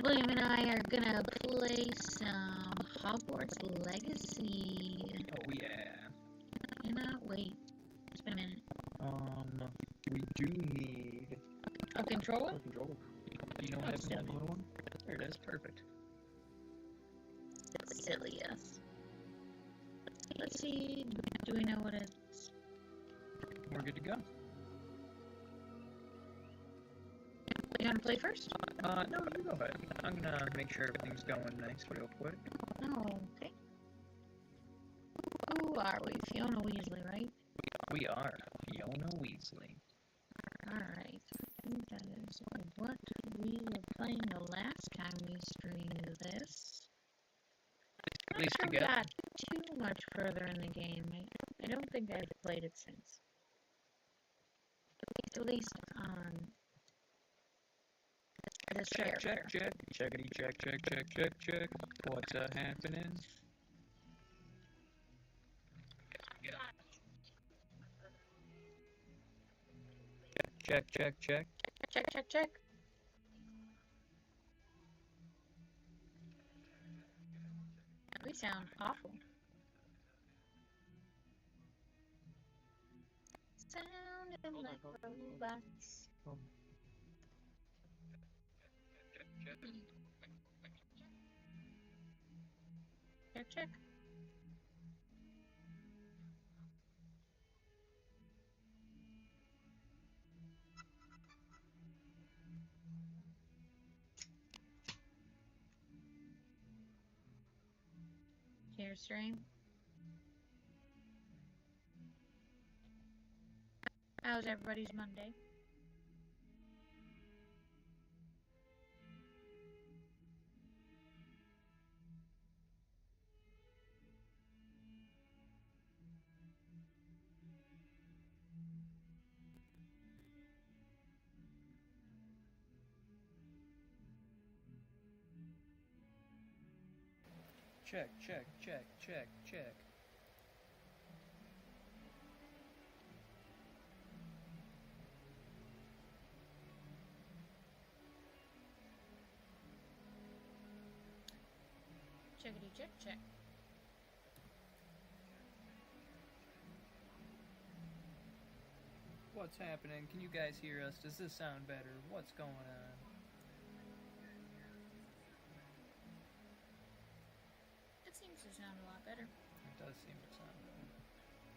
William and I are gonna play some Hogwarts Legacy. Oh yeah. Wait. It's been a minute. We do need A controller? a controller. Do you know what happens to the little one? There it is. Perfect. Silly, yes. Let's see. Do we know what it's? We're good to go. You wanna play first? No, you go ahead. I'm gonna make sure everything's going nice real quick. Oh, okay. Who are we? Fiona Weasley, right? We are Fiona Weasley. Alright. I think that is what we were playing the last time we streamed this. At least I to get. got too much further in the game. I don't think I've played it since. At least on this Check, area. check. Checkity, check. What's happening? Check. Check. We sound awful. Sounding like robots. Check. Here, stream. How's everybody's Monday? Check. Checkity check. What's happening? Can you guys hear us? Does this sound better? What's going on? It seems to sound a lot better. It does seem to sound better.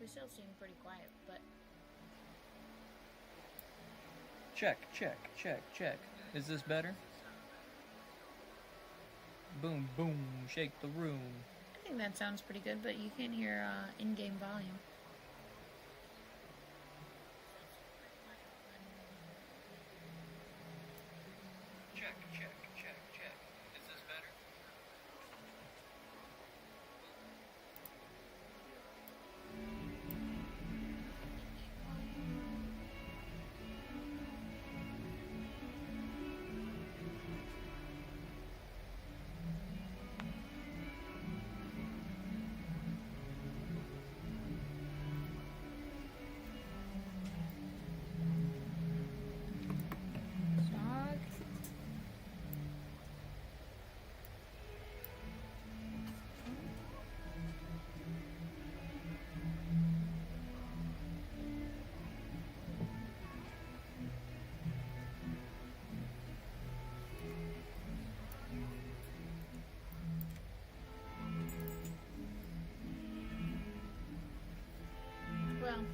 We still seem pretty quiet, but Check. Is this better? Boom, shake the room. I think that sounds pretty good, but you can't hear in-game volume. Check. Is this better? Dog. Well,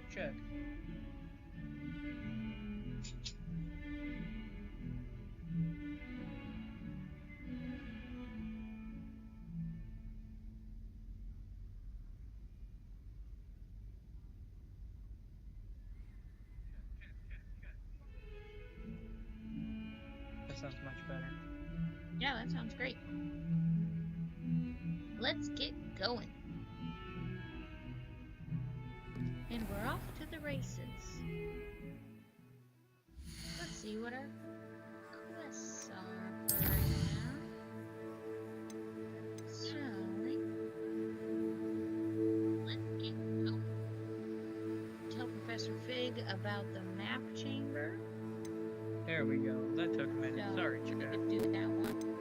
Check. That sounds much better. yeah, that sounds great. Let's get going. And we're off to the races. Let's see what our quests are for right now. So, dig about the map chamber. There we go. That took a minute. So Sorry, we chat. could do that one.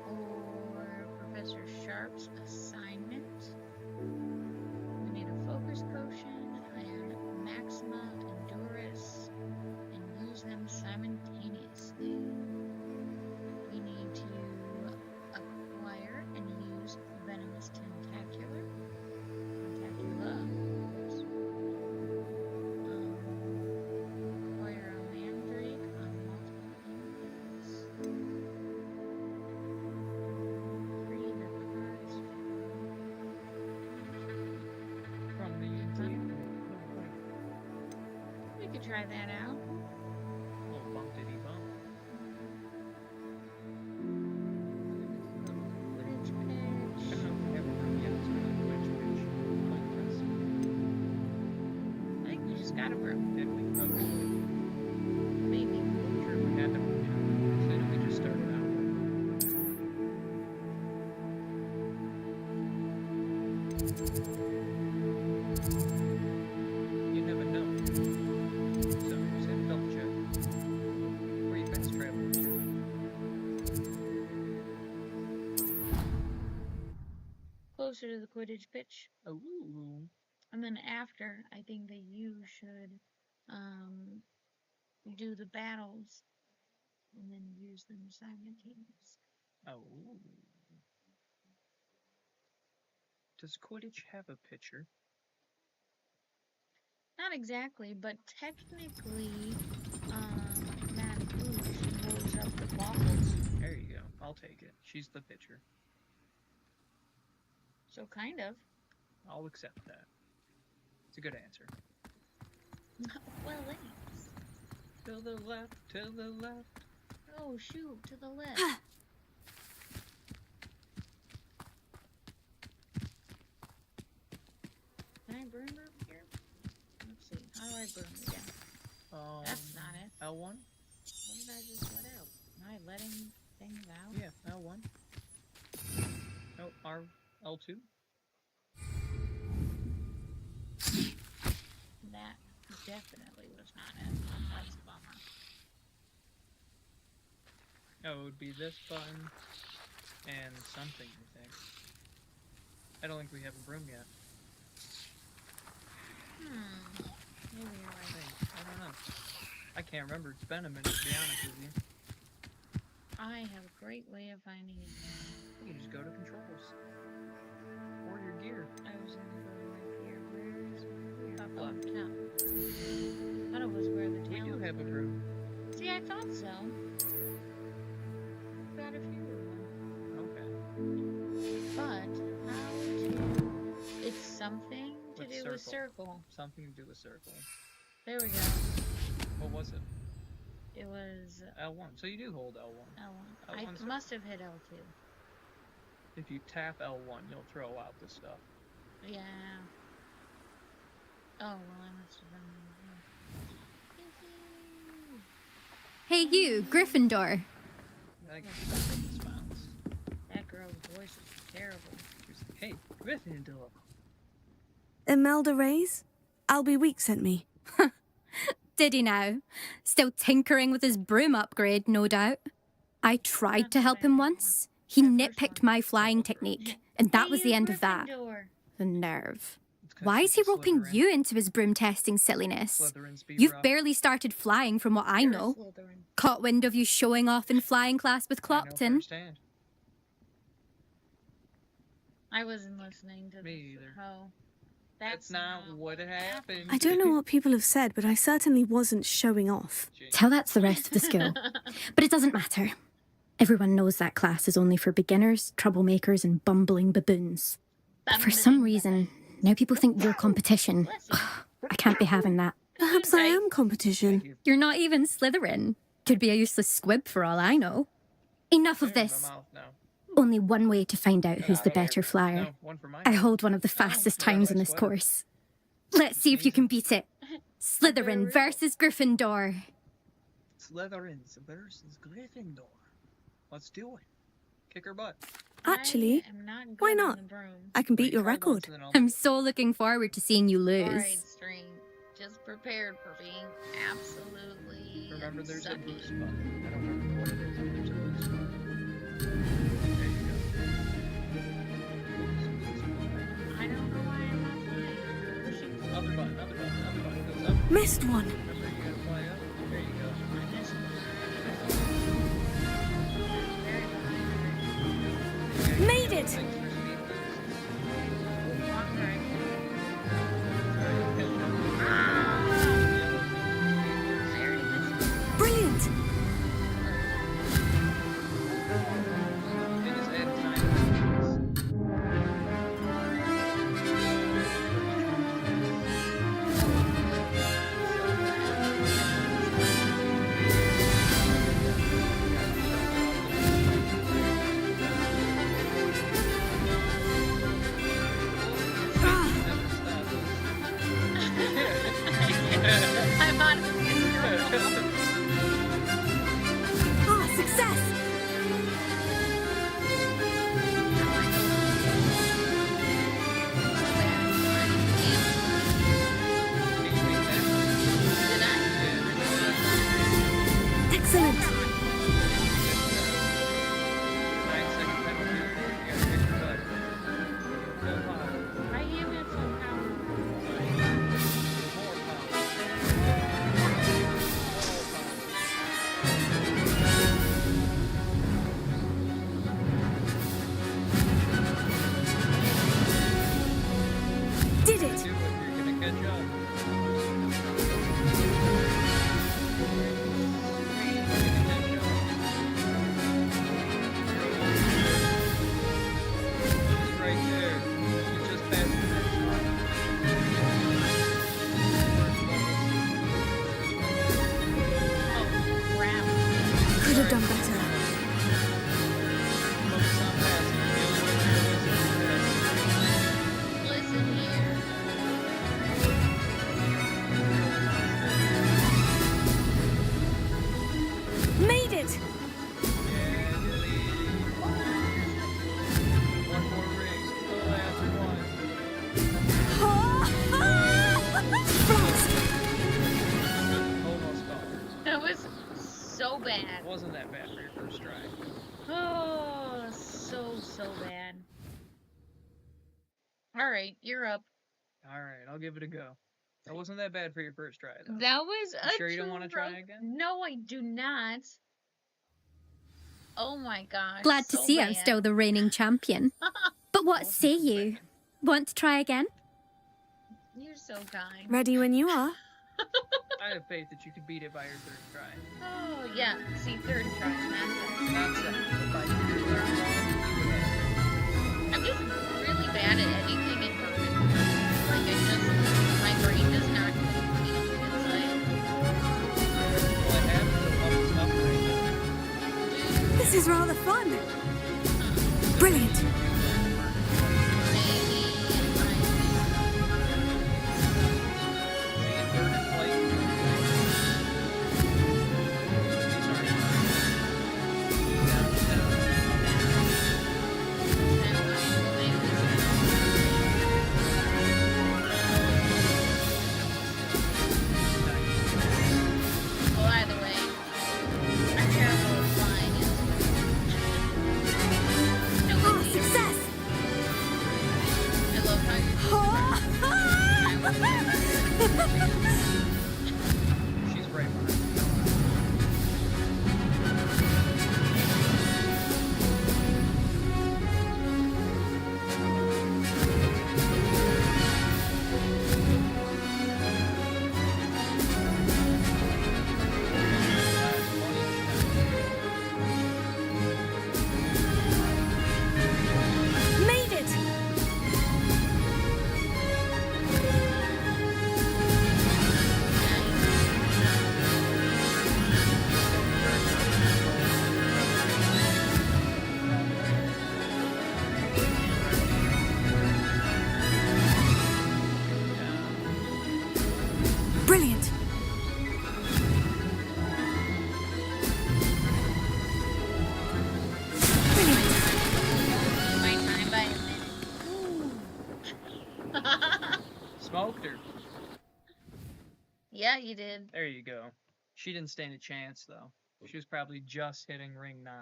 Or Professor Sharp's assignment. We need a focus potion and Maxima Endurus and use them simultaneously. We need to acquire and use Venomous Tentacula. Acquire a Mandrake on multiple enemies. Free the cards From the YouTube. We could try that out. Oh, bump diddy bump. Quidditch I pitch. don't know if we have a room yet. It's really which pointless. I think we just got a broom. Did we? Okay. Maybe. I'm sure we had them. So then we just started out. You never know. So just have to double check. Where you fast traveling to? Closer to the Quidditch pitch. Oh. And then after, I think that you should do the battles and then use them simultaneously. Oh. Does Quidditch have a pitcher? Not exactly, but technically, Mad Boosh blows up the bottles. There you go. I'll take it. She's the pitcher. So kind of. I'll accept that. It's a good answer. Well, thanks. To the left, to the left. Oh, shoot, to the left. Can I broom up here? Let's see. How do I broom again? That's not it. L1? What did I just let out? Am I letting things out? Yeah, L1. Oh, R L2? That definitely was not it. That's a bummer. Oh, it would be this button and something, I think. I don't think we have a broom yet. Maybe you're I right. think. I don't know. I can't remember. It's been a minute, to be honest with you. I have a great way of finding it. You just go to controls. Or your gear. I was gonna go right here. Where's Top oh, left. top. Thought it was where the We talent. do have a broom. See, I thought so. Got a few of them. Okay. But how to? It's something to With do with circle. circle. Something to do with circle. There we go. What was it? It was L1. So you do hold L1. L1. I L1's must have hit L2. If you tap L1, you'll throw out the stuff. Yeah. Oh, well, I must have done that. Hey you, Gryffindor. I think it's this bounce. That girl's voice is terrible. She was like, hey, Gryffindor. Imelda Reyes? Albie Week sent me. Did he now? Still tinkering with his broom upgrade, no doubt. I tried to help him once. He nitpicked my flying technique, and that was the end of that. Gryffindor. The nerve. It's 'cause Why is he she's a roping Slytherin. you into his broom testing silliness? Slytherins be You've rough. barely started flying from what I You're a know. Slytherin. Caught wind of you showing off in flying class with I know Clopton. firsthand. I wasn't listening to Me this. either. Oh. That's not what happened. I don't know what people have said, but I certainly wasn't showing off. Tell that to the rest of the school. But it doesn't matter. Everyone knows that class is only for beginners, troublemakers, and bumbling baboons. But for some reason, now people think you're competition. I can't be having that. Perhaps I am competition. You're not even Slytherin. Could be a useless squib for all I know. Enough of There's this. my mouth now. Only one way to find out who's the better flyer. No, one for mine. I hold one of the fastest times in this course. Let's see if you can beat it. Slytherin versus Gryffindor. Slytherins versus Gryffindor. Let's do it. Kick her butt. Actually, I am not good why on not? the broom. I can beat Wait, your try once record. and then I'll I'm do it. so looking forward to seeing you Alright, lose. stream. just prepared for being absolutely. Remember, there's a sucky. boost button. I don't remember what it is, but there's a boost button. I don't know why I'm not flying. Pushing. Other button goes up. Missed one. Remember, you gotta fly up. There you go. I missed one. Very behind. Made it! Thanks for speed boost. Long drive. I already missed one. Brilliant! It is end time. I'm on it. Ah, success! Excellent! I am at full power. Did it! Oh, crap. Could have done better. Listen here. Made it! One more ring, the last one. Frogs! Almost gone. That was so bad. It wasn't that bad for your first try. Oh, so bad. Alright, you're up. Alright, I'll give it a go. That wasn't that bad for your first try, though. That was You a sure you don't wanna try drunk- again? No, I do not. Oh my gosh. Glad to so see I'm bad. still the reigning champion. But what say you? Want to try again? You're so kind. Ready when you are. I have faith that you could beat it by your third try. Oh, yeah. See, third try. That's it. Not second, but by your third one, you would have it. I'm just really bad at anything in perfect. Like, my brain does not compute inside. What happens to all the stuff right now? This is rather fun. Brilliant. Maybe it might See, inverted flight. These aren't Well, either way, I'm terrible at flying. No Ah, biggie. success! I love how She's right behind you. Made it! Brilliant. Brilliant. my time by a minute. Smoked her. Yeah, you did. There you go. She didn't stand a chance, though. She was probably just hitting ring 9.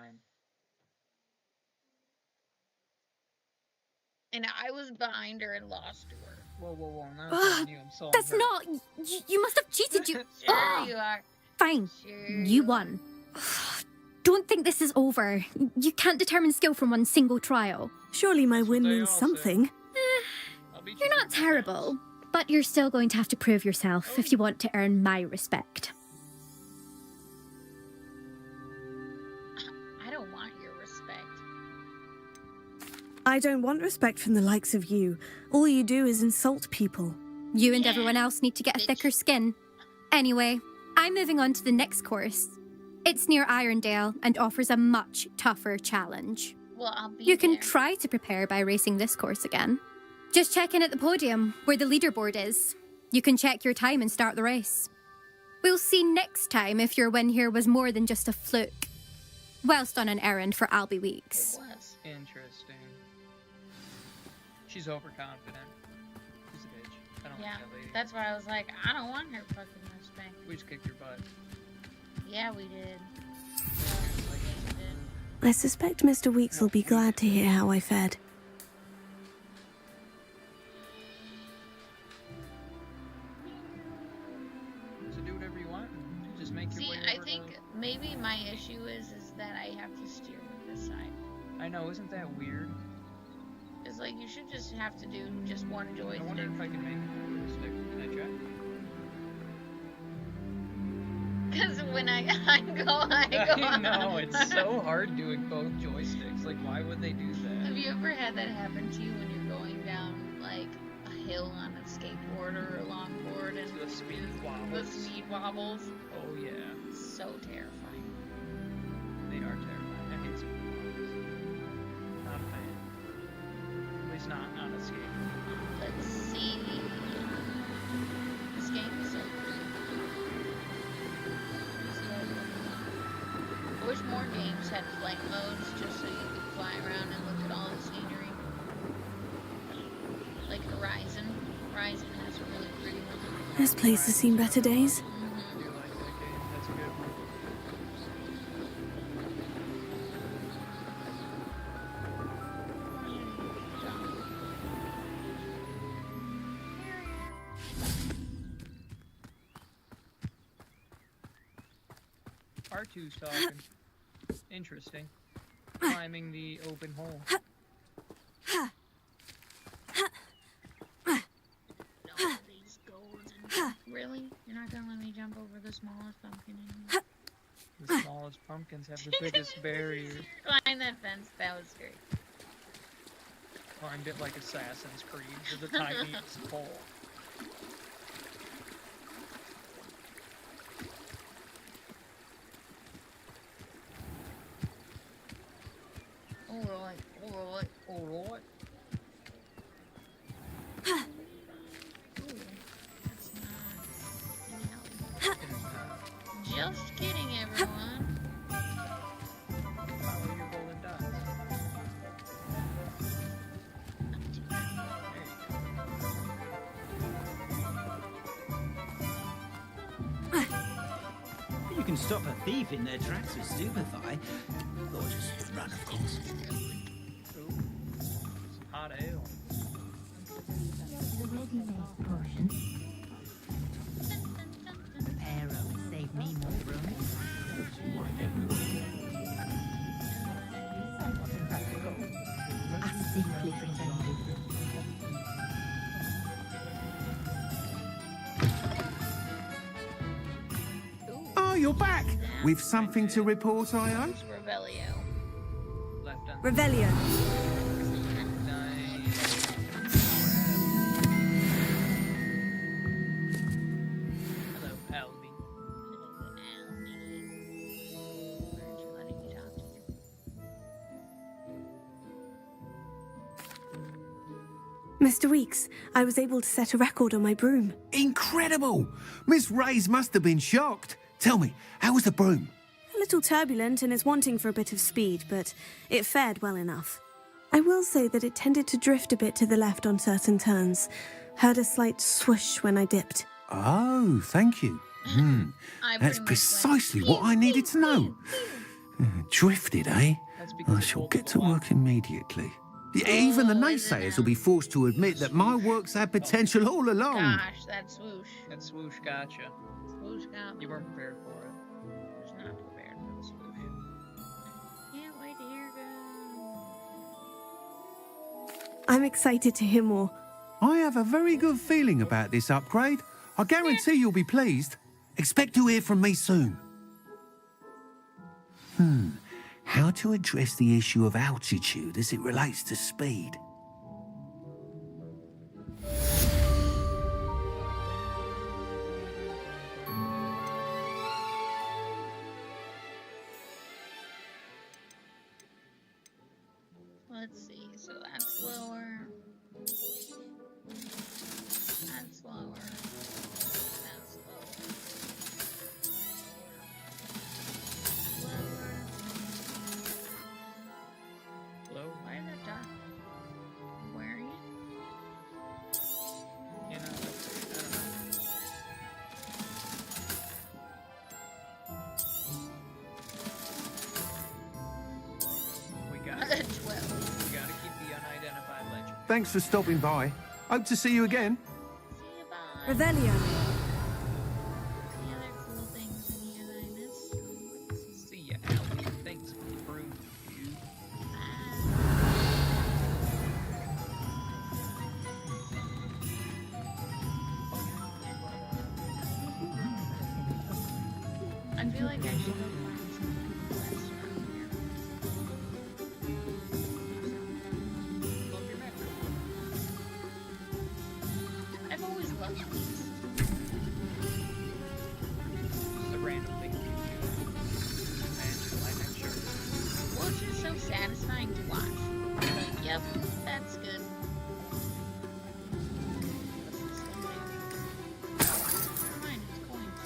And I was behind her and lost to her. Whoa, whoa, whoa. Now I'm telling you, I'm so That's hurt. not... You must have cheated, you... Sure Ugh. you are. Fine. Sure You are. won. Don't think this is over. You can't determine skill from one single trial. Surely my That's what win they means all say. something. I'll beat You're you not 50 terrible, times. but you're still going to have to prove yourself if you want to earn my respect. I don't want your respect. I don't want respect from the likes of you. All you do is insult people. You and Yeah, everyone else need to get a bitch. thicker skin. Anyway, I'm moving on to the next course. It's near Irondale and offers a much tougher challenge. Well, I'll be You can there. try to prepare by racing this course again. Just check in at the podium, where the leaderboard is. You can check your time and start the race. We'll see next time if your win here was more than just a fluke. Whilst on an errand for Albie It Weeks. was. Interesting. She's overconfident. She's a bitch. I don't Yeah, like that lady. that's why I was like, I don't want her fucking respect. We just kicked your butt. Yeah, we did. Yeah, we did. I suspect Mr. Weeks will be glad to hear how I fared. So do whatever you want. Just make your See, way I over think maybe my issue is that I have to steer with this side. I know, isn't that weird? It's like you should just have to do just one I joystick. wonder if I can make it stick. Can I try? Because when I go, I know, it's so hard doing both joysticks. Like, why would they do Have that? you ever had that happen to you when you're going down like a hill on a skateboard or a longboard and The speed the wobbles. speed wobbles? Oh, yeah. So terrifying. They are terrifying. I hate speed wobbles. Not a fan. At least not on a skateboard. Let's see. This game is so pretty. I wish more games had flight modes just so you could fly around and look at all the scenery. Like Horizon. Horizon has a really pretty one. This place has seen better days. I do like that game. That's a good one. R2's talking. Interesting. Climbing the open hole. These golden. Really? You're not gonna let me jump over the smallest pumpkin anymore? The smallest pumpkins have the biggest barrier. Climb that fence. That was great. Climbed it like Assassin's Creed to the tiniest hole. Alright, alright. Alright. Ooh, that's not any help. It is not. Just kidding, everyone. Follow your golden dots. There you go. You can stop a thief in their tracks with Stupefy. Or just run, of course. Ooh. Some hot ale. The ready-made potion. Prepare and save me more room. I simply pretended. Oh, you're back! With something to report, I hope? It's Revelio. Left on. Revelio. Nice. Hello, Albie. Aren't you letting me talk to you? Mr. Weeks, I was able to set a record on my broom. Incredible! Miss Ray's must have been shocked. Tell me, how was the broom? A little turbulent and is wanting for a bit of speed, but it fared well enough. I will say that it tended to drift a bit to the left on certain turns. Heard a slight swoosh when I dipped. Oh, thank you. I That's pretty much went, precisely what I "Pew, needed to pew, know. pew, Drifted, eh? That's because I it shall holds get the to water. work immediately. Even the Oh, is it naysayers now? will be forced to admit that my work's had potential all along. Gosh, that swoosh. That swoosh gotcha. Swoosh got me. You weren't prepared for it. Was not prepared for the swoosh. Can't wait to hear go. I'm excited to hear more. I have a very good feeling about this upgrade. I guarantee you'll be pleased. Expect to hear from me soon. How to address the issue of altitude as it relates to speed? Let's see, so that's lower. That's lower. That's lower. Lower. Hello? Why is it dark? Where are you? You know, that's, I don't know. We got it. 12. We gotta keep the unidentified legend. Thanks for stopping by. Hope to see you again. See you, bye. Revelio. Any other cool things in here that I missed? See ya, Allie. Thanks for the broom, dude. I feel like I should go find some quests around here. Love your map. I've always loved these. Just a random thing you do. And like that shirt. Well, it's just so satisfying to watch. Like, yep, that's good. What's this one do? Never mind, it's coins.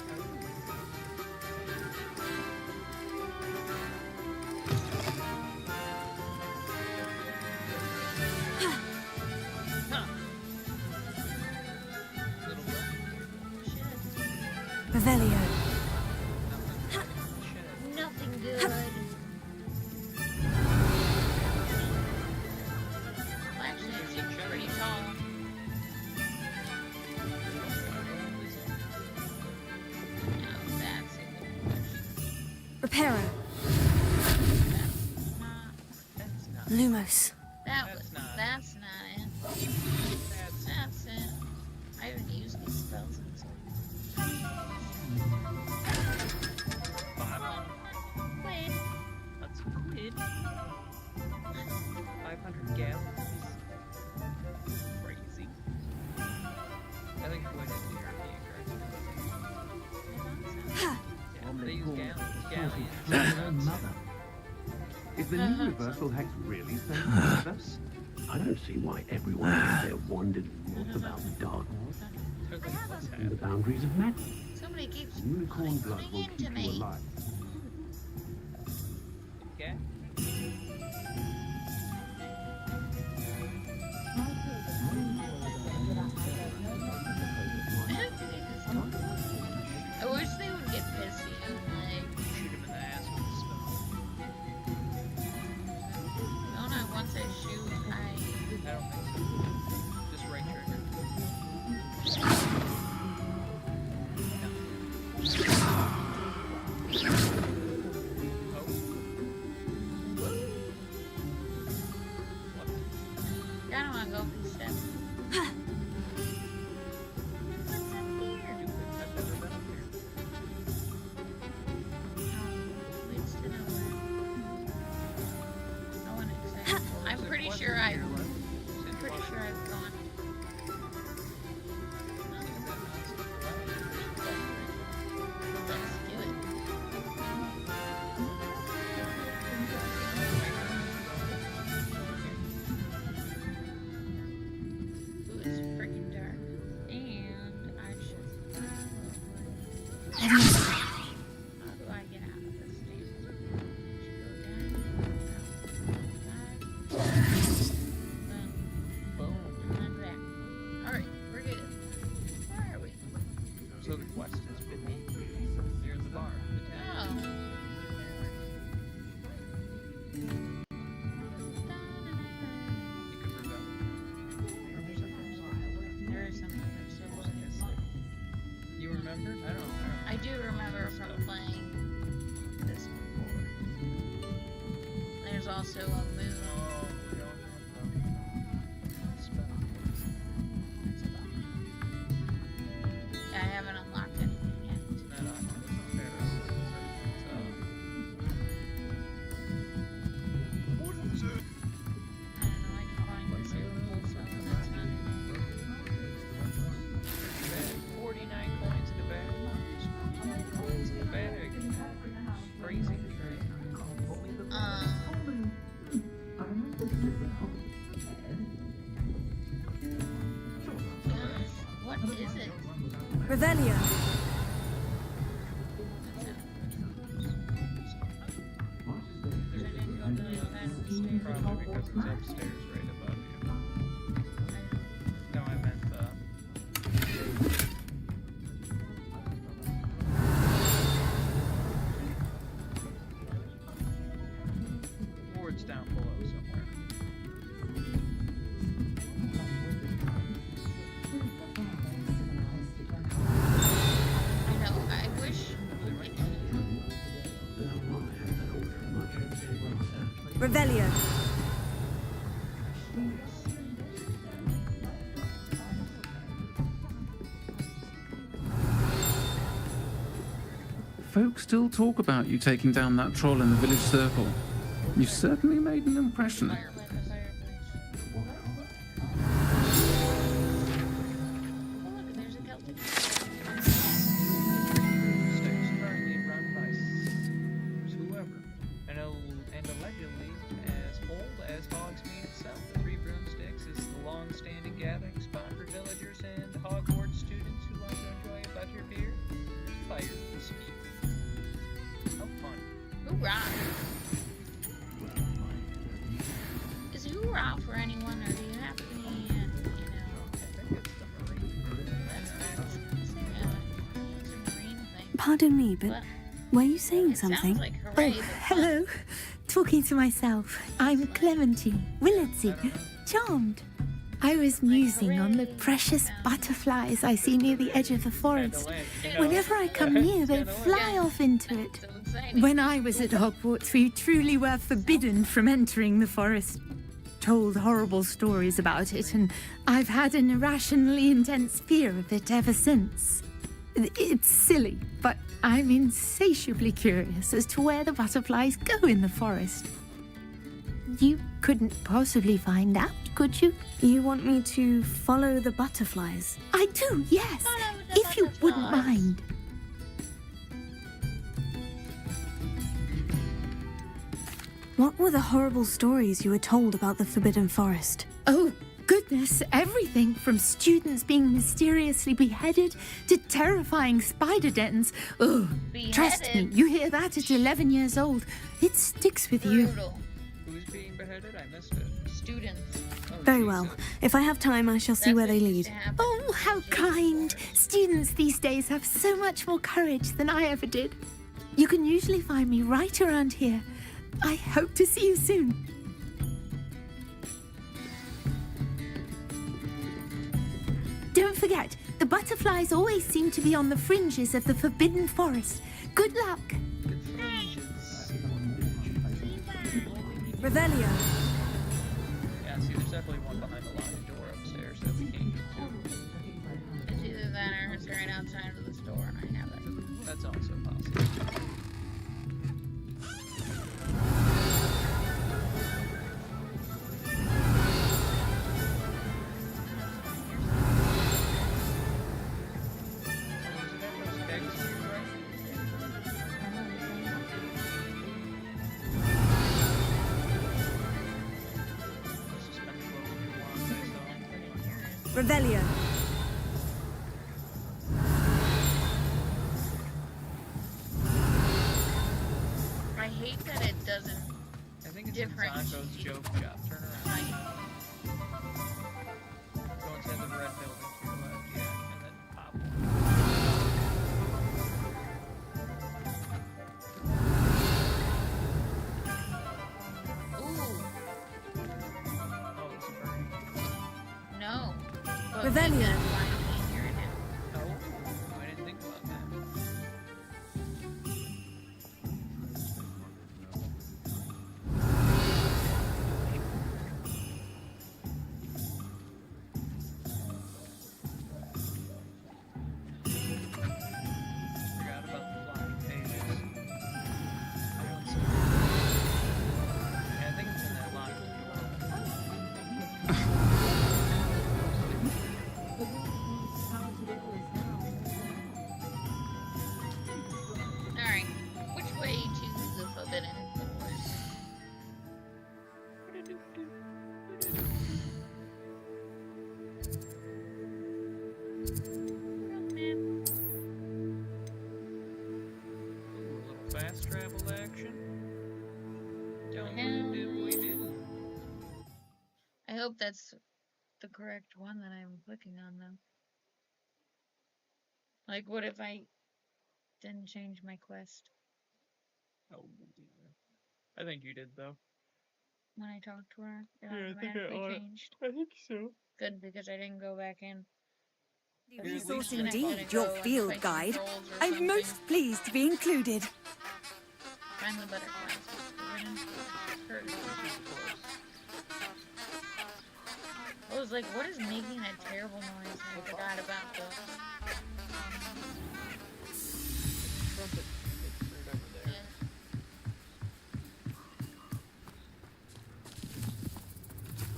Huh. Little bit. Shit. Revelio. Nothing good. Well, actually, it seems pretty tall. Now that's a good question. Reparo. That's not. That's not. Lumos. That's not it. That's That's it. I haven't used these spells in so bottom. Wait. That's quid. 500 gallons. Crazy. I think quid is the European currency. Ha! Yeah, they use galleons. Mother. Is the new reversal hex really safe for us? I don't see why everyone out there wandered forth about the dark Totally what's and the happening. boundaries of magic. Somebody keeps Unicorn blood putting will into keep you me. alive. Okay. I wish they would get pissy and like, Shoot him in the ass with a stone. no, not once I shoot, I don't think so. Just right trigger. remember? I don't know. I do remember from playing this before. There's also a moon. Oh, we don't have spell. That's about it. Yeah, I haven't unlocked anything yet. It's not on Paris. I don't know, I can find this available, so that's not it. 49 coins in the bag. 49 coins in the bag. Crazy. What is it? Revelio. Probably because it's upstairs right above you. No, I meant board's down below somewhere. I know, I wish Revelio. Folks still talk about you taking down that troll in the village circle. You've certainly made an impression. fire by the fireplace. Oh look, there's a Celtic. State's currently run by whoever, and allegedly as old as Hogsmeade itself. The Three Broomsticks is the long-standing gathering spot for villagers and Hogwarts students who want to enjoy a butter beer, fire, and speak. How fun! Hoorah! Is hoorah for anyone, or do you have any, I think it's the Marine. that's a marine thing. Pardon me, but But were you saying it something? sounds like hooray, but fun. Hello. Talking to myself. I'm Clementine Willardsy. Charmed. I was musing on the precious butterflies I see near the edge of the forest. Whenever I come near, they fly off into it. So exciting. When I was at Hogwarts, we truly were forbidden from entering the forest. Told horrible stories about it, and I've had an irrationally intense fear of it ever since. It's silly, but I'm insatiably curious as to where the butterflies go in the forest. You couldn't possibly find out, could you? You want me to follow the butterflies? I do, yes. Follow the If you wouldn't butterflies. mind. What were the horrible stories you were told about the Forbidden Forest? Oh, goodness, everything from students being mysteriously beheaded to terrifying spider dens. Oh, trust me, Beheaded? you hear that at 11 years old. It sticks with you. Brutal. Who's being beheaded? I missed it. Students. Oh, Very well. Jesus. If I have time, I shall see That's where what they used lead. to happen Oh, in how the kind. forest. Students these days have so much more courage than I ever did. You can usually find me right around here. I hope to see you soon. Don't forget, the butterflies always seem to be on the fringes of the Forbidden Forest. Good luck. Revelio. Yeah, see, there's definitely one behind the locked door upstairs that we can't get to. It's either that or it's right outside of the store and I have it. That's also possible. Revelio. I hate that it doesn't. I think it's Different. Zonko's joke shop. Turn around. Like, Go inside the red building to your left, yeah, and then pop. ooh, Oh, it's burning. no. But Revelio. maybe that's why I can't hear it now. No, I didn't think about that. fast travel action. Don't Hell believe we did. I hope that's the correct one that I'm clicking on, though. Like, what if I didn't change my quest Oh, I think you did though. when I talked to her? It Yeah, I think automatically changed. I think so. Good, because I didn't go back in. at least Resource you're not indeed, gonna your go and field fight guide. some trolls or I'm something. most pleased to be included. Find the butterflies. Hurt. I was like, what is making that terrible noise? I forgot about the... Trumpet. It's right over there.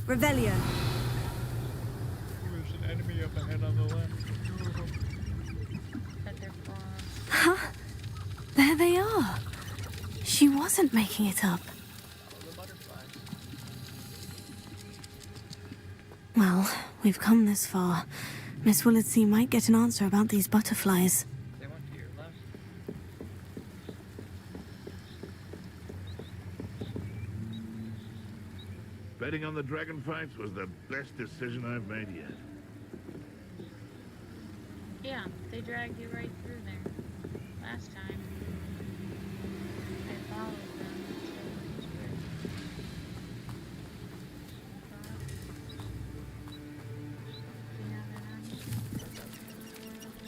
Revelio. There's an enemy up ahead on the left. Cut their claws. Huh? There they are. She wasn't making it up. Follow the butterflies. Well, we've come this far. Miss Willardsea might get an answer about these butterflies. They went to your left. Betting on the dragon fights was the best decision I've made yet. Yeah, they dragged you right through there. Last time. I followed them.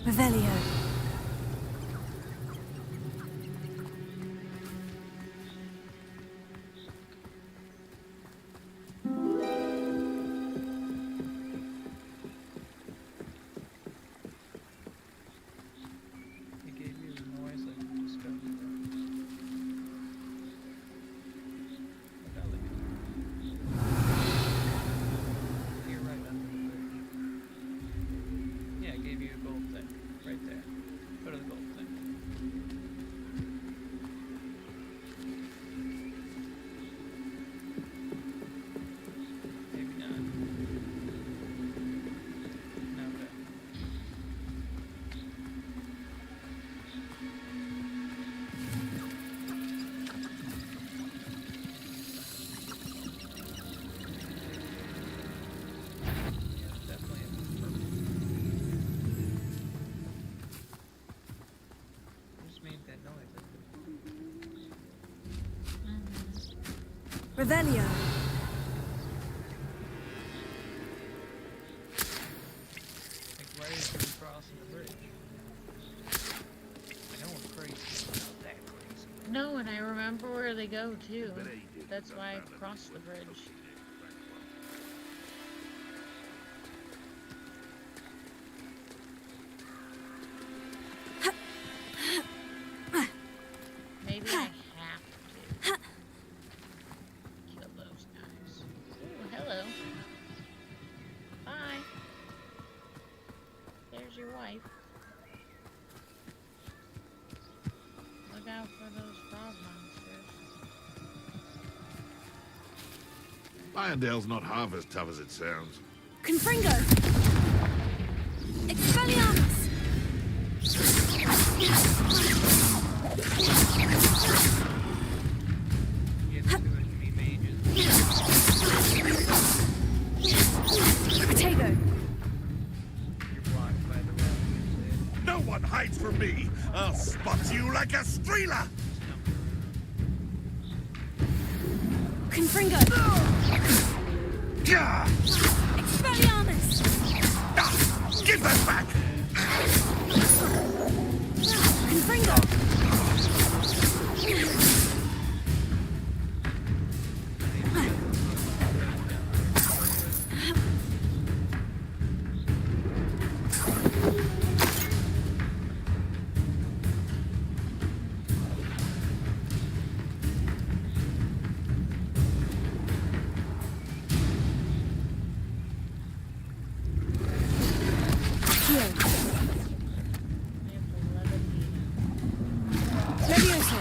Revelio. It gave you the noise like you discovered that. You're right under the bridge. Yeah, it gave you a gold thing. Right there. Go to the gold thing. Maybe not. No, okay. Definitely a purple. Just made that noise. Revelio. Like, why is you crossing the bridge? I know I'm crazy, but not that crazy. No, and I remember where they go, too. That's why I crossed the bridge. Maybe I have to kill those guys. Ooh, hello. Bye. There's your wife. Look out for those frog monsters. Irondale's not half as tough as it sounds. Confringo. Expelliarmus. You have too many mages. Protego. You're blocked by the rest. No one hides from me! I'll spot you like a streeler! Confringo. Gah! Expelliarmus. Ah, give that back! Confringo. Levioso.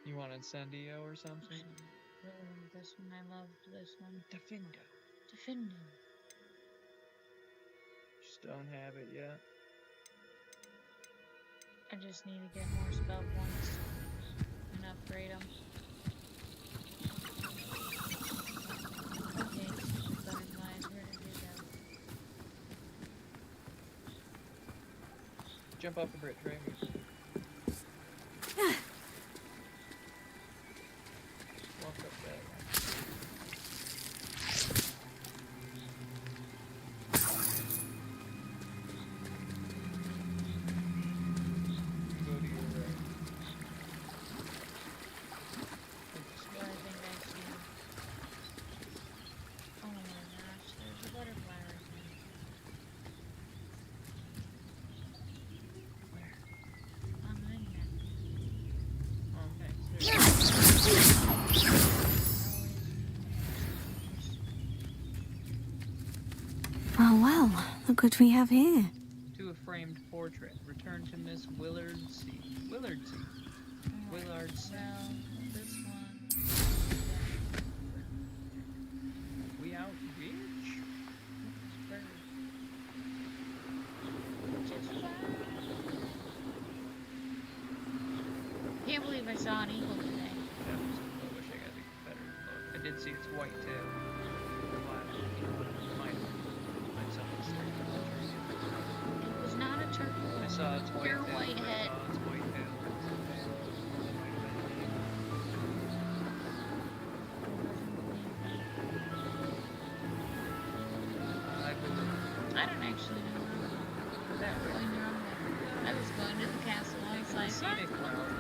You want Incendio or something? Really want this one. I love this one. Defindo. Defendo. Just don't have it yet. I just need to get more spell points and upgrade them. Okay, butterflies, where did they go? Jump off the bridge, right? Walk up that way. Go to your right. What I think I see. Oh my gosh, there's a butterfly right there. Where? On the map. Oh, thanks. Well, look what we have here. To a framed portrait. Return to Miss Willardsea. Willardsea. Willardsea. Well, this one. We out reach? Bird. Just fine. Can't believe I saw an eagle today. That was, I wish I got a better look. I did see its white tail. It was not a turtle. I saw its white Pure tail. white head. I saw its white tail. I don't actually know where that going wrong with. I was going to the castle. I was like, Scenic cloud.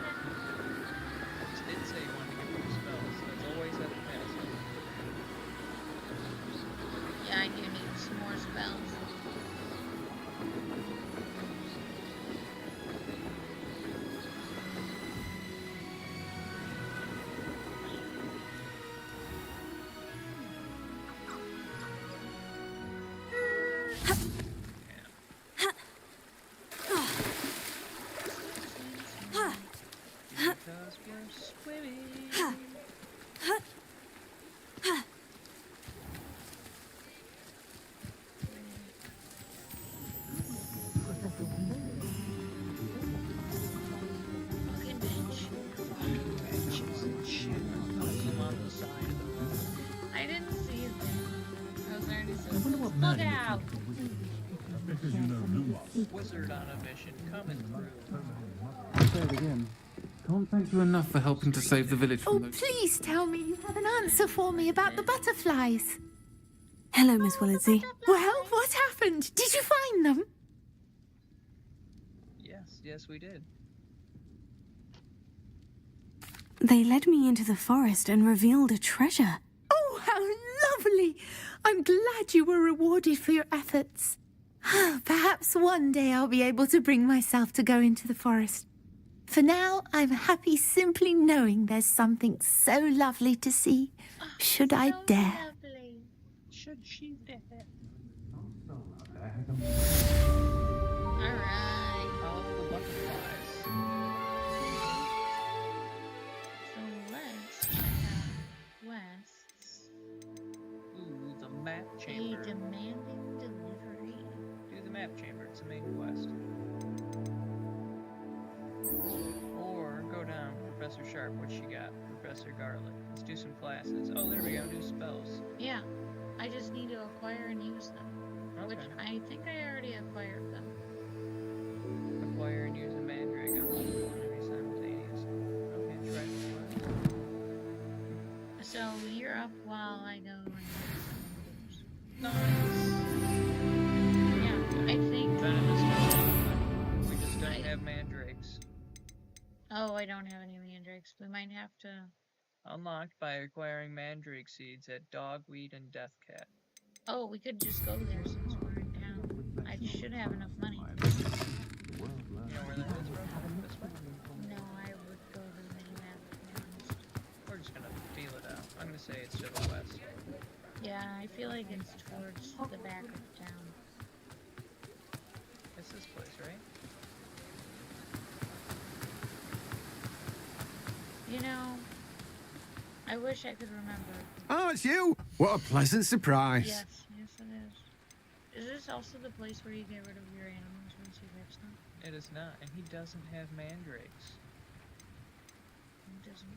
It did say you wanted to get more spells, so it's always at the castle. yeah, I do need some more spells. Because we're swimming. Fucking bench. I'm on the side of the road. I didn't see it there. I was already so look out! Wizard on a mission coming through. Say it again. Can't thank you enough for helping to save the village Oh, from those... please tell me you have an answer for me about the butterflies. Hello, Miss Willardsea. Well, what happened? Did you find them? Yes, we did. They led me into the forest and revealed a treasure. Oh, how lovely! I'm glad you were rewarded for your efforts. Perhaps one day I'll be able to bring myself to go into the forest. For now, I'm happy simply knowing there's something so lovely to see, should I dare. Lovely. Should she dare? Alright. Follow the butterflies. So let's check out West's. Ooh, the map A chamber. demanding delivery. Do the map chamber. It's the main quest. Or go down. Professor Sharp, what she got? Professor Garlic. Let's do some classes. Oh, there we go. New spells. Yeah. I just need to acquire and use them. Okay. Which I think I already acquired them. Acquire and use a mandrake on level 1 and be simultaneous. Okay, try this one. So you're up while I go and get some Nice. Yeah, I think. We just don't have mandrakes. Oh, I don't have any mandrakes. We might have to. Unlocked by acquiring mandrake seeds at Dogweed and Deathcat. Oh, we could just go there since we're in town. I should have enough money. You know where that is, bro? This way? No, I would go to the main map, to be honest. We're just gonna feel it out. I'm gonna say it's to the west. Yeah, I feel like it's towards the back of town. It's this place, right? You know, I wish I could remember. Oh, it's you! What a pleasant surprise. Yes, yes it is. Is this also the place where you get rid of your animals once you catch them? It is not, and he doesn't have mandrakes. He doesn't.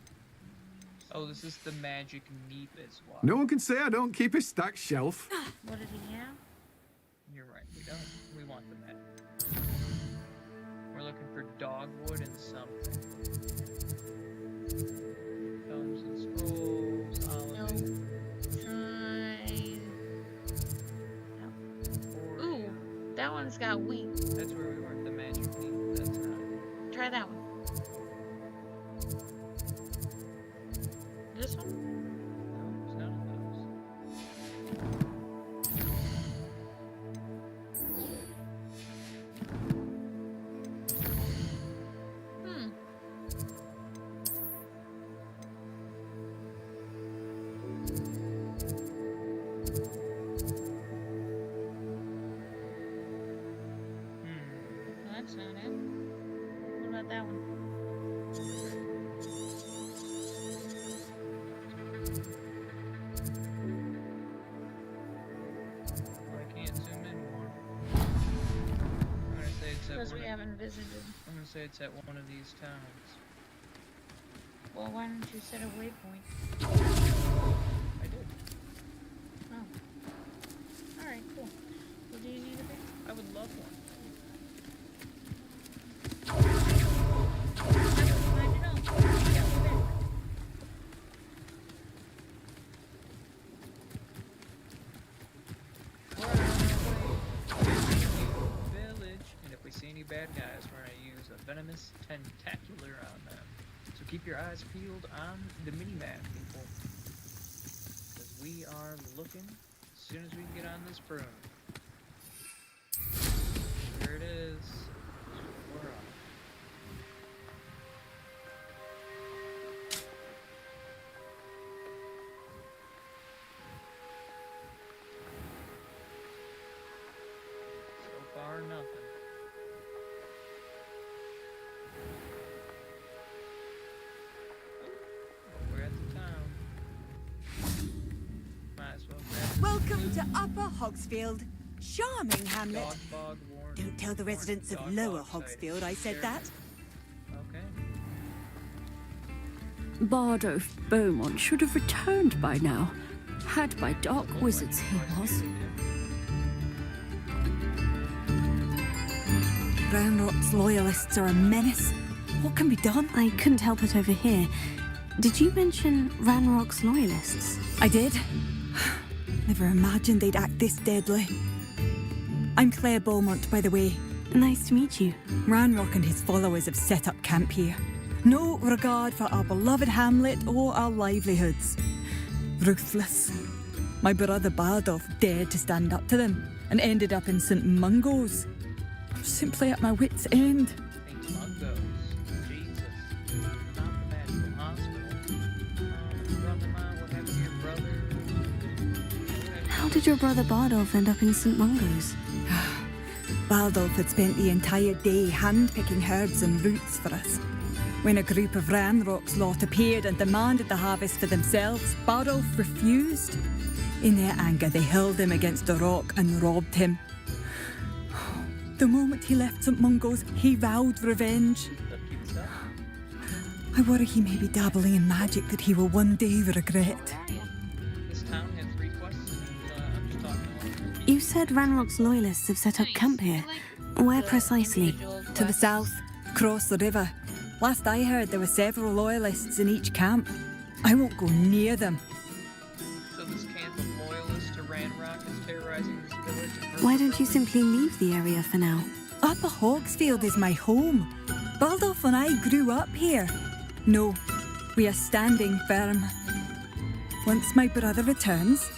Oh, this is the magic neep as well. No one can say I don't keep a stacked shelf. What did he have? You're right, we don't. We want the map. We're looking for dogwood and something. Tomes and scrolls, olive. Try. Ooh, that one's got wheat. That's where we were, the magic neep. That's not it. Try that one. This one? No, it's none of those. That's not it. What about that one? I can't zoom in more. I'm gonna say it's at Because one we of, haven't visited. I'm gonna say it's at one of these towns. Well, why don't you set a waypoint? I did. Oh. Alright, cool. Well, do you need a bit? I would love one. Find it out. Yeah, over there. Village, and if we see any bad guys, we're gonna use a venomous tentacular on them. So keep your eyes peeled on the mini-map, people. Because we are looking as soon as we can get on this broom. Here it is. We're on. So far, nothing. But we're at the town. Might as well grab Welcome to Upper Hogsfield. Charming hamlet. Dog bog warning. Don't tell the residents of Dog Lower bog sighting. Hogsfield I said that. Okay. Bardolph Beaumont should have returned by now. Had by dark wizards he was. Ranrock's loyalists are a menace. What can be done? I couldn't help it over here. Did you mention Ranrock's loyalists? I did. Never imagined they'd act this deadly. I'm Claire Beaumont, by the way. Nice to meet you. Ranrock and his followers have set up camp here. No regard for our beloved hamlet or our livelihoods. Ruthless. My brother Bardolph dared to stand up to them and ended up in St. Mungo's. I'm simply at my wit's end. St. Mungo's. Jesus. Not the magical hospital. Brother-in-law, what happened to your brother? How did your brother Bardolph end up in St. Mungo's? Bardolph had spent the entire day hand-picking herbs and roots for us. When a group of Ranrock's lot appeared and demanded the harvest for themselves, Bardolph refused. In their anger, they hurled him against a rock and robbed him. The moment he left St. Mungo's, he vowed revenge. I worry he may be dabbling in magic that he will one day regret. This town had 3 quests, and I'm just talking along. You said Ranrock's loyalists have set up camp here. Where precisely? To the south, across the river. Last I heard, there were several loyalists in each camp. I won't go near them. So this camp of loyalists to Ranrock is terrorizing this village. and Why don't you simply leave the area for now? Upper Hogsfield is my home. Bardolph and I grew up here. No, we are standing firm. Once my brother returns,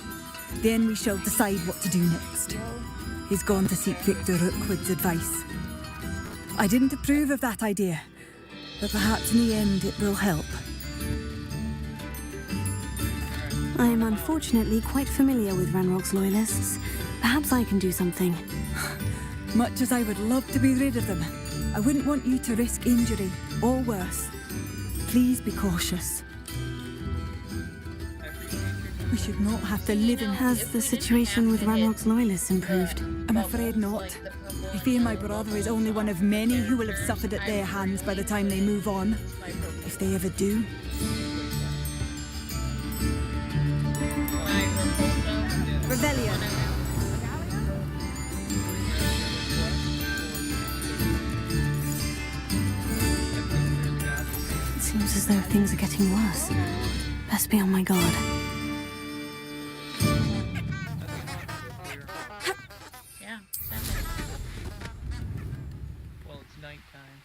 then we shall decide what to do next. He's gone to seek Victor Rookwood's advice. I didn't approve of that idea, but perhaps in the end it will help. I am unfortunately quite familiar with Ranrock's loyalists. Perhaps I can do something. Much as I would love to be rid of them, I wouldn't want you to risk injury, or worse. Please be cautious. We should not have to live in... Has the situation with Ranrock's loyalists improved? I'm afraid not. I fear my brother is only one of many who will have suffered at their hands by the time they move on. If they ever do. Revelio. It seems as though things are getting worse. Best be on my guard. Well, it's nighttime.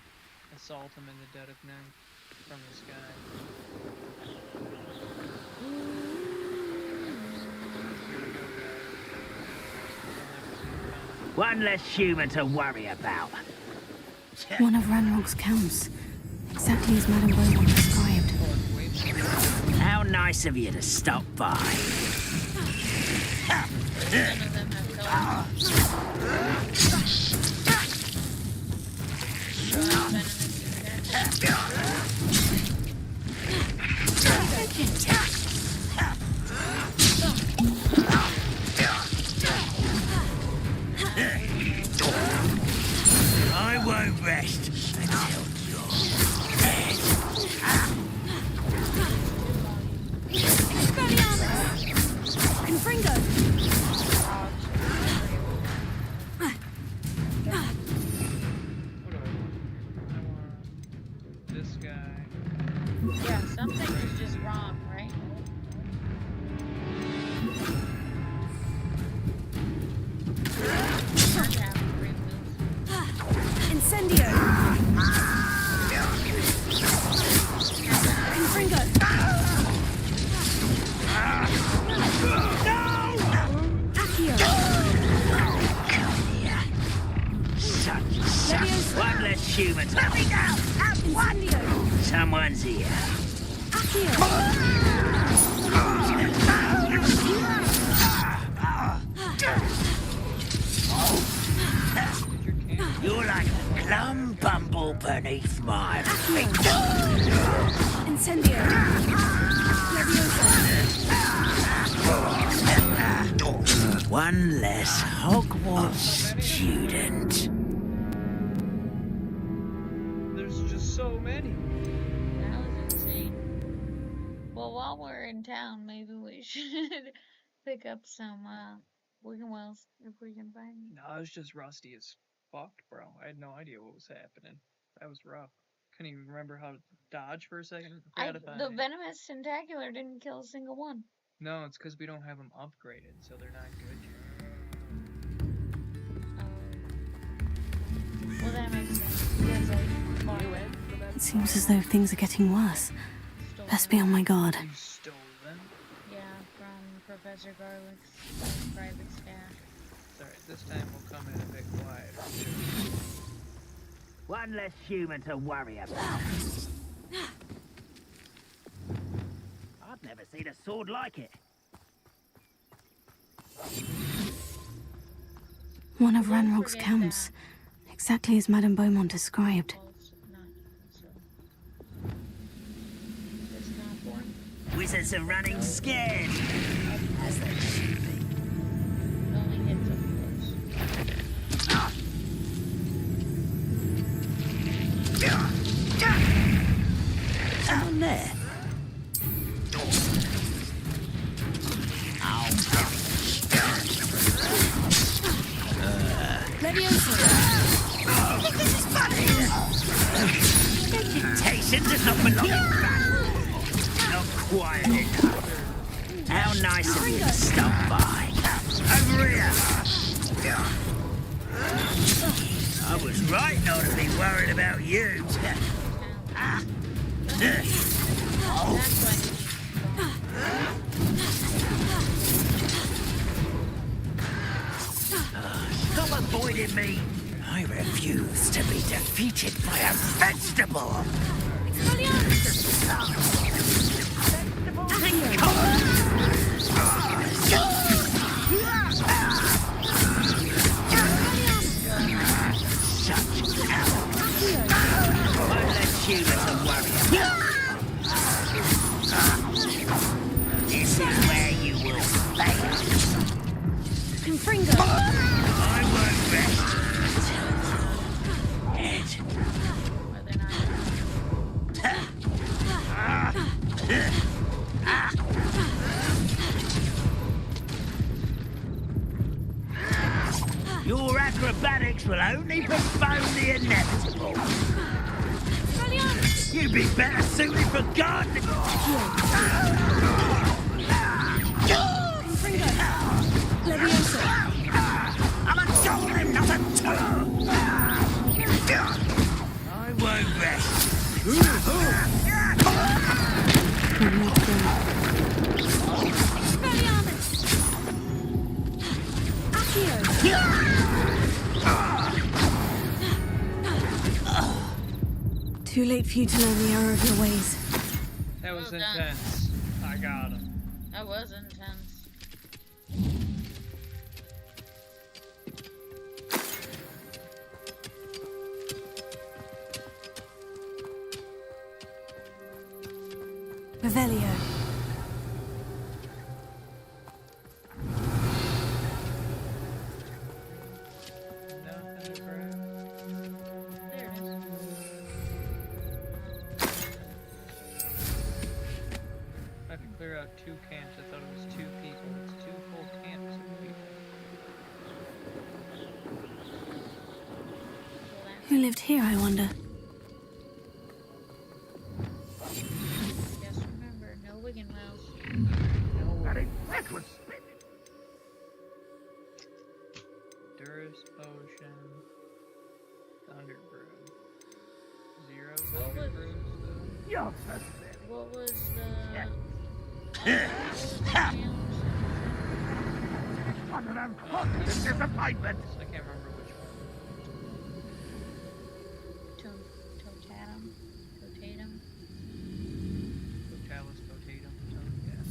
Assault him in the dead of night from the sky. One less human to worry about. One of Ranrock's counts. Exactly as Madame Beaumont described. How nice of you to stop by. I won't rest until you're dead. Confringo! This guy. Yeah, something is just wrong, right? Incendio! Confringo! Accio! One less human. Let me go! Incendio! Someone's here. Accio! You're like a glum bumble beneath my feet. Incendio! One less Hogwarts student. There's just so many. That was insane. Well, while we're in town, maybe we should pick up some Wigan Wells if we can find them. No, I was just rusty as fuck, bro. I had no idea what was happening. That was rough. Couldn't even remember how to dodge for a second. The venomous tentacular didn't kill a single one. No, it's because we don't have them upgraded, so they're not good yet. Well, that makes sense. Because I knew it. It seems as though things are getting worse. Best be on my guard. You stole them? Yeah, from Professor Garlick's private stash. Alright, this time we'll come in a bit quieter. One less human to worry about. I've never seen a sword like it. One of Ranrock's counts. Exactly as Madame Beaumont described. Wizards are running scared. As they should be. Someone there. This is funny. Vegetation does not belong in battle. Not quiet enough. How nice of you to stop by. Over here. I was right not to be worried about you. Stop avoiding me. I refuse to be defeated by a vegetable. Such hell. Won't let humans and warriors. Your acrobatics will only postpone the inevitable. You'd be better suited for gardening. I'm a golem, not a toad. I won't rest. Too late for you to learn the error of your ways. That was intense. I got him. That was intense. Revelio. Clear out 2 camps. I thought it was 2 people. It's 2 full camps of people. Who lived here, I wonder? Just remember, no Wigan Wells. That was spinning. Durus Potion. Thunder Brew. 0 What Thunder was- Brews. You're pathetic. What was the... What an unfortunate disappointment. I can't remember which one. Totatum? Totalis Potatum. Someone's here.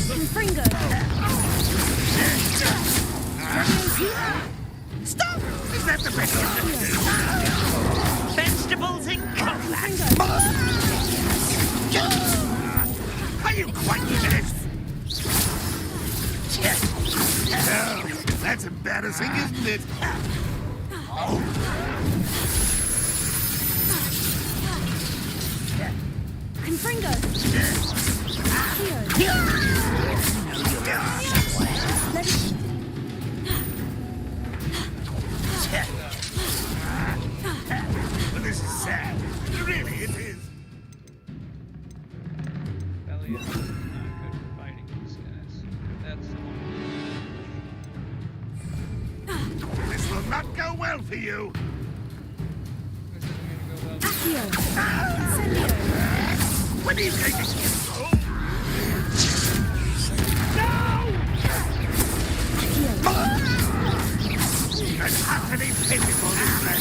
Confringo. Stop! Is that the best you can do? Vegetables in combat. Are you quite finished? Oh, that's embarrassing, isn't it? Confringo. Well, this is sad. Really, it is. Belly is not good for fighting these guys. That's the one. This will not go well for you. This isn't gonna go well. Accio. What are you taking? An utterly pitiful display.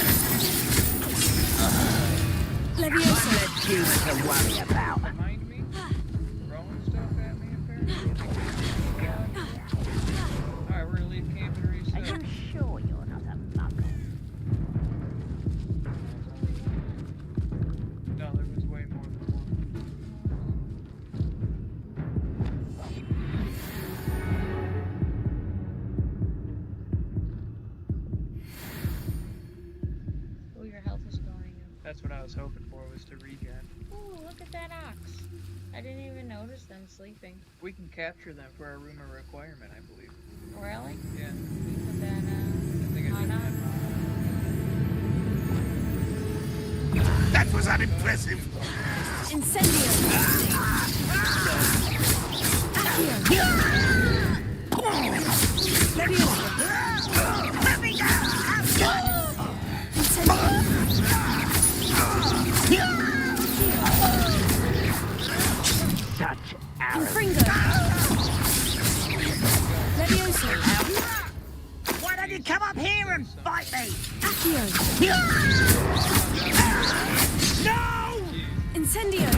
Leviosa. Let you to worry about. Remind me? Throwing stuff at me, apparently? Alright, we're gonna leave camp and reset. Are you sure you're not a muggle? No, there was way more than one. Oh, your health is going up. That's what I was hoping for, was to regen. Ooh, look at that ox. I didn't even notice them sleeping. We can capture them for our rumor requirement, I believe. Really? Yeah. We put that, I think I did on. That was unimpressive. Incendio. Let me go! Such Confringo. Leviosa. Why don't you come up here and fight me? Accio. No! Incendio.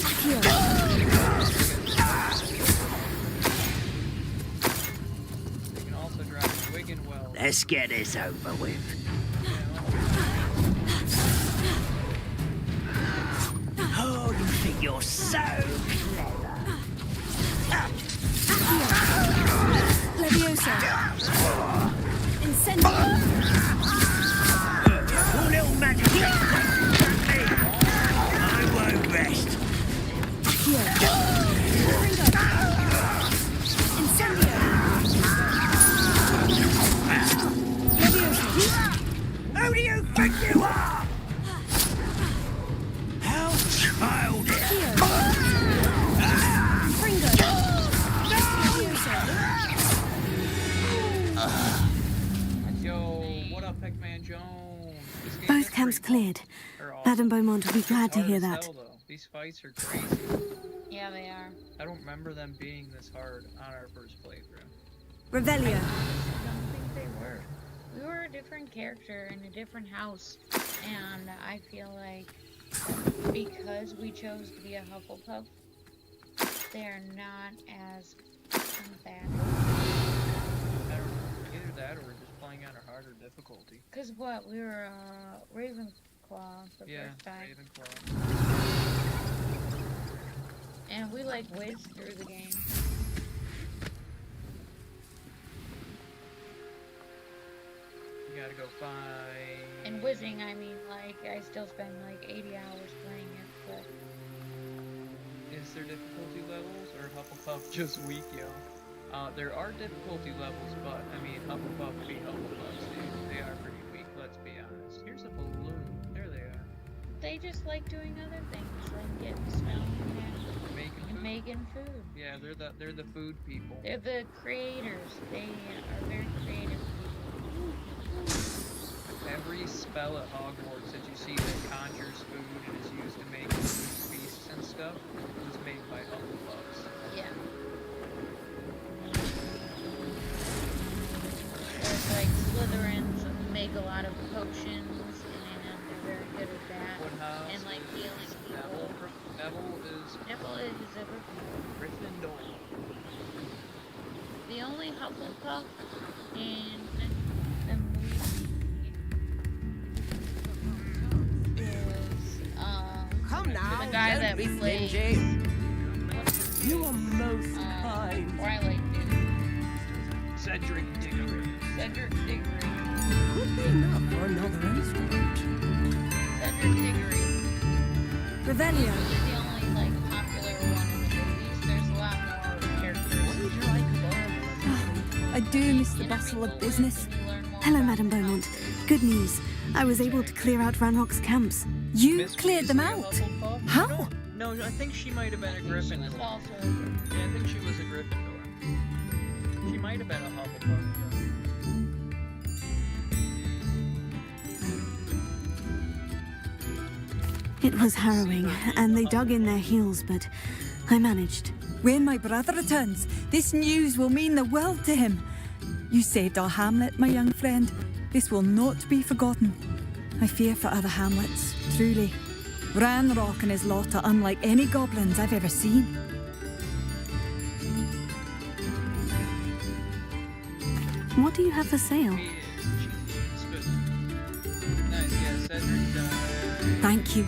Accio. We can also drop Wigan Well. Let's get this over with. You're so clever. Leviosa. Incendio. Little magic trick from me. I won't rest. Accio. Incendio. Leviosa. Who do you think you are? How childish. Fringo. Yo, what up, Pac-Man Jones? This game Both is camps pretty cleared. fun. They're awesome. Madame Beaumont will be glad to Hard hear as that. hell, though. These fights are crazy. Yeah, they are. I don't remember them being this hard on our first playthrough. Revelio. I don't think they were. We were a different character in a different house, and I feel like because we chose to be a Hufflepuff, they're not as combative. Either that or we're just playing on a harder difficulty. Cause what, we were Ravenclaw the first time. Ravenclaw. And we like whizzed through the game. You gotta go find... And whizzing, I mean, like, I still spend like 80 hours playing it, but... Is there difficulty levels, or Hufflepuff just weak, yo? There are difficulty levels, but, I mean, Hufflepuff be Hufflepuffs, dude. They are pretty weak, let's be honest. Here's a balloon. There they are. They just like doing other things, like getting stoned and making food. Yeah, they're the food people. They're the creators. They are very creative people. Every spell at Hogwarts that you see that conjures food and is used to make feasts and stuff was made by Hufflepuffs. Yeah. There's like Slytherins make a lot of potions, and they're very good at that. And like healing people. Neville is a Gryffindor. The only Hufflepuff in the movie is Come now, the guy that don't be plays stingy. You are most kind. Twilight dude. Cedric Diggory. Cedric Diggory. Could be enough for another instrument. Cedric Diggory. Revelio. He's the only like popular one in the movies. There's a lot more characters. I do miss the bustle of business. Hello, Madame Beaumont. Good news. I was able to clear out Ranrock's camps. You cleared them out? How? No, I think she might have been a Gryffindor. Yeah, I think she was a Gryffindor. She might have been a Hufflepuff. It was harrowing, and they dug in their heels, but I managed. When my brother returns, this news will mean the world to him. You saved our hamlet, my young friend. This will not be forgotten. I fear for other hamlets, truly. Ranrock and his lot are unlike any goblins I've ever seen. What do you have for sale? Nice, yeah, Cedric died. Thank you.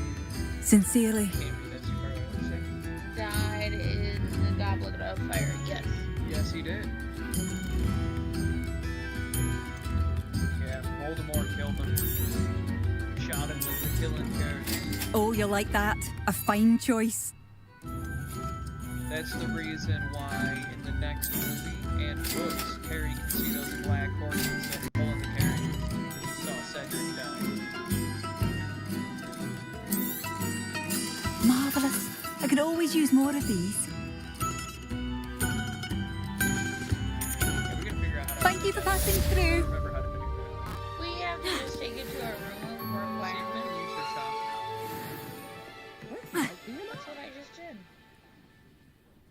Sincerely. Died in the Goblet of Fire, yes. Yes, he did. Yeah, Voldemort killed him. Shot him with the killing curse. Oh, you like that? A fine choice. That's the reason why in the next movie and books, Harry can see those black horses that pull in the carriage. Because he saw Cedric die. Marvellous. I could always use more of these. Thank you for passing through. We have to just take it to our room for a while. That's what I just did.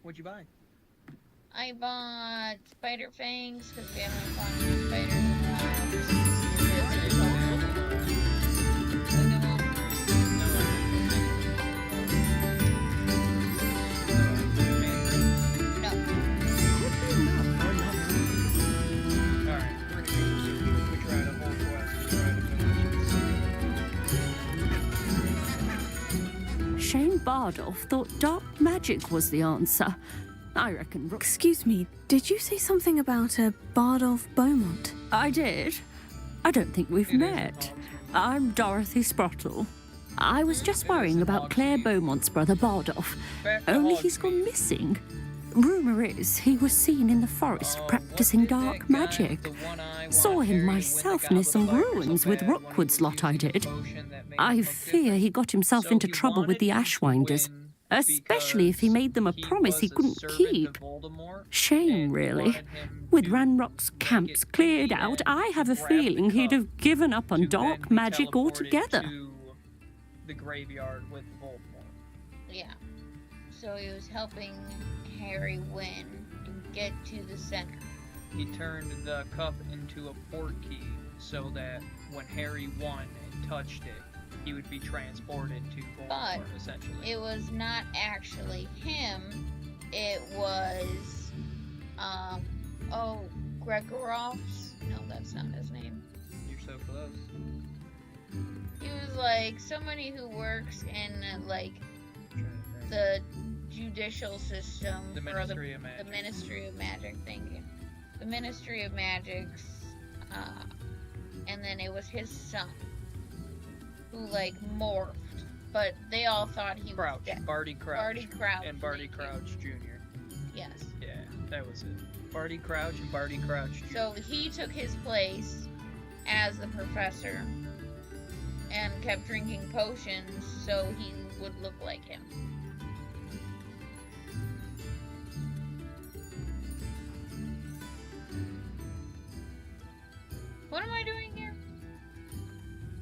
What'd you buy? I bought spider fangs because we haven't found any spiders in a Shane Bardolph thought dark magic was the answer. I reckon... Excuse me, did you say something about a Bardolph Beaumont? I did. I don't think we've met. I'm Dorothy Sprottle. I was just worrying about Claire Beaumont's brother Bardolph. Only he's gone missing. Rumour is he was seen in the forest practicing dark magic. Saw him myself near some ruins with Rookwood's lot I did. I fear he got himself into trouble with the Ashwinders, especially if he made them a promise he couldn't keep. Shame, really. With Ranrock's camps cleared out, I have a feeling he'd have given up on dark magic altogether. The graveyard with Voldemort. Yeah. So he was helping Harry win and get to the center. He turned the cup into a port key so that when Harry won and touched it, he would be transported to Voldemort, essentially. It was not actually him. It was, Gregoroff's. No, that's not his name. You're so close. He was like somebody who works in like the judicial system The for Ministry of Magic. The Ministry of Magic. Thank you. The Ministry of Magic's, and then it was his son who like morphed, but they all thought he was dead. Barty Crouch. Barty Crouch. And Barty Crouch Jr. Yes. Yeah, that was it. Barty Crouch and Barty Crouch Jr. So he took his place as the professor and kept drinking potions so he would look like him. What am I doing here?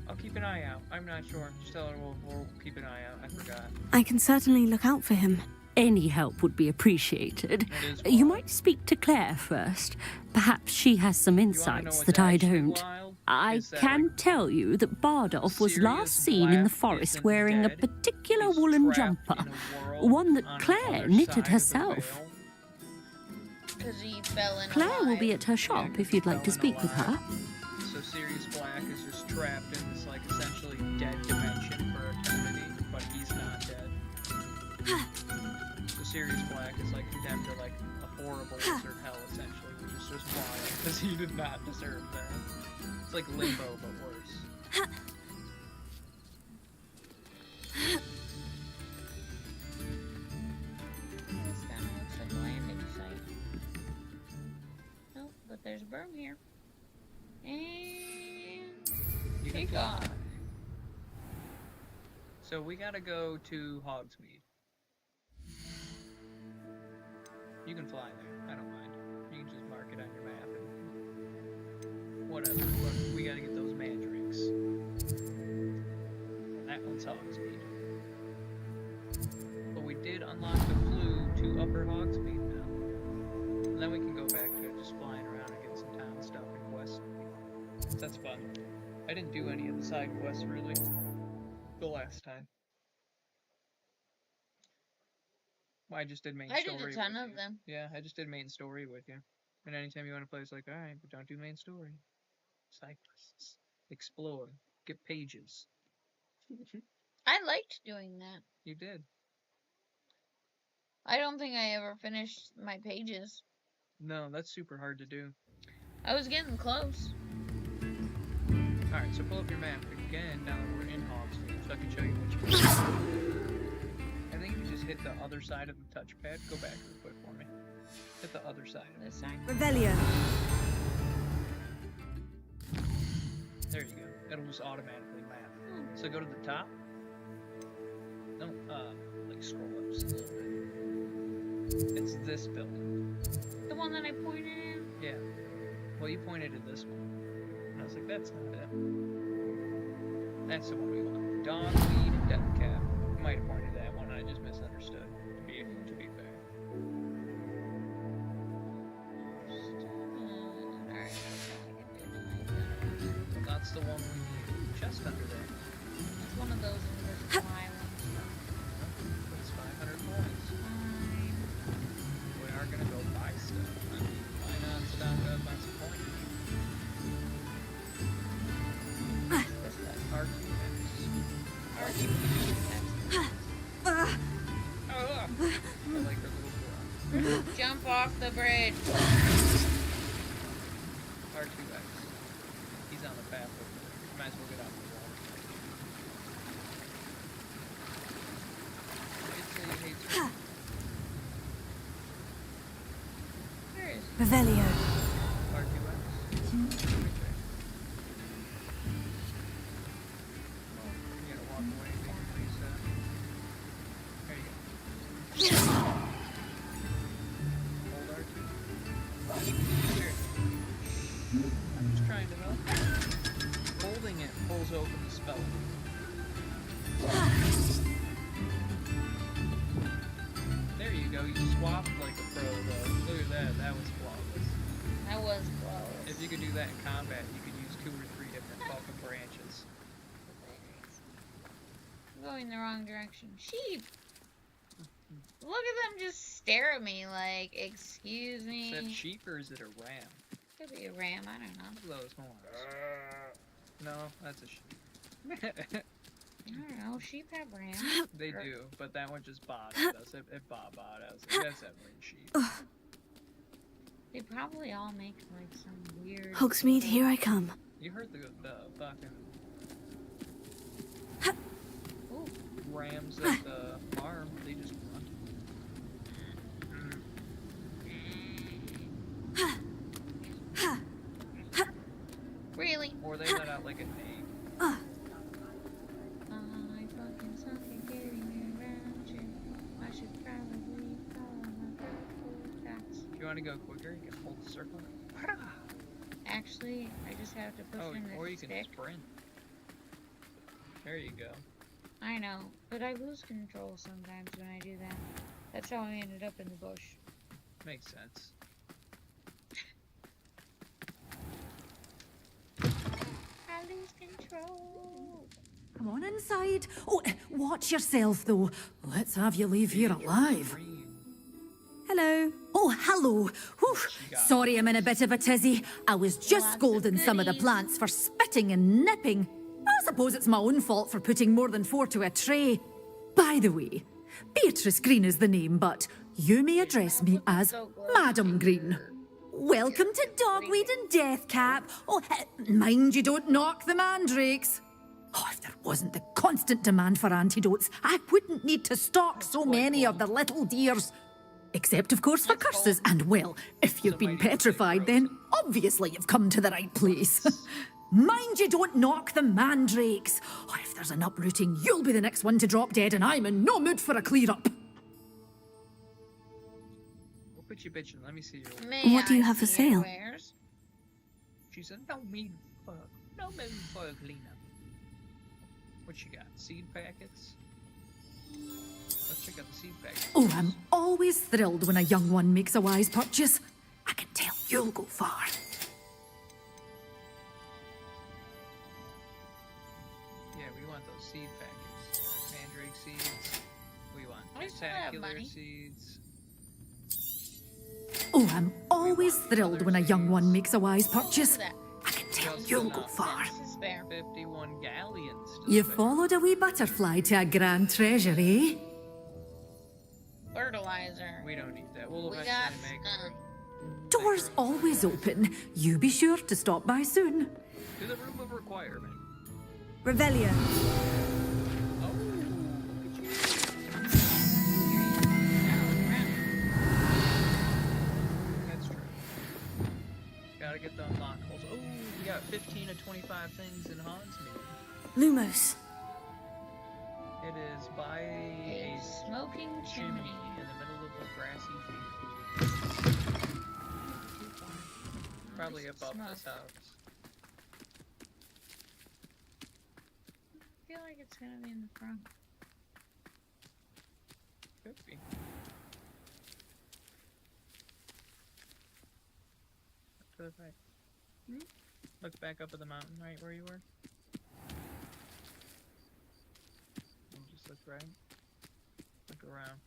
I'll keep an eye out. I'm not sure. Just tell her we'll keep an eye out. I forgot. I can certainly look out for him. Any help would be appreciated. You might speak to Claire first. Perhaps she has some insights that I don't. I can tell you that Bardolph was last seen in the forest wearing a particular woolen jumper, one that Claire knitted herself. Because he fell in. Claire will be at her shop if you'd like to speak with her. So Sirius Black is just trapped in this, like, essentially dead dimension for eternity, but he's not dead. So Sirius Black is, like, condemned to, like, a horrible wizard hell, essentially, which is just wild, because he did not deserve that. It's like Limbo, but worse. This kind of looks like a landing site. Nope, but there's a berm here. And take off. So we gotta go to Hogsmeade. You can fly there, I don't mind. You can just mark it on your map and whatever. But we gotta get those mandrakes. And that one's Hogsmeade. But we did unlock the flue to Upper Hogsmeade now. And then we can go back to just flying around and getting some town stuff in West. That's fun. I didn't do any of the side quests really the last time. I just did main story. I did a ton of them. Yeah, I just did main story with you. And anytime you want to play, it's like, alright, but don't do main story. Side quests. Explore. Get pages. I liked doing that. You did. I don't think I ever finished my pages. No, that's super hard to do. I was getting close. Alright, so pull up your map again now that we're in Hogsmeade so I can show you what you can. I think if you just hit the other side of the touchpad, go back real quick for me. Hit the other side. This side. Revelio. There you go. It'll just automatically map. So go to the top. No, like scroll up just a little bit. It's this building. The one that I pointed at? Yeah. Well, you pointed at this one. And I was like, that's not it. That's the one we want. Dogweed and Death Cap. You might have pointed at that one, I just misunderstood, to be fair. Alright, Well, that's the one we need. Chest under there. it's one of those invisible islands. It's 500 points. We are gonna go buy stuff. I mean, why not stock up on some points? Archie. the bridge. R2X. He's on the path over there. You might as well get off the water. Wait till you hate swimming. Where is Revelio. R2X. I'm just trying to help. Holding it pulls open the spell. There you go, you swapped like a pro though. Look at that, that was flawless. That was flawless. If you could do that in combat, you could use 2 or 3 different fucking branches. I'm going the wrong direction. Sheep! Look at them just stare at me like, excuse me. Is that sheep or is it a ram? Could be a ram, I don't know. Look at those horns. No, that's a sheep. I don't know, sheep have rams. They do, but that one just bobbed at us. It bobbed at us. That's every sheep. They probably all make like some weird... Hogsmeade, here I come. You heard the fucking rams at the farm. They just run. Really? Or they let out like a name. I fucking suck at getting around you. I should probably follow my footsteps. If you want to go quicker, you can hold the circle. Actually, I just have to push in or the you can stick. sprint. There you go. I know, but I lose control sometimes when I do that. That's how I ended up in the bush. Makes sense. I lose control. Come on inside. Oh, watch yourself, though. Let's have you leave here alive. Hello. Oh, hello. Whew. Sorry I'm in a bit of a tizzy. I was just scolding some of the plants for spitting and nipping. I suppose it's my own fault for putting more than 4 to a tray. By the way, Beatrice Green is the name, but you may address me as Madam Green. Welcome to Dogweed and Deathcap. Oh, mind you don't knock the mandrakes. Oh, if there wasn't the constant demand for antidotes, I wouldn't need to stock so many of the little dears. Except, of course, for curses. And, well, if you've been petrified, then obviously you've come to the right place. Mind you don't knock the mandrakes. Oh, if there's an uprooting, you'll be the next one to drop dead, and I'm in no mood for a clear-up. We'll put you bitching. Let me see your... What do you have for sale? She said, no mean fuck. No mean fuck, Lena. What you got? Seed packets? Let's check out the seed packets. Oh, I'm always thrilled when a young one makes a wise purchase. I can tell you'll go far. Yeah, we want those seed packets. Mandrake seeds. We want I still have spectacular money. seeds. Oh, I'm always thrilled when a young one makes a wise purchase. I can tell you'll go far. 51 galleons. You followed a wee butterfly to a grand treasure, eh? Fertilizer. We don't need that. We'll We eventually got make some. Doors always open. You be sure to stop by soon. to the room of requirement. Revelio. That's true. Gotta get the unlockables. Oh, we got 15 to 25 things in Hogsmeade. Lumos. It is by A smoking chimney. in the middle of a grassy field. Probably above this house. I feel like it's gonna be in the front. Could be. Up to the right. Look back up at the mountain right where you were. And just look right. Look around.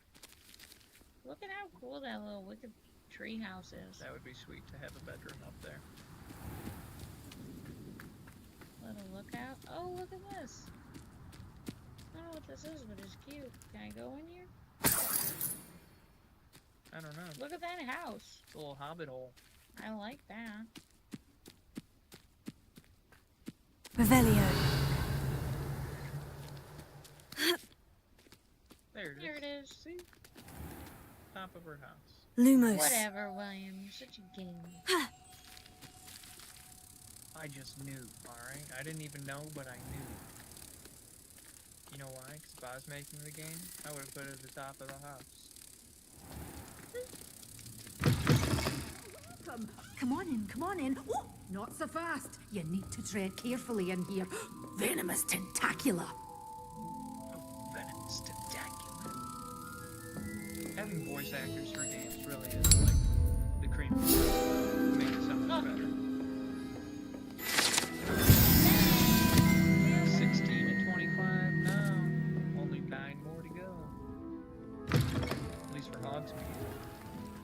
Look at how cool that little wicked tree house is. That would be sweet to have a bedroom up there. Little lookout. Oh, look at this. I don't know what this is, but it's cute. Can I go in here? I don't know. Look at that house. It's a little hobbit hole. I like that. Revelio. There it is. There it is. See? Top of her house. Lumos. Whatever, William. You're such a game. I just knew, alright? I didn't even know, but I knew. You know why? Because if I was making the game, I would have put it at the top of the house. Come on in, come on in. Oh, not so fast. You need to tread carefully in here. Venomous tentacula. Oh, venomous tentacula. Having voice actors for games really is like the cream of the crop. Makes something better. 16 and 25 now. Only 9 more to go. At least for Hogsmeade.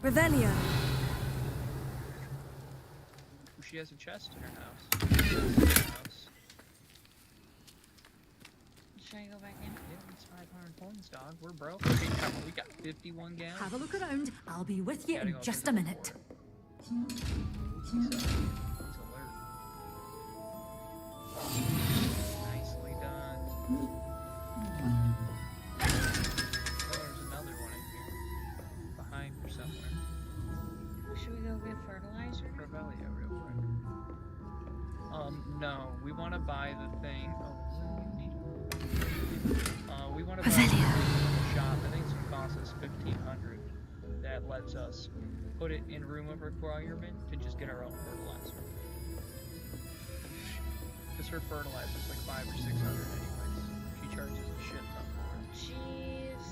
Revelio. She has a chest in her house. Should I go back in? Yeah, it's 500 coins, dog. We're broke. We got 51 gallons. Have a look around. I'll be with you in just a minute. Nicely done. Oh, there's another one in here. Behind her somewhere. Should we go get fertilizer? Revelio real quick. No. We want to buy the thing. We want to buy the thing from the shop. I think it's going to cost us 1,500. That lets us put it in room of requirement to just get our own fertilizer. Because her fertilizer is like 500 or 600 anyways. She charges a shit ton for it. Jeez.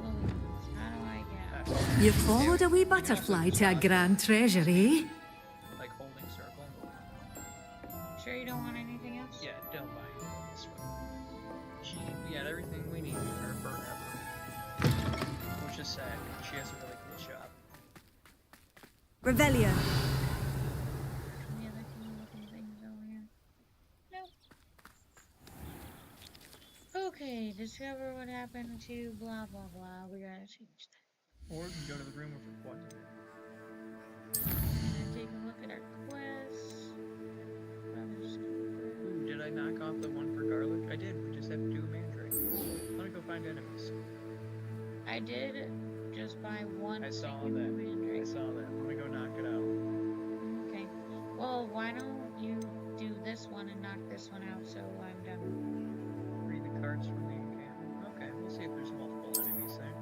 Louise, how do I get? You followed a wee butterfly to a grand treasury. Like holding circle. Sure you don't want anything else? Yeah, don't buy it. This one. We had everything we need in her forever. Which is sad. She has a really cool shop. Revelio. Any other cool looking things over here? Nope. Okay, discover what happened to blah blah blah. We gotta change that. Or we can go to the room of requirement. And take a look at our quests. Ooh, did I knock off the one for garlic? I did. We just have to do a mandrake. Let me go find enemies. I did just buy one. I saw single that. mandrake. I saw that. Let me go knock it out. Okay. Well, why don't you do this one and knock this one out so I'm done? Read the cards from the encampment. Okay, we'll see if there's multiple enemies there.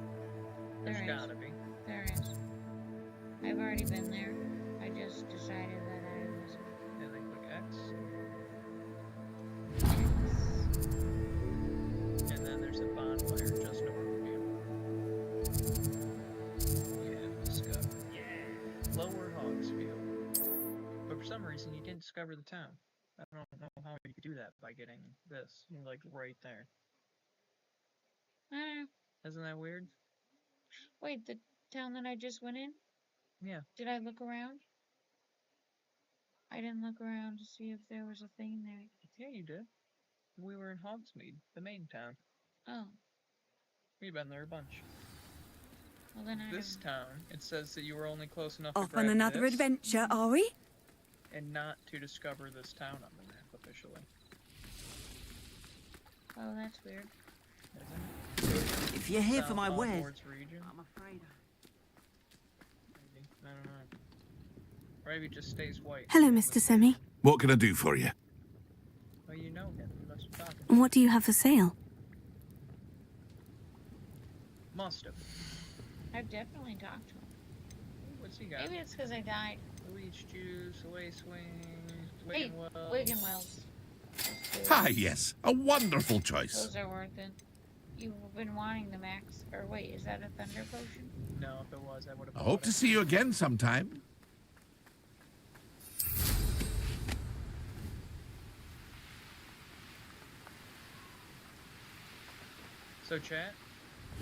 There's gotta be. There is. I've already been there. I just decided that I was. And then click X. And then there's a bonfire just north of you. Yeah, discover. Yeah. Lower Hogsfield. But for some reason you didn't discover the town. I don't know how you could do that by getting this. You're like right there. Isn't that weird? Wait, the town that I just went in? Yeah. Did I look around? I didn't look around to see if there was a thing there. Yeah, you did. We were in Hogsmeade, the main town. Oh. We've been there a bunch. Well, then I This town, it says that you were only close enough Off to on grab another this adventure, are we? and not to discover this town on the map officially. Oh, that's weird. If you're here for my wares, Hogwarts region. I'm afraid. Maybe. I don't know. Or maybe it just stays white. Hello, Mr. Semi. What can I do for you? Well, you know him. You must have talked to him. What do you have for sale? Must have. I've definitely talked to him. What's he got? Maybe it's because I died. Leech juice, away swing, Hey, Wigan Wigan Wells. Ah, yes. A wonderful choice. Those are worth it. You've been wanting the max. Or wait, is that a thunder potion? No, if it was, I would have. I hope to see you again sometime. So, chat,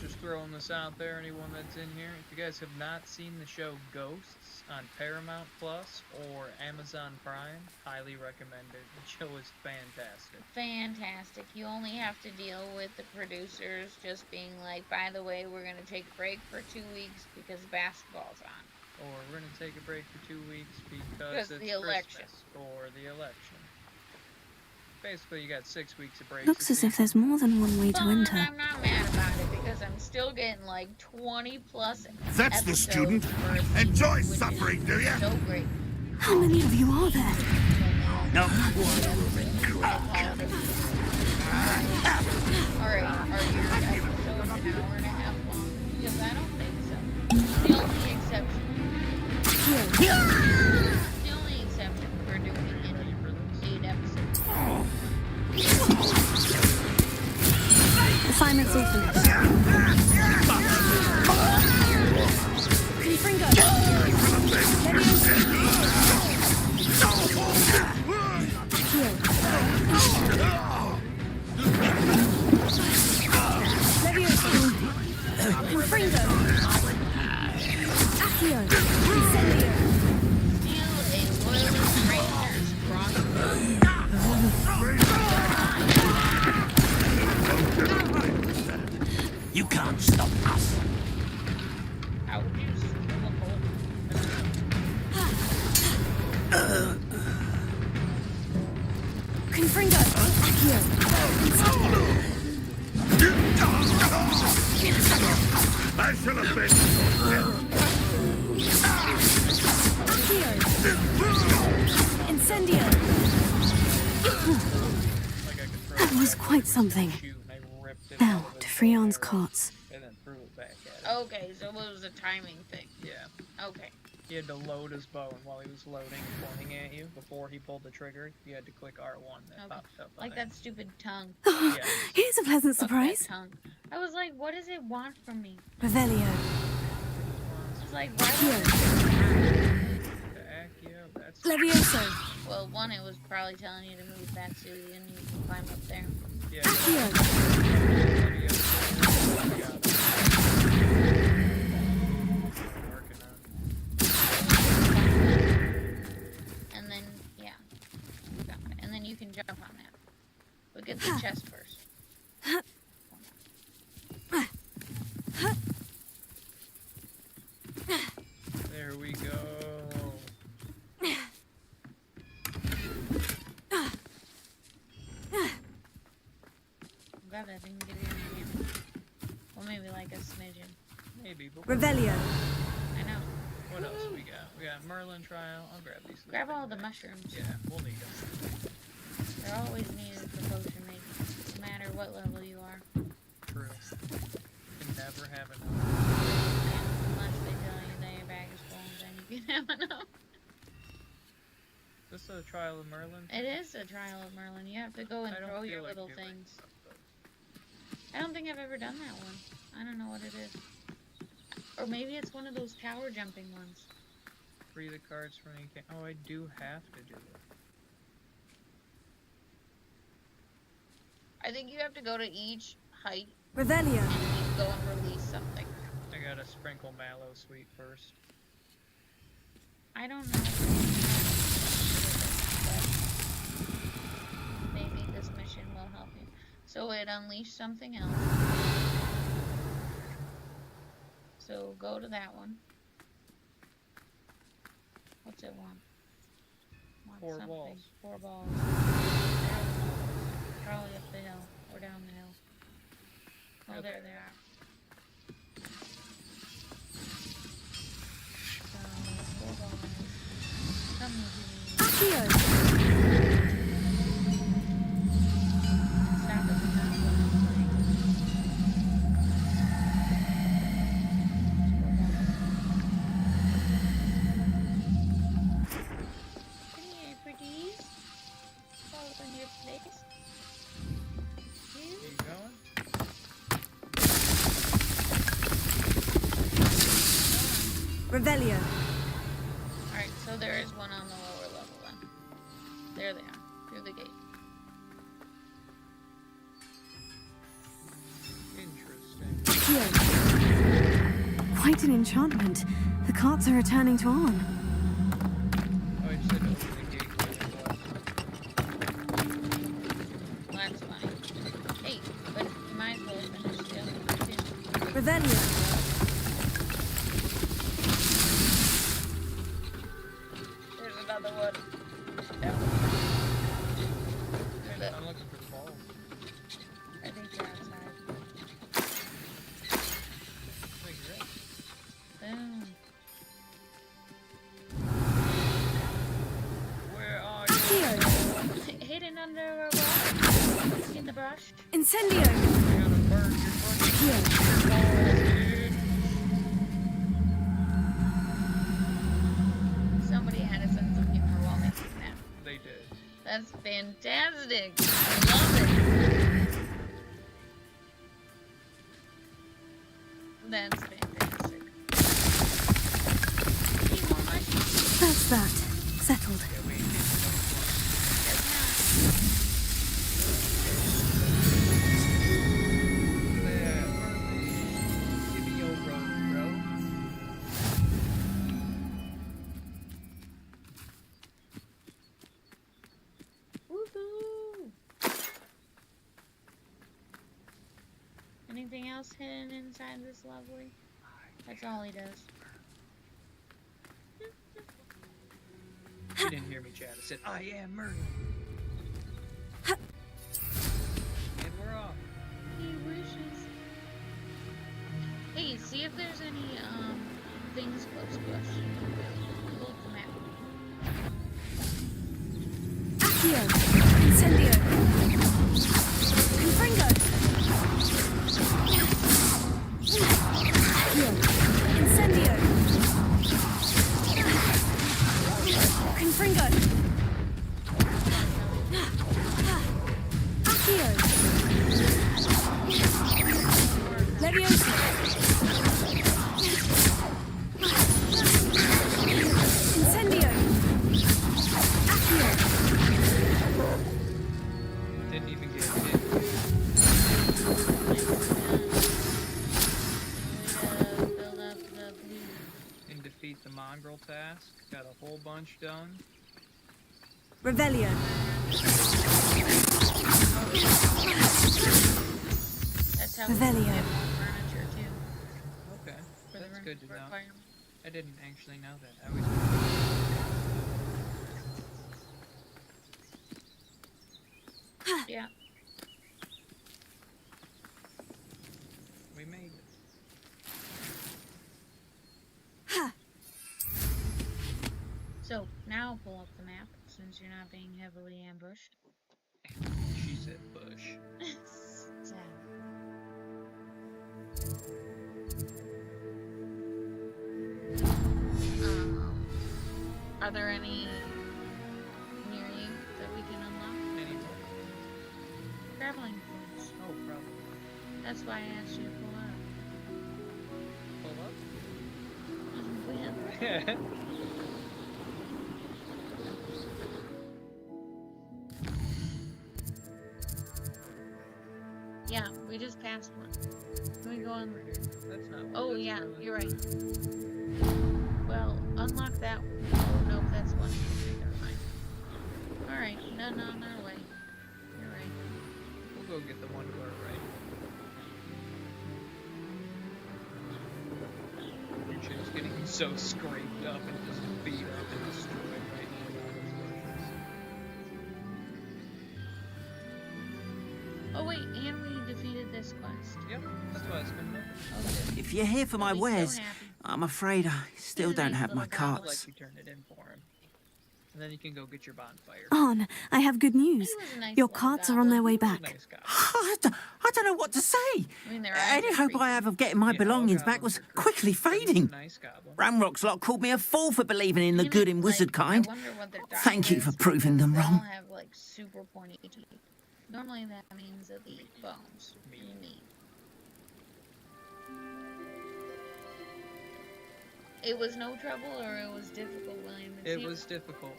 Just throwing this out there, anyone that's in here. If you guys have not seen the show Ghosts on Paramount Plus or Amazon Prime, highly recommend it. The show is fantastic. Fantastic. You only have to deal with the producers just being like, by the way, we're going to take a break for 2 weeks because basketball's on. Or we're going to take a break for 2 weeks because it's the election. Christmas or the election. Basically, you got 6 weeks of break. Looks as if there's more than one way to enter. I'm not mad about it because I'm still getting like 20 plus That's the student. Enjoy suffering, do you? So great. How many of you are there? No. Alright, are your episodes an hour and a half long? Because I don't think so. The only exception. The only exception for doing it in 8 episodes. Assignment's all finished. Confringo! Levioso! Confringo! Accio! Incendio! Steal a loyalist ranger's crossbow. You can't stop us. How would you steal a bolt? Confringo! Accio! I should have been. Accio! Incendio! That was quite something. Now, to Freon's cots. And then threw it back at it. Okay, so it was a timing thing. Yeah. Okay. He had to load his bow, and while he was loading and pointing at you, before he pulled the trigger, you had to click R1. That popped up. Like that stupid tongue. Oh, here's a pleasant Fuck surprise. that tongue. I was like, what does it want from me? Revelio. It's like, why Levioso. Well, one, it was probably telling you to move that so you didn't even climb up there. Accio. And then, yeah. Got it. And then you can jump on that. But get the chest first. There we go. I'm glad that didn't get it in here. Well, maybe like a smidgen. Maybe, but Revelio. I know. what else we got? We got Merlin trial. I'll grab these. Grab all the mushrooms. Yeah, we'll need them. They're always needed for potion making, no matter what level you are. True. Can never have enough. Unless they tell you that your bag is full, then you can have enough. Is this a trial of Merlin? It is a trial of Merlin. You have to go and throw your little things. I don't think I've ever done that one. I don't know what it is. Or maybe it's one of those tower jumping ones. Free the cards from any game. Oh, I do have to do it. I think you have to go to each height. Revelio. And you go and release something. I gotta sprinkle Mallow Sweet first. I don't know. But maybe this mission will help you. So it unleashed something else. So go to that one. What's it want? Four balls. 4 balls. Probably up the hill or down the hill. Oh, there they are. So 4 balls. Come with me. Accio. Stop at the top one. Pretties. Follow in your place. Keep going. Revelio. Alright, so there is one on the lower level then. There they are. Through the gate. Interesting. Accio. Quite an enchantment. The carts are returning to on. Oh, I said open the gate. That's fine. Hey, but you might as well finish the other one too. Revelio. There's another one. I'm looking for the balls. I think they're outside. Wait, you're right. Boom. Where are Accio. Hidden under a rock in the brush. Incendio. you? I gotta burn your Accio. Somebody had a sense of humor while making that. They did. That's fantastic. I love it. That's fantastic. That's that. Settled. Give me your road, bro. Woohoo! Anything else hidden inside this lovely? That's all he does. You didn't hear me, Chad. I said, I am murder. And we're off. He wishes. Hey, see if there's any things close to us. Pull up the map. Accio. Incendio. Confringo. Accio. Incendio. Confringo. Accio. Leviosa. Incendio. Accio. Didn't even get hit. Build up the blue. And defeat the mongrel task. Got a whole bunch done. Revelio. That's how Revelio. we get more furniture too. Okay, For the that's room good to know. requirement. I didn't actually know that. I was. Yeah. We made it. So now pull up the map since you're not being heavily ambushed. She said bush. Sad. Are there any near you that we can unlock? Any more? Traveling foods. Oh, probably. That's why I asked you to pull up. Pull up? When? Yeah, we just passed one. Can we go on? That's not one. Oh That's yeah, really- you're right. Well, unlock that one. Oh no, that's one. Okay, never mind. Alright, none on our way. You're right. We'll go get the one to our right. Your chick's getting so scraped up and just beat up and destroyed right now. Oh wait, and we defeated this quest. Yep, that's why it's coming up. Okay. If you're here for my I'll be so wares, happy. I'm afraid I still He's a don't nice have my little guy. I'll let carts. you turn it in for him. And then you can go get your bonfire. On, I have good news. He was a nice Your little carts are on their way back. Nice guy. I don't know what to say. I mean, they're Any actually hope pretty I have of getting my Yeah, belongings all back was goblins are quickly But he's a fading. nice goblin. Ramrock's lot called me a fool for believing in the You good know, and wizard like, kind. I wonder what their Thank you for doctor is, proving them because they wrong. all have like super pointy teeth. Normally that means that they eat bones. Meat. Meat. It was no trouble, or it was difficult, William. It was difficult.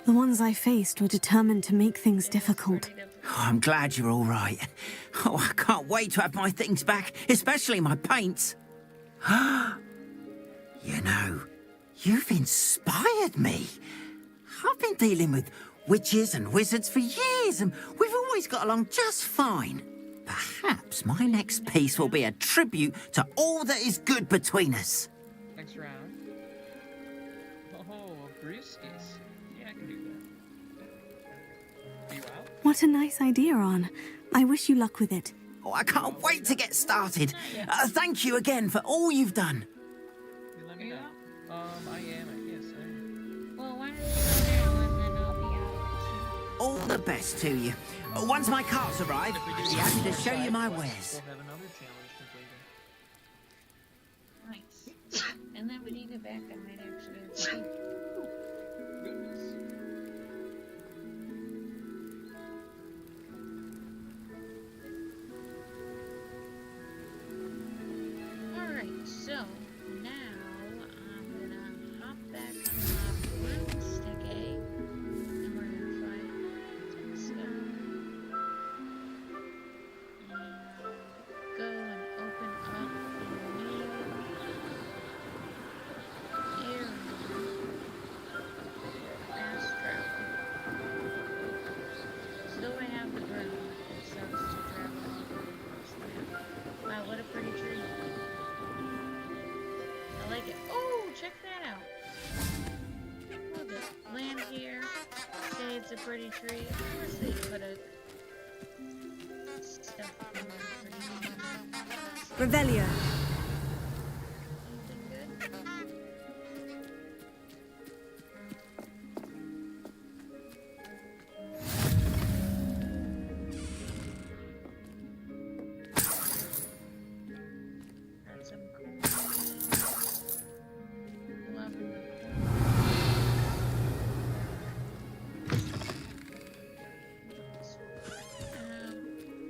The ones I faced were determined to make things difficult. Oh, I'm glad you're all right. Oh, I can't wait to have my things back, especially my paints. You know, you've inspired me. I've been dealing with witches and wizards for years, and we've always got along just fine. Perhaps my next piece will be a tribute to all that is good between us. Next round. Oh, brewskis. Yeah, I can do that. Are you out? What a nice idea, Ron. I wish you luck with it. Oh, I can't wait to get started. Thank you again for all you've done. You let me know. I am, I guess. Well, why don't you go now and then I'll be out. All the best to you. Once my carts arrive, I'll be happy to show you my wares. We'll have another challenge completed. Nice. And then when you get back, I might actually have to. Goodness. Alright, so now I'm gonna hop back on my broomstick, and we're gonna fight some stuff. And go and open up the new area for fast travel. Still I have the broom, it sucks to travel all over this land. Wow, what a pretty tree. I like it. Oh, check that out. Look at land here. Say it's a pretty tree. Of course they put a stuff in there for you. Revelio. Anything good? Got some cool. Loving the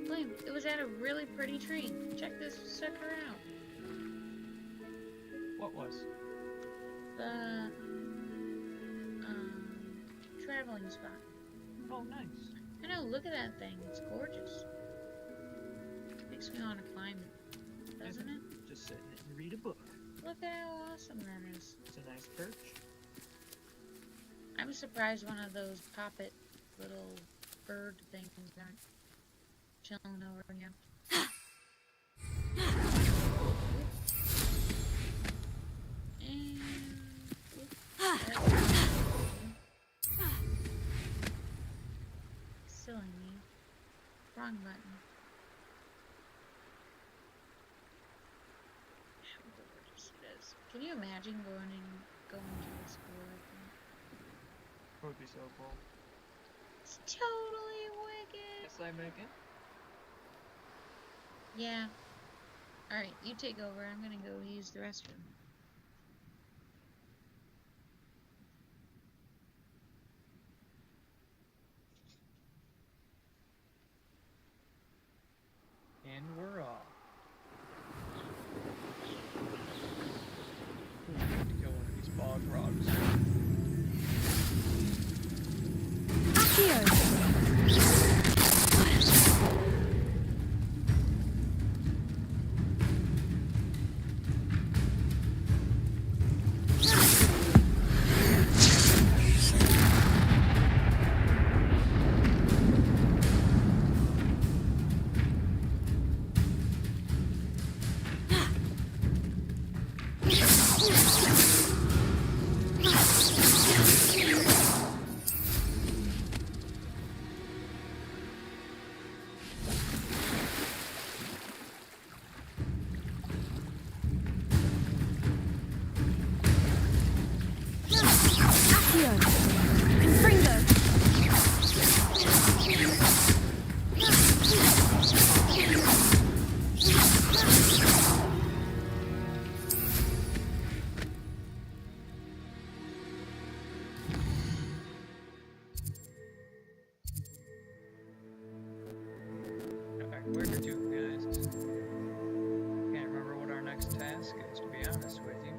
William, it was at a really pretty tree. Check this sucker out. What was? The traveling spot. Oh, nice. I know, look at that thing. It's gorgeous. Makes me want to climb it, doesn't it? Just sit and read a book. Look at how awesome that is. It's a nice perch. I was surprised one of those poppet little bird things aren't chilling over you. Silly me. Wrong button. How gorgeous it is. Can you imagine going to a school like that? It would be so cool. It's totally wicked. Yes, I make it. Yeah. Alright, you take over. I'm gonna go use the restroom. And we're off. We need to kill one of these bog frogs. Where to, guys? Can't remember what our next task is, to be honest with you.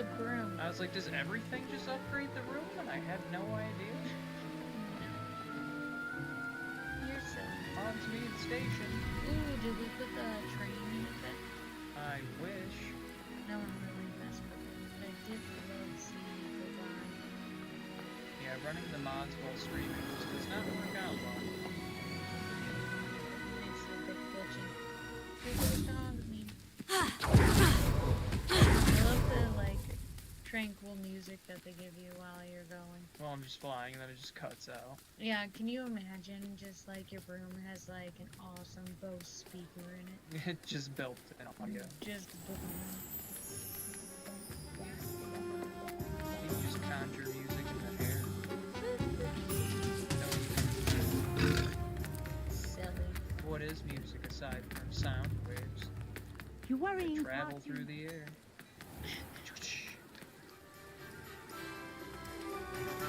the broom. I was like, does everything just upgrade the room? And I had no idea. You're silly. Hogsmeade Station. Ooh, did we put the train in it then? I wish. No one really messed with it, but I did love seeing it go by. Yeah, running the mods while streaming just does not work out well. Makes it a bit glitchy. Here goes Hogsmeade. I love the, like, tranquil music that they give you while you're going. Well, I'm just flying and then it just cuts out. Yeah, can you imagine just, like, your broom has, like, an awesome Bose speaker in it? It just built an audio. Just boom. You can just conjure music in the air. Silly. What is music aside from sound waves? You're worrying. That travel through the air.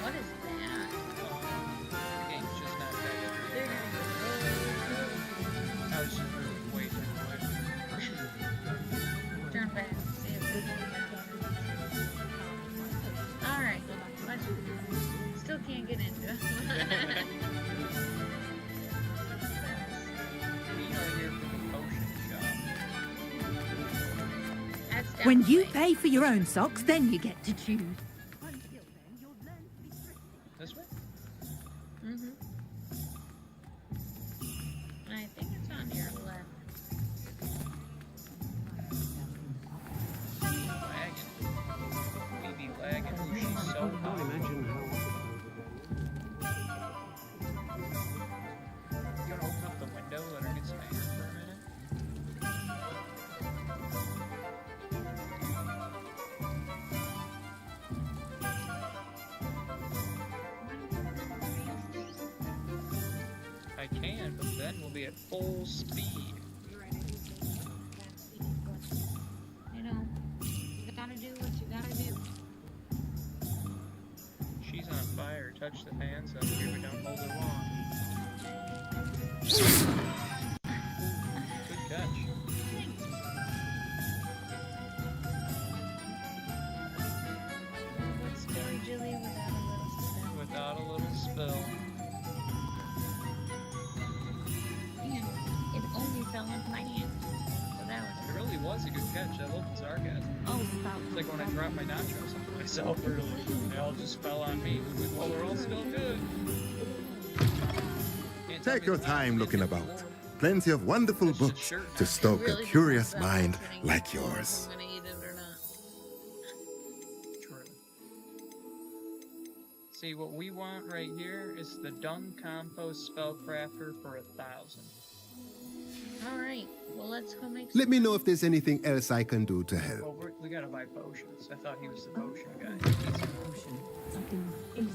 What is that? The game's just not that They're great. gonna I was just really way too quick. turn back. See if we can. Alright, still can't get into it. We are here for the potion shop. That's When down you the way. pay for your own socks, then you get to choose. This way? Mm-hmm. I think it's on your left. Lagging. We be lagging. Ooh, she's so Can't hot. imagine how. You gonna open up the window, let her get some air for a minute? I can, but then we'll be at full speed. You know, you gotta do what you gotta do. She's on fire. Touch the fan so here we don't hold her long. Good catch. What's Spilly Jilly without a little spill? Without a little spill. Man, it only fell into my hand. So that was It really was a good catch. I love the sarcasm. Oh, It's like when I dropped my nachos on myself earlier. They all just fell on me. Well, they're all still good. Can't tell Take me your the time ones looking didn't about. before. Plenty of wonderful That's just books shirt. to stoke a curious mind like yours. yours. I'm gonna eat it or not. True. See, what we want right here is the dung compost spellcrafter for 1,000. Alright, well let's go make Let me know if there's anything else I can do to help. Well, we gotta buy potions. I thought he was the potion guy.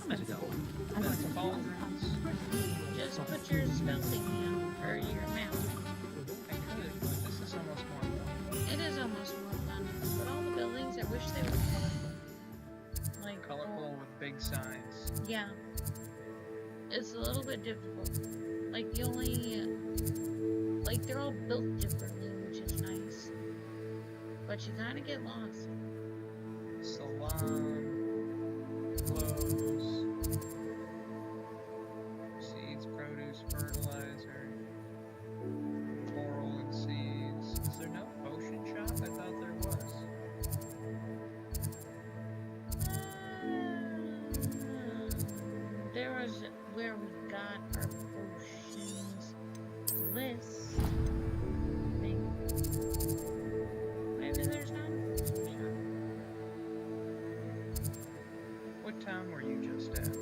Let's go. That's cauldrons. Just put your spell thingy on, or your mouth. I could, but this is almost more fun. It is almost more fun, but all the buildings, I wish they were colorful. Like, Colorful with big signs. yeah. It's a little bit difficult. Like, the only, like, they're all built differently, which is nice. But you kinda get lost. Salon. Clothes. Seeds, produce, fertilizer. Coral and seeds. Is there no potion shop? I thought there was. There was where we got our potions list. I think. Maybe there's not a potion shop. What town were you just at?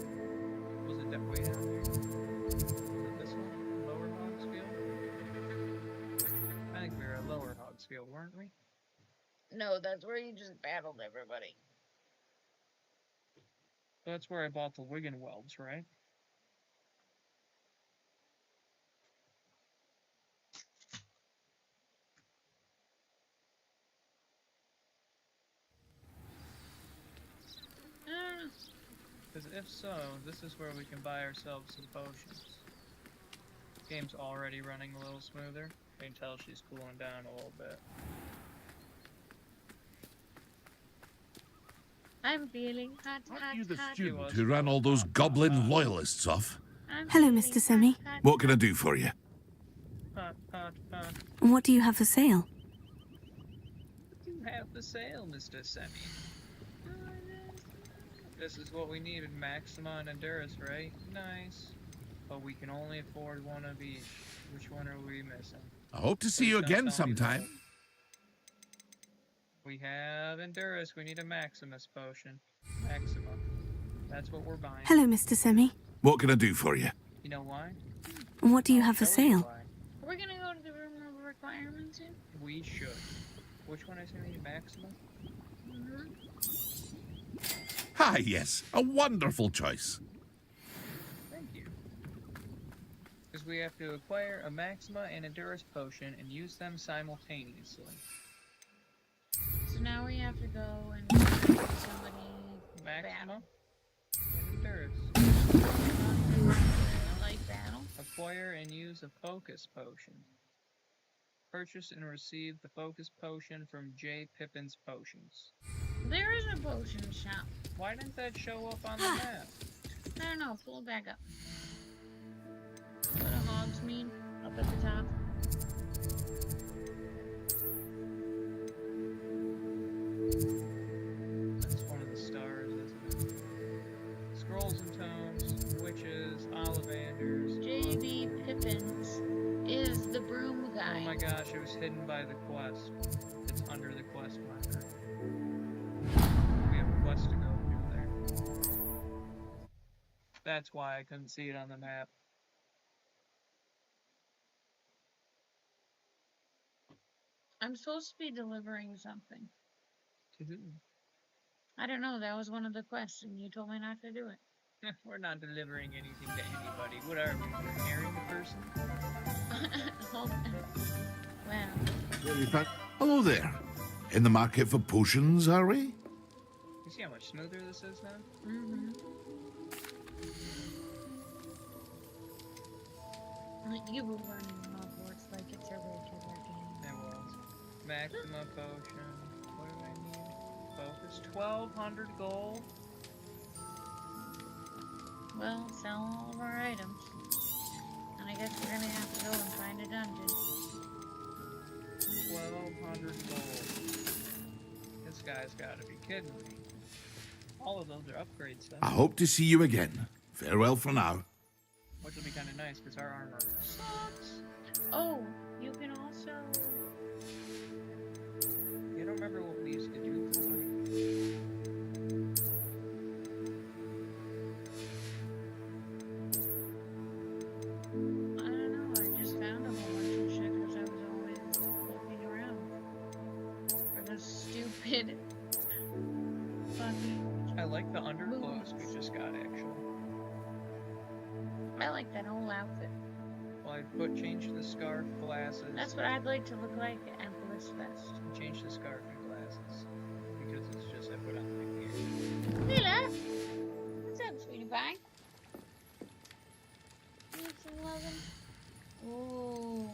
Was it that way down here? Was it this one? Lower Hogsfield? I think we were at Lower Hogsfield, weren't we? No, that's where you just battled everybody. That's where I bought the Wiggenwelds, right? Because if so, this is where we can buy ourselves some potions. Game's already running a little smoother. I can tell she's cooling down a little bit. I'm feeling hot, hot, You the hot. student who ran all those goblin loyalists off. Hello, Mr. Semi. What can I do for you? Hot, hot, hot. What do you have for sale? You have the sale, Mr. Semi. This is what we needed, Maxima and Endurus, right? Nice. But we can only afford one of each. Which one are we missing? I hope to see you Please don't again tell me sometime. that. We have Endurus. We need a Maximus potion. Maxima. That's what we're buying. Hello, Mr. Semi. What can I do for you? You know why? What do you have for sale? Are we gonna go to the room of requirements soon? We should. Which one is going to be Maxima? Ah, yes. A wonderful choice. Thank you. Because we have to acquire a Maxima and Endurus potion and use them simultaneously. So now we have to go and find somebody. Maxima and Endurus. I like battle. Acquire and use a focus potion. Purchase and receive the focus potion from J. Pippin's Potions. There is a potion shop. Why didn't that show up on the map? I don't know. Pull it back up. What do hogs mean? Up at the top. That's one of the stars, isn't it? Scrolls and tomes, witches, Ollivanders. J.B. Pippins is the broom guy. Oh my gosh, it was hidden by the quest. It's under the quest marker. We have a quest to go do there. That's why I couldn't see it on the map. I'm supposed to be delivering something. To who? I don't know. That was one of the quests, and you told me not to do it. We're not delivering anything to anybody. What are we? We're carrying the person? Hold on. Wow. Hello there. In the market for potions, are we? You see how much smoother this is now? Mm-hmm. You were running Hogwarts like it's a regular game. It was. Maxima potion. What do I need? Focus. 1,200 gold. Well, sell all of our items. And I guess we're gonna have to go and find a dungeon. 1,200 gold. This guy's gotta be kidding me. All of those are upgrade stuff. I hope to see you again. Farewell for now. Which will be kind of nice because our armor sucks. Oh, you can also. You don't remember what we used to do for money? I don't know. I just found a whole bunch of shit because I was always looking around for the stupid fucking. I like the underclothes we just got actually. I like that whole outfit. Well, I change the scarf, glasses. That's what I'd like to look like at this vest. Change the scarf and glasses because it's just I put on my hair. Mila, what's up, sweetie pie? Need some loving? Ooh,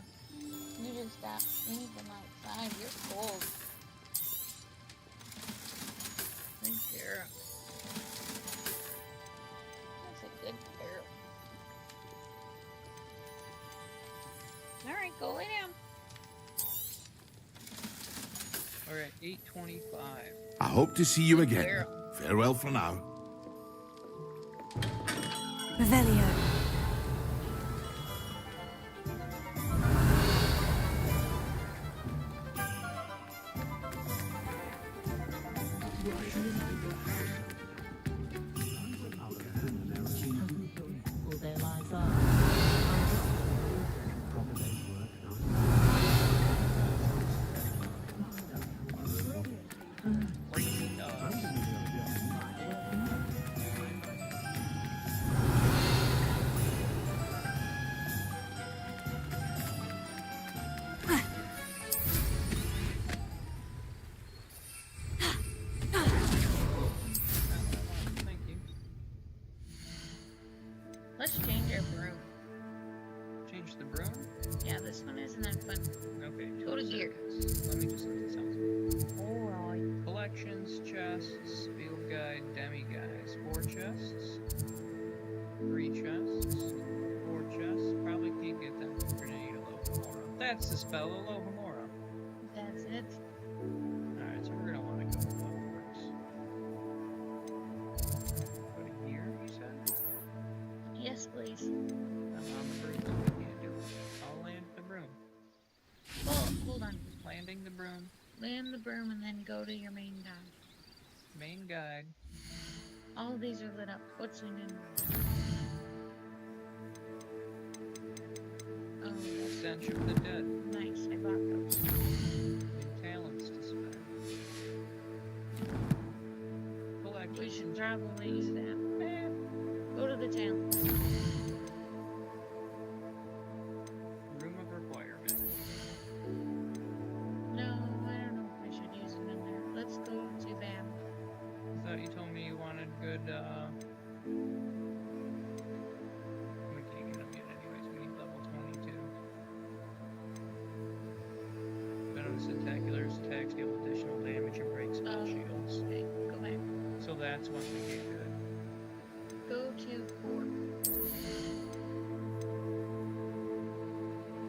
you just got me from outside. You're cold. Good girl. That's a good girl. Alright, go lay down. Alright, 8:25. I hope to see you again. Farewell for now. Revelio. There lies our Let's change our broom. Change the broom? Yeah, this one isn't that fun. Okay. Go to gear. Let me just look this out. Alright. Collections, chest, chests, field guide, demi-guys, 4 chests, 3 chests, 4 chests. Probably can't get them from Grenade Alohomora. That's the spell, Alohomora. That's it. Alright, so we're gonna want to go Hogwarts. Go to here, you said? Yes, please. I'm on the broom, so we can't do it. I'll land the broom. Oh, hold on. Landing the broom. Land the broom and then go to your main guide. Main guide. All of these are lit up. What's in it? Oh, that's Stench of the Dead. nice. I bought those. Talents to spend. Collect. We should probably use that. Go to the town. Room of Requirement. No, I don't know if I should use it in there. Let's go to them. I thought you told me you wanted good, we can't get them yet anyways, we need level 22. Venomous Tentaculars attacks deal additional damage and break spell shields. Okay, go back. So that's one we get good. Go to court.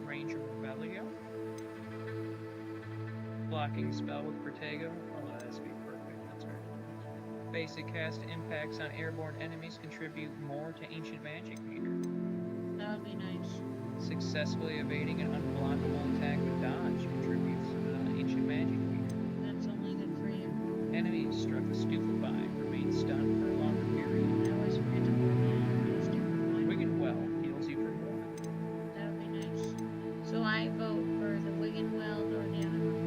Range of Revelio. Blocking spell with Protego. Oh, that's be perfect, that's right. Basic cast impacts on airborne enemies contribute more to Ancient Magic meter. That would be nice. Successfully evading an unblockable attack with dodge contributes to Ancient Magic meter. That's only good for you. Enemies struck with Stupefy remain stunned for a longer period. I always forget to put that stupid Wigan Well heals you for more. That would be nice. So I vote for the Wigan Weld or the other one.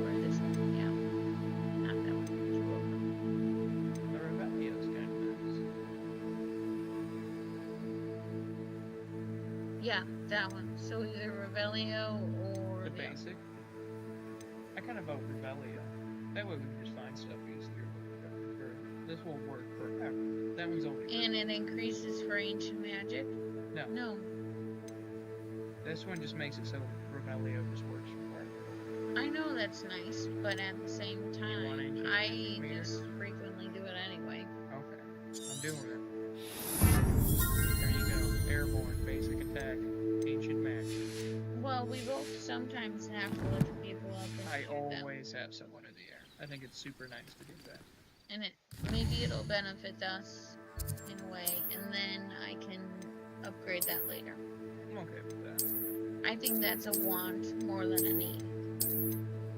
Or this one, yeah. Not that one. Two of them. The Revelio's kind of nice. Yeah, that one. So either Revelio or The basic. I kind of vote Revelio. That way we can just find stuff easier. This will work forever. That one's only. And it increases for ancient magic? No. No. This one just makes it so Revelio just works forever. I know that's nice, but at the same time, I just frequently do it anyway. Okay. I'm doing it. There you go. Airborne, basic attack, ancient magic. Well, we both sometimes have to lift people up and I shoot them. always have someone in the air. I think it's super nice to do that. And maybe it'll benefit us in a way, and then I can upgrade that later. I'm okay with that. I think that's a want more than a need.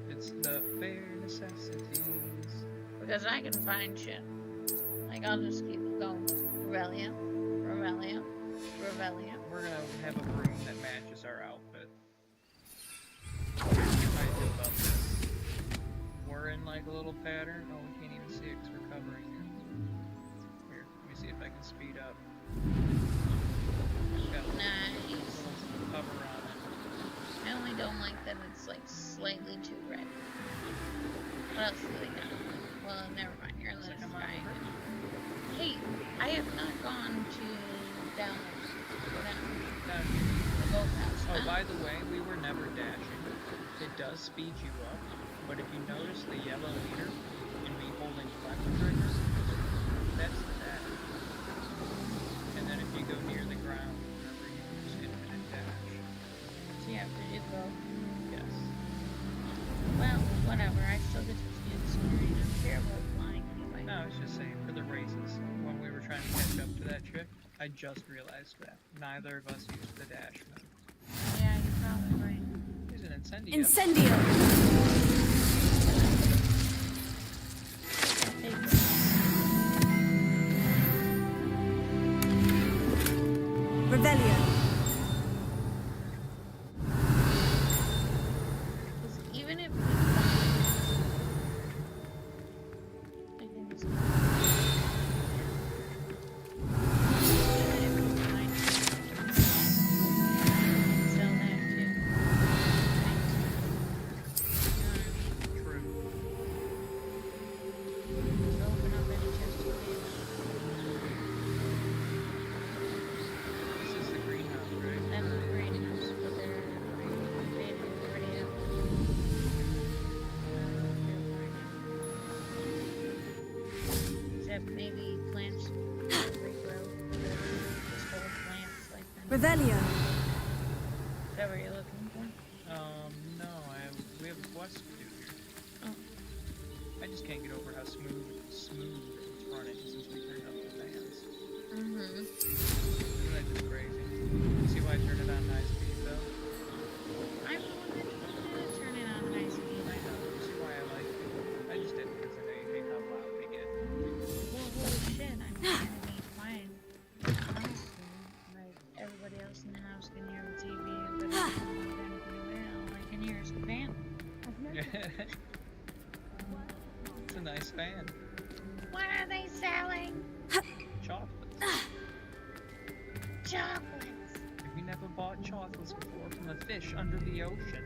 It's the bare necessities. Because I can find shit. Like, I'll just keep going. Revelio, Revelio, Revelio. We're gonna have a broom that matches our outfit. How do you feel about this? We're in like a little pattern. Oh, we can't even see it because we're covering it. Here, let me see if I can speed up. It's got a little cover on it. I only don't like that it's like slightly too red. What else do they got? Well, never mind. You're in the sky. Hey, I have not gone to down. Down here. The boathouse. Oh, by the way, we were never dashing. It does speed you up, but if you notice the yellow leader and me holding left trigger, that's the dash. And then if you go near the ground, remember you can just infinite dash. So you have to do both. Yes. Well, whatever. I still get to do the story. I don't care about flying anyway. No, I was just saying for the races. When we were trying to catch up to that trick, I just realized that. Neither of us used the dash mode. Yeah, you're probably right. There's an incendio. Incendio! Revelio. Even if we that maybe plants regrow. Just hold plants like that. Revelio. Is that what you're looking for? No, we have a quest to do here. Oh. I just can't get over how smooth it's running since we turned up the fans. Mm-hmm. Isn't that just crazy? See why I turned it on high speed though? I'm the one that turn it on high speed. I know. See why I like it? I just did it because I hate how loud we get. Well, holy shit, I'm gonna need mine. Honestly, like everybody else in the house can hear the TV, but I don't know anything well. All I can hear is the fan. It's a nice fan. What are they selling? Chocolates. Chocolates. Have you never bought chocolates before from a fish under the ocean?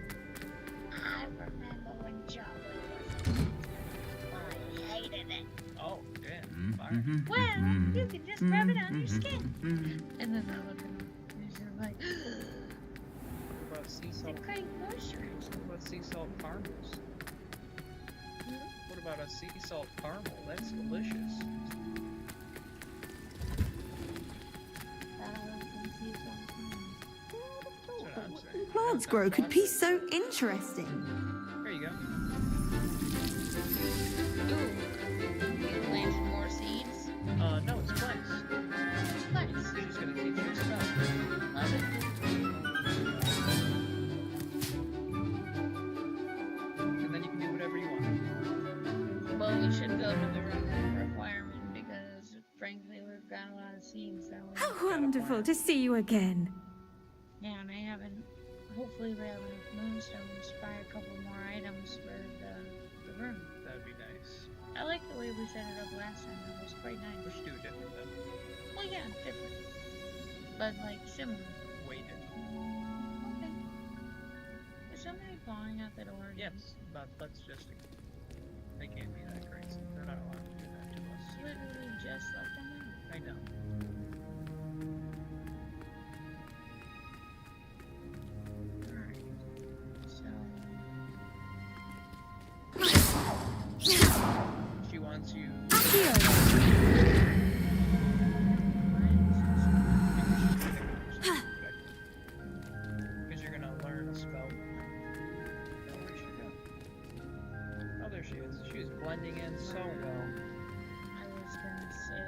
I remember when chocolate was I hated it. Oh, yeah. Fire. Well, you can just rub it on your skin. And then they're looking and they're like, What about sea salt? the great moisturizer. What about sea salt caramels? What about a sea salt caramel? That's delicious. That's what I'm saying. Plants grow could be so interesting. There you go. You planted more seeds? No, it's place. Nice. She's gonna teach you a spell. Love it. And then you can do whatever you want. Well, we should go to the requirement because, frankly, we've got a lot of seeds that we... How wonderful to see you again. Yeah, and I haven't... Hopefully we have enough moonstones to buy a couple more items for the room. That would be nice. I like the way we set it up last time. It was quite nice. We should do it different though. Well, yeah, different. But, like, similar. Way different. Okay. Is somebody falling out the door? Yes, but let's just... They can't be that crazy. They're not allowed to do that to us. Literally just let them out. I know. She wants you. Because you're gonna learn a spell. Oh, where'd she go? Oh, there she is. She's blending in so well. I was gonna say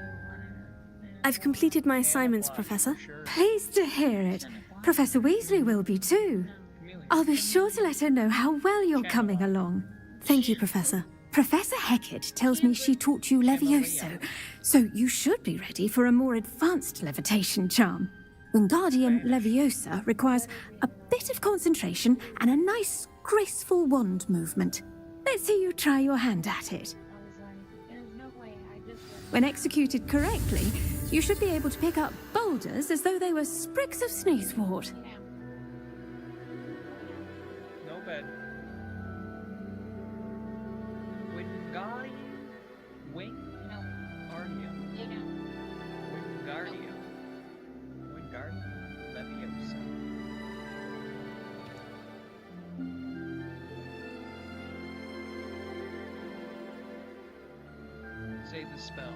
I've completed my assignments, Professor. Pleased to hear it. Professor Weasley will be too. I'll be sure to let her know how well you're coming along. Thank you, Professor. Professor Hecat tells me she taught you Levioso, so you should be ready for a more advanced levitation charm. Wingardium Leviosa requires a bit of concentration and a nice, graceful wand movement. Let's see you try your hand at it. there's no way I just... When executed correctly, you should be able to pick up boulders as though they were sprigs of sneezewort. No bed. Wingardium? Wingardium? You know. Wingardium. Wingardium Leviosa. Say the spell.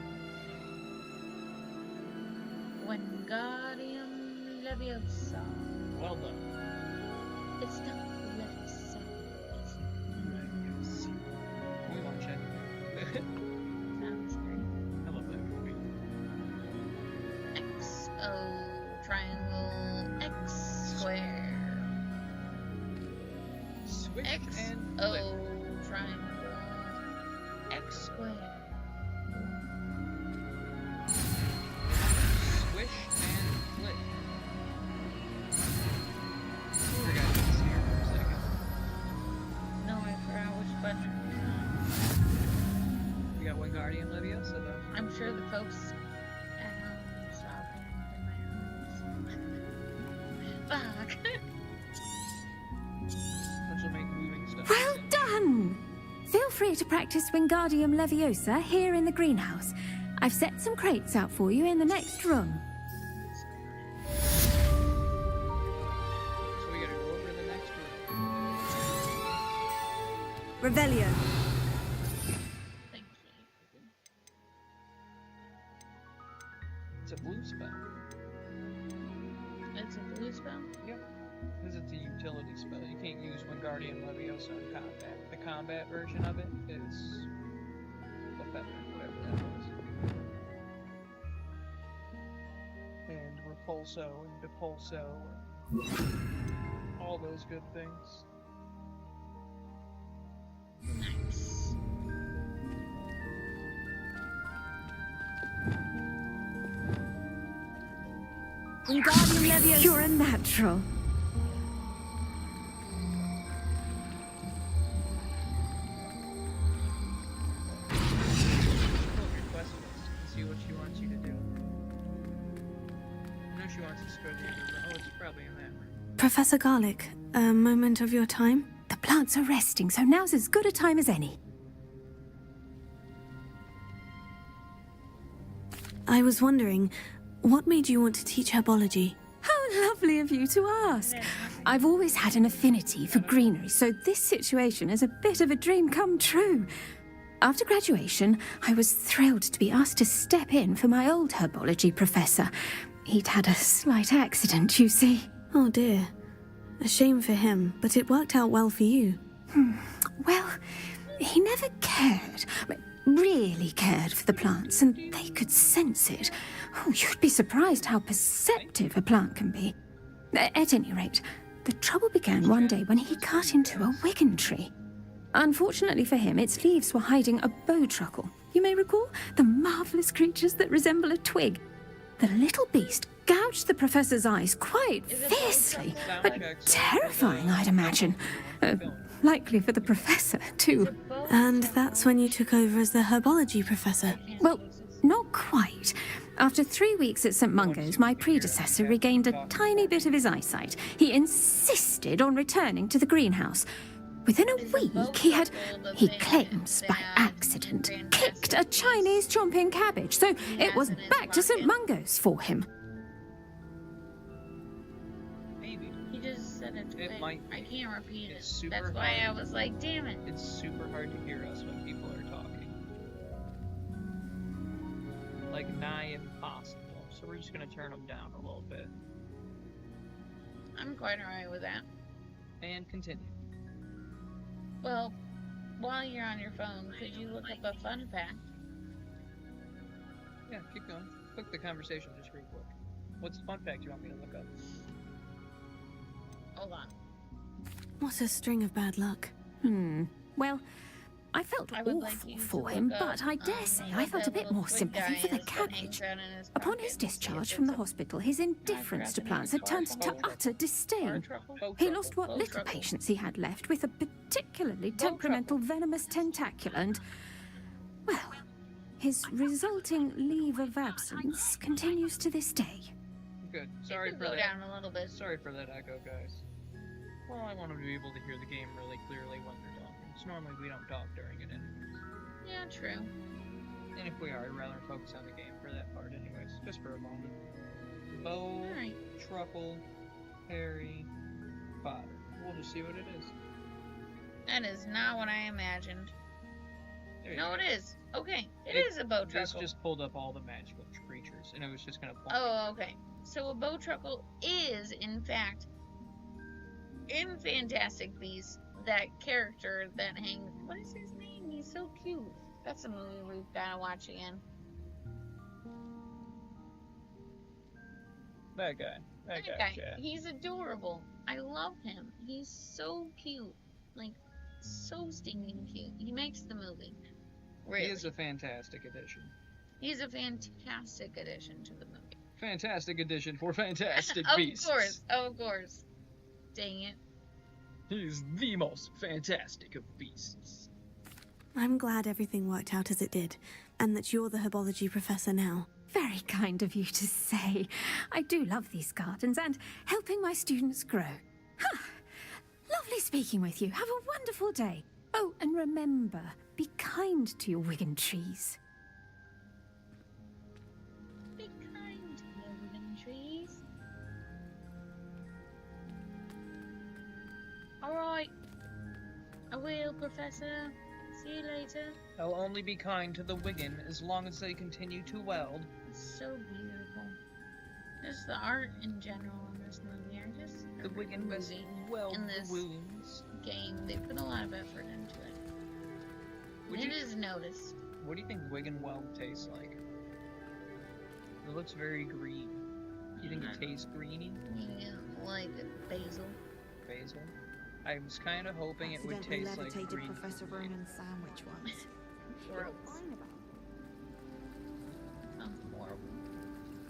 Wingardium Leviosa. Well done. It's not Leviosa. It's Leviosa. We want to check. sounds great. I love that movie. X, O, triangle, X, square. Switch X, and O, flip. triangle, X, square. Swish and flip. Forgot to see her for a second. No, I forgot which button. We got Wingardium Leviosa though. I'm sure the folks at home saw it in my house. Fuck. Which will make moving stuff. Well done! Feel free to practice Wingardium Leviosa here in the greenhouse. I've set some crates out for you in the next room. So we gotta go over to the next room. Revelio. Thank you. is the feather, whatever that was. And repulso and depulso and all those good things. Nice. You're a natural. Request list and see what she wants you to do. I know she wants us to go to the other room. Oh, it's probably in that room. Professor Garlic, a moment of your time? The plants are resting, so now's as good a time as any. I was wondering, what made you want to teach herbology? How lovely of you to ask. I've always had an affinity for greenery, so this situation is a bit of a dream come true. After graduation, I was thrilled to be asked to step in for my old herbology professor. He'd had a slight accident, you see. Oh dear. A shame for him, but it worked out well for you. Well, he never cared, really cared for the plants, and they could sense it. Oh, you'd be surprised how perceptive a plant can be. At any rate, the trouble began one day when he cut into a wigan tree. Unfortunately for him, its leaves were hiding a bowtruckle. You may recall the marvellous creatures that resemble a twig. The little beast gouged the professor's eyes quite fiercely, but terrifying, I'd imagine. Likely for the professor, too. And that's when you took over as the herbology professor? Well, not quite. After 3 weeks at St. Mungo's, my predecessor regained a tiny bit of his eyesight. He insisted on returning to the greenhouse. Within a week, he claims by accident, kicked a Chinese chomping cabbage, so it was back to St. Mungo's for him. Maybe. He just said it. It might be. I can't repeat it. Super That's why I hard. was like, damn it. It's super hard to hear us when people are talking. Like, nigh impossible. So we're just gonna turn them down a little bit. I'm quite alright with that. And continue. Well, while you're on your phone, could you look up a fun fact? Yeah, keep going. Click the conversation just real quick. What's the fun fact you want me to look up? Hold on. What a string of bad luck. Well, I felt awful for him, but I dare say I felt a bit more sympathy for the cabbage. Upon his discharge from the hospital, his indifference to plants had turned to utter disdain. He lost what little patience he had left with a particularly temperamental venomous tentacula, and, well, his resulting leave of absence continues to this day. Good. Sorry for Go that. down a little bit. Sorry for that echo, guys. Well, I want them to be able to hear the game really clearly when they're talking. So normally we don't talk during it anyways. Yeah, true. And if we are, I'd rather focus on the game for that part anyways, just for a moment. Bow, truffle, Harry, fodder. We'll just see what it is. That is not what I imagined. No, it is. Okay, it is a bow This truckle. just pulled up all the magical creatures, and it was just gonna point. Oh, okay. So a bow truckle is, in fact, in Fantastic Beasts, that character that hangs. What is his name? He's so cute. That's a movie we've gotta watch again. That guy. That guy. Chat. He's adorable. I love him. He's so cute. Like, so stinking cute. He makes the movie. Really. He is a fantastic addition. He's a fantastic addition to the movie. Fantastic addition for Fantastic Beasts. Of course. Dang it. He's the most fantastic of beasts. I'm glad everything worked out as it did, and that you're the herbology professor now. Very kind of you to say. I do love these gardens and helping my students grow. Lovely speaking with you. Have a wonderful day. Oh, and remember, be kind to your wigan trees. Be kind to your wigan trees. Alright. I will, Professor. See you later. I'll only be kind to the Wigan as long as they continue to weld. It's so beautiful. Just the art in general in this movie. The Wigan must weld in this the wounds. game. They put a lot of effort into it. noticed. What do you think Wiggenweld tastes like? It looks very green. Do you think it tastes greeny? Yeah, like basil. Basil? I was kind of hoping it would Accidentally taste like levitated green. Professor Vernon's sandwich once. Gross. Fine about Sounds horrible.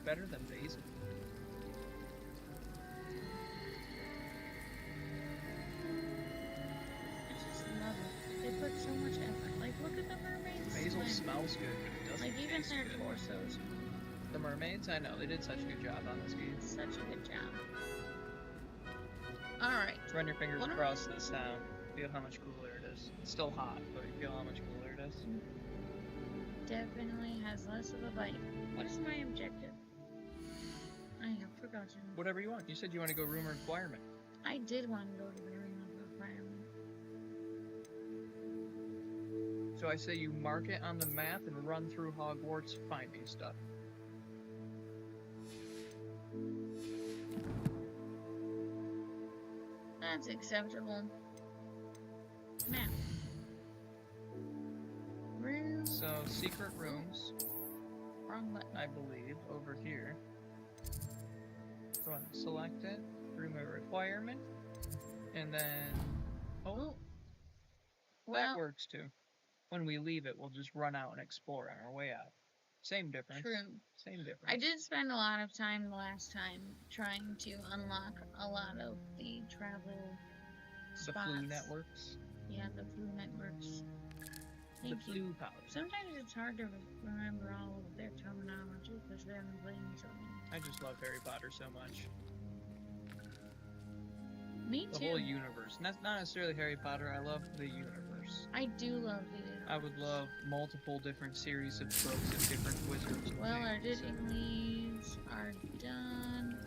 Better than basil. I just love it. They put so much effort. Like, look at the mermaids. Basil swim. smells good, but it doesn't Like, even taste their good. torsos. The mermaids, I know, they did such a good job on this game. Such a good job. Alright. Run your fingers What am- across this town. Feel how much cooler it is. It's still hot, but you feel how much cooler it is. Definitely has less of a bite. What is my objective? I have forgotten. Whatever you want. You said you want to go room requirement. I did want to go to the room of requirement. So I say you mark it on the map and run through Hogwarts finding stuff. That's acceptable. Map. Room. So, secret rooms, Wrong button. I believe, over here. Go ahead and select it. Room of requirement. And then... Oh, Well, that works too. When we leave it, we'll just run out and explore on our way out. Same difference. true. Same difference. I did spend a lot of time the last time trying to unlock a lot of the travel The spots. flu networks. Yeah, the flu networks. The Thank you. flu powers. Sometimes it's hard to remember all of their terminology because we haven't played so many. I just love Harry Potter so much. Me The too. whole universe. Not necessarily Harry Potter, I love the universe. I do love the universe. I would love multiple different series of books of different wizards. and Well, our things. digging leaves are done.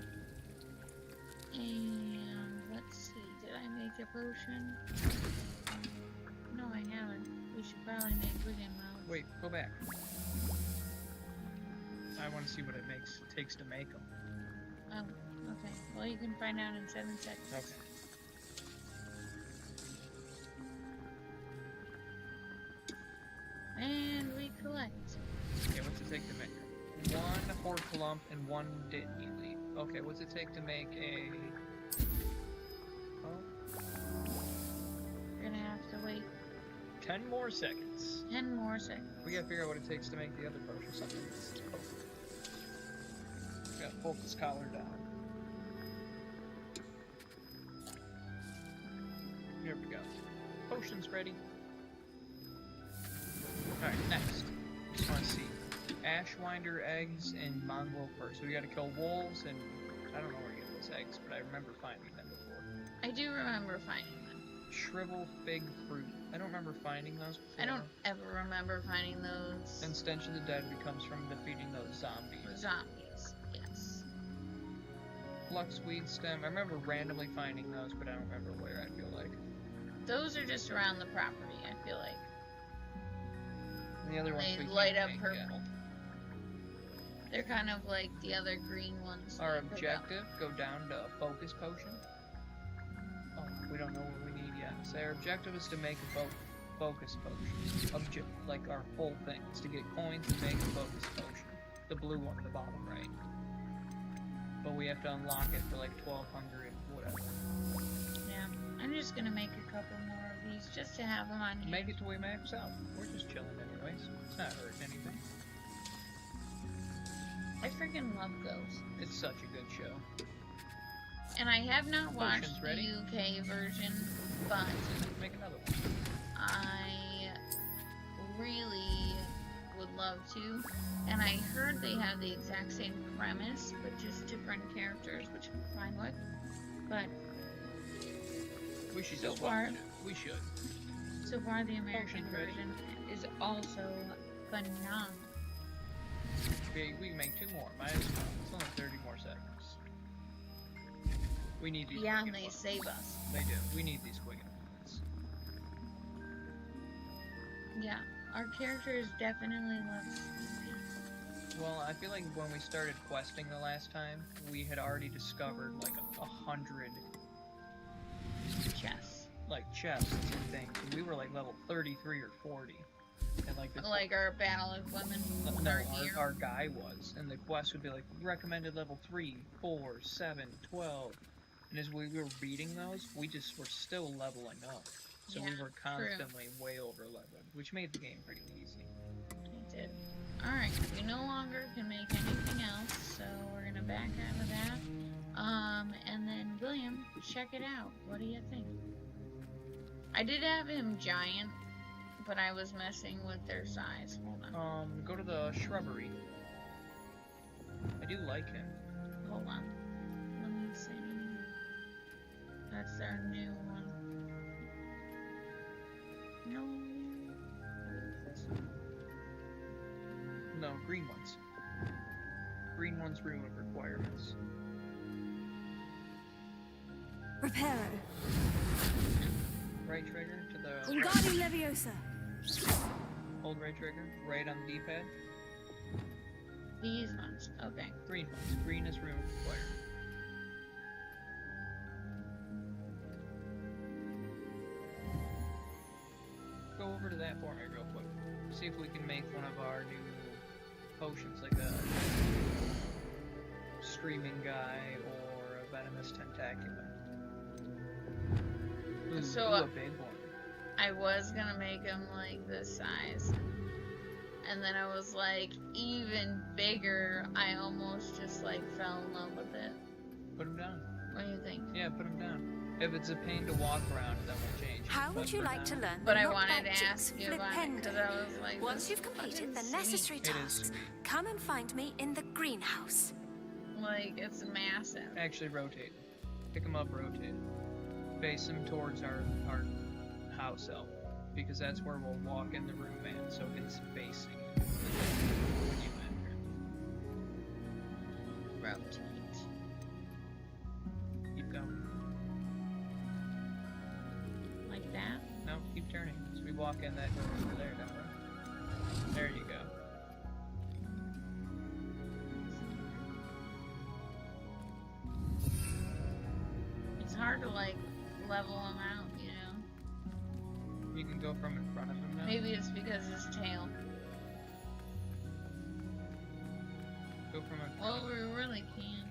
And let's see, did I make a potion? No, I haven't. We should probably make Wigan Mouth. Wait, go back. I want to see what it takes to make them. Oh, okay. Well, you can find out in 7 seconds. Okay. And we collect. Okay, what's it take to make? 1 Horklump and 1 Ditney leaf. Okay, what's it take to make a... Oh, We're gonna have to wait 10 more seconds. 10 more seconds. We gotta figure out what it takes to make the other potion. Something. We gotta pull this collar down. Here we go. Potion's ready. Alright, next. Just want to see. Ashwinder eggs and Mongol fur. So we gotta kill wolves and... I don't know where to get those eggs, but I remember finding them before. I do remember finding them. Shrivel fig fruit. I don't remember finding those before. I don't ever remember finding those And Stench of the Dead becomes from defeating those zombies. zombies. Yes. Fluxweed stem. I remember randomly finding those, but I don't remember where, I feel like. Those are just around the property, I feel like. And the other ones They we light can't up make purple. yet. They're kind of like the other green ones. Our that put out. objective, go down to a focus potion. Oh, we don't know what we need yet. So our objective is to make a focus potion. Like our whole thing is to get coins and make a focus potion. The blue one at the bottom right. But we have to unlock it for like 1200 whatever. Yeah. I'm just gonna make a couple more of these just to have them on hand. Make it till we max out. We're just chilling anyways. It's not hurting anything. I freaking love those. It's such a good show. And I have not watched Potions the ready? UK version, but Make another one. I really would love to. And I heard they have the exact same premise, but just different characters, which I'm fine with. But We should So just far- watch it. We should. so far the American Potions ready? version is also phenomenal. Okay, we can make 2 more. Might as well. It's only 30 more seconds. We need these. Yeah, and quicken they bullets. save us. They do. We need these quicken bullets. Yeah, our characters definitely love sleeping. Well, I feel like when we started questing the last time, we had already discovered like 100 Chess. like chests and things. And we were like level 33 or 40. And like this, Like our battle equipment. no, our guy was, and the quest would be like recommended level 3, 4, 7, 12, and as we were reading those, we just were still leveling up, so we were constantly way over leveled, which made the game pretty easy. It did. All right, we no longer can make anything else, so we're gonna back out of that. And then William, check it out. What do you think? I did have him giant, but I was messing with their size. Hold on. Go to the shrubbery. I do like him. Hold on. Let me see. That's their new one. No. No, green ones. Green ones room requirements. Reparo. Right trigger to the... Wingardium Leviosa. Hold right trigger, right on the D-pad. These ones, okay. Green ones. Green is room required. Go over to that for me real quick. See if we can make one of our new potions, like a screaming guy or a venomous tentacular. Ooh, So, a big one. I was gonna make him like this size. And then I was like, even bigger, I almost just like fell in love with it. Put him down. What do you think? Yeah, put him down. If it's a pain to walk around, then we'll change. How would you like to learn But the I not wanted bad to tricks ask of you about it because I was like, Once this you've is completed the fucking necessary sweet. tasks, come and find me in the greenhouse. Like, it's massive. Actually, rotate. Pick him up, rotate. Face him towards our house elf, because that's where we'll walk in the room at, so it's facing when you enter. Rotate. Keep going. Like that? No, keep turning. So we walk in that door over there, don't we? There you go. It's hard to like level him out, you know? You can go from in front of him now. Maybe it's because his tail. Go from in front Well, of we him. really can.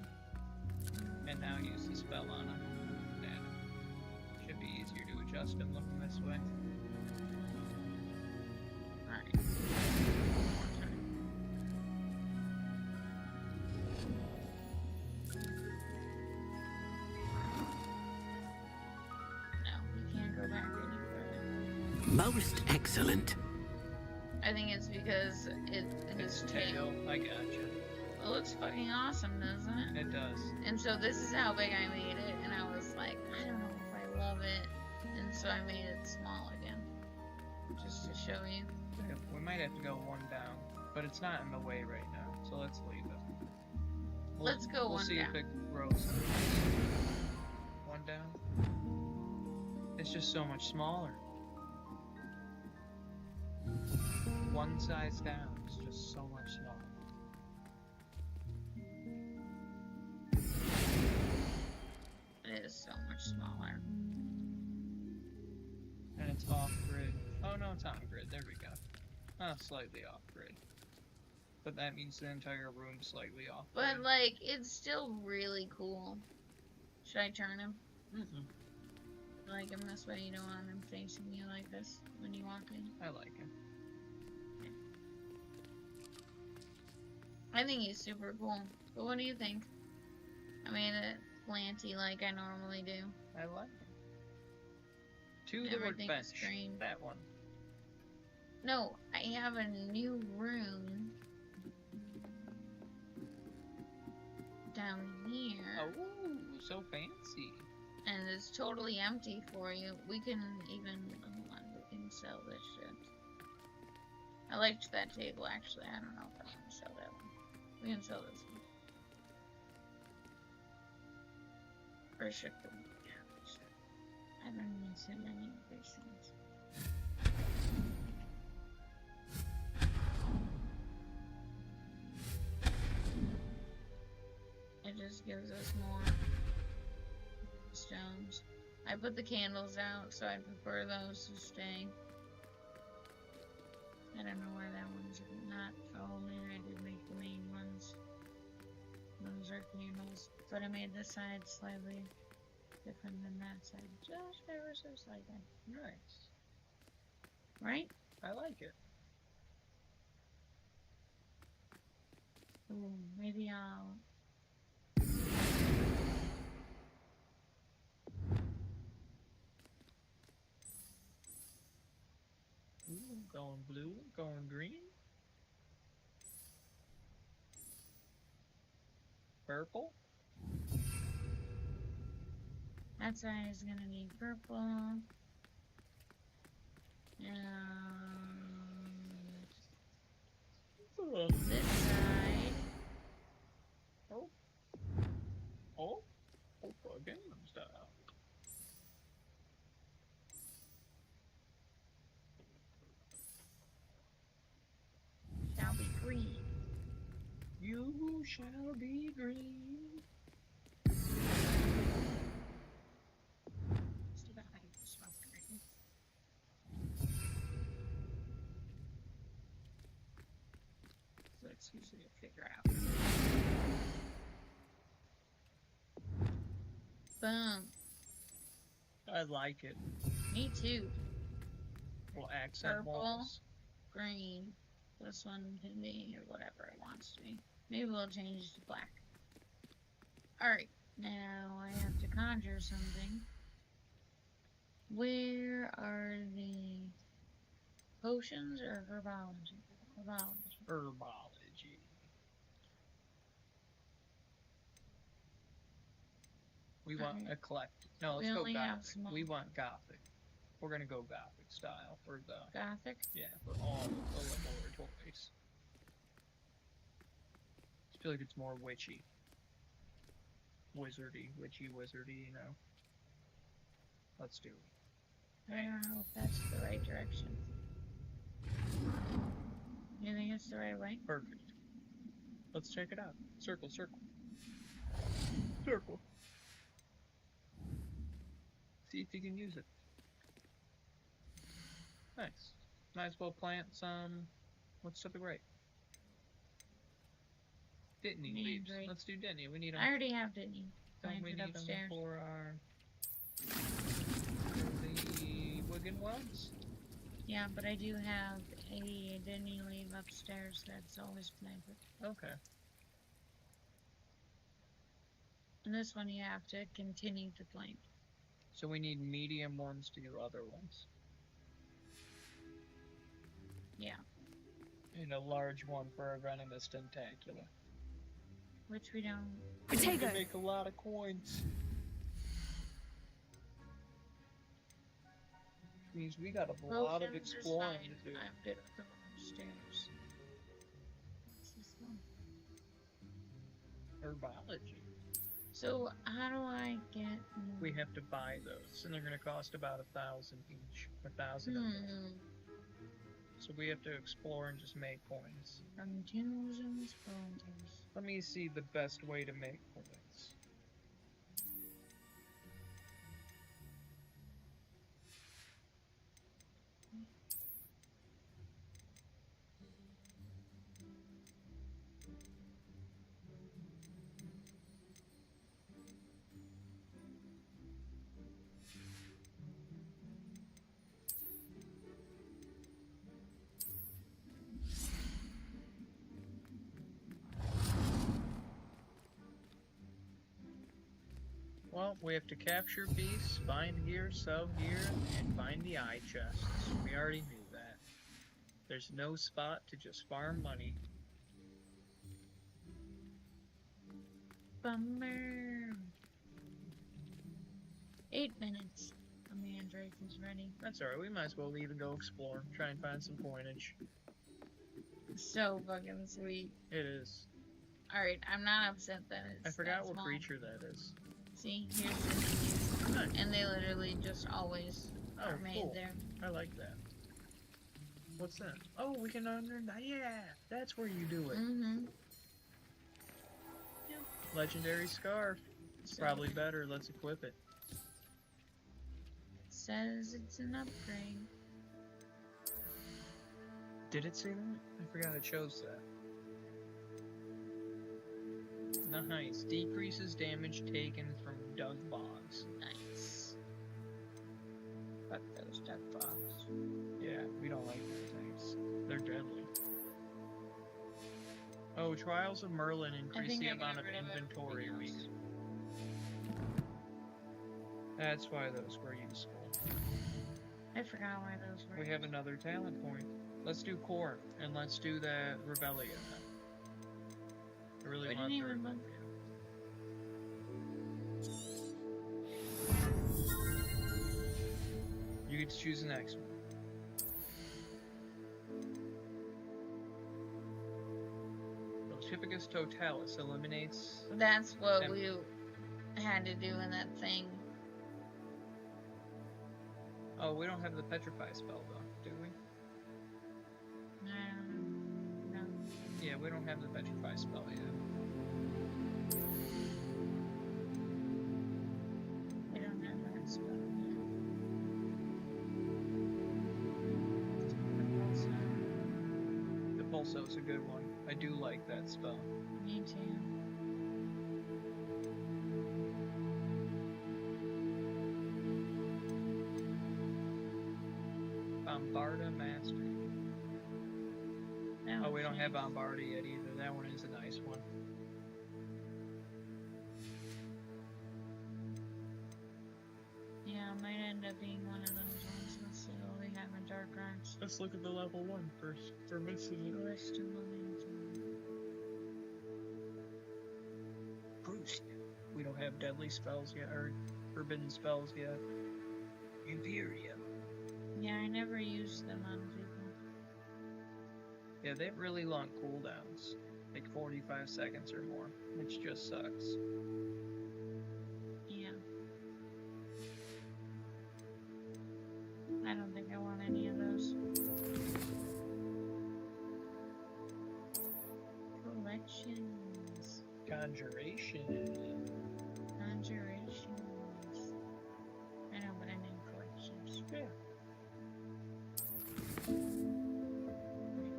And now use the spell on him. And should be easier to adjust him looking this way. Alright. No, we can't go back any further. Most excellent. I think it's because his tail. I gotcha. It looks fucking awesome, doesn't it? It does. And so this is how big I made it, and I was like, I don't know if I love it, and so I made it small again, just to show you. Yeah, we might have to go one down, but it's not in the way right now, so let's leave it. Let's go we'll one see down. if it grows. One down. It's just so much smaller. One size down is just so much smaller. It is so much smaller. And it's off grid. Oh no, it's on grid. There we go. Oh, slightly off grid. But that means the entire room's slightly off grid. But, like, it's still really cool. Should I turn him? Like him this way, you don't want him facing you like this when you walk in? I like him. I think he's super cool. But what do you think? I made it planty like I normally do. I like him. To the Everything's workbench. green. That one. No, I have a new room down here. Oh, so fancy. And it's totally empty for you. We can even, hold on, we can sell this shit. I liked that table actually. I don't know if I want to sell that one. We can sell this one. Or should we? Yeah, we should. I don't even see any of these things. It just gives us more stones. I put the candles out, so I prefer those to stay. And similar candles, but I made this side slightly different than that side. Just ever so slightly. Nice. Right? I like it. Ooh, maybe I'll... Ooh, going blue, going green. Purple. That side is gonna need purple. And this side. Oh. Gangnam Style. Shall be green. You shall be green. Let's usually figure out. Boom. I like it. Me too. Little accent Purple, walls. green. This one can be whatever it wants to be. Maybe we'll change it to black. Alright, now I have to conjure something. Where are the potions or herbology? Herbology. We want eclectic. No, let's go Gothic. We want Gothic. We're gonna go Gothic style for the... Gothic? Yeah, for all the laboratories. I feel like it's more witchy. Wizardy, you know. Let's do it. I don't know if that's the right direction. You think it's the right way? Perfect. Let's check it out. Circle, circle. Circle. See if you can use it. Nice. Might as well plant some... What's to the right? Dittany leaves. Let's do Dittany. We need them. I already have Dittany. Don't we need upstairs. them for our... the Wigan ones? Yeah, but I do have a Dittany leaf upstairs that's always planted. Okay. And this one you have to continue to plant. So we need medium ones to do other ones. Yeah. And a large one for our venomous tentacula. Which we don't... We can make a lot of coins. Which means we got a lot of exploring to do. I'm good with the stairs. What's this one? Herbology. So how do I get... We have to buy those, and they're going to cost about 1,000 each. 1,000 of them. So we have to explore and just make coins. From tombs and skeletons. Let me see the best way to make coins. Well, we have to capture beasts, find gear, sell gear, and find the eye chests. We already knew that. There's no spot to just farm money. Bummer. 8 minutes. The mandrake is ready. That's alright, we might as well leave and go explore. Try and find some coinage. So fucking sweet. It is. Alright, I'm not upset that it's I forgot that what small. creature that is. See, here's the Nice. And they literally just always are made cool. there. I like that. What's that? Oh, we can yeah, that's where you do it. Mm-hmm. Yep. Legendary scarf. So Probably better. Let's equip it. Says it's an upgrade. Did it say that? I forgot it shows that. Nice. Decreases damage taken from dug bogs. Nice. Fuck those dug bogs. Yeah, we don't like those things. They're deadly. Oh, Trials of Merlin increase the amount of inventory we... That's why those were useful. I forgot why those were. We have another talent point. Let's do Core, and let's do that Rebellion then. I really want the Rebellion. You get to choose the next one. Typicus Totalis eliminates... That's what we had to do in that thing. Oh, we don't have the Petrify spell though, do we? No. Yeah, we don't have the Petrify spell yet. We don't have that spell yet. The Pulso's a good one. I do like that spell. Me too. Bombarda Mastery. Oh, we don't have Bombarda yet either. That one is a nice one. Yeah, it might end up being one of those ones. Let's see what we have in Dark Arts. Let's look at the level 1 first. For missing List of momentum. Bruce. We don't have deadly spells yet, or forbidden spells yet. Imperium. Yeah, I never used them on people. Yeah, they have really long cooldowns. Like 45 seconds or more, which just sucks. Yeah. I don't think I want any of those. Collections. Conjuration. Conjurations. I know, but I mean collections. Yeah.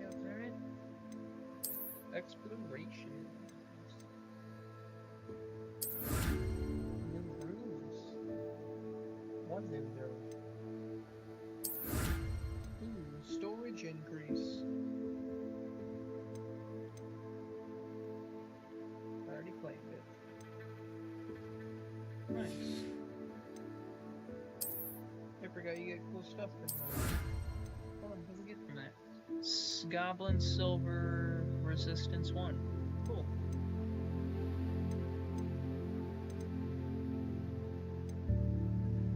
Go through it. Exploration. New rooms. One new room. Ooh, storage increase. I already claimed it. Nice. I forgot you get cool stuff from that. Hold on, what do we get from that? Goblin Silver Resistance 1. Cool.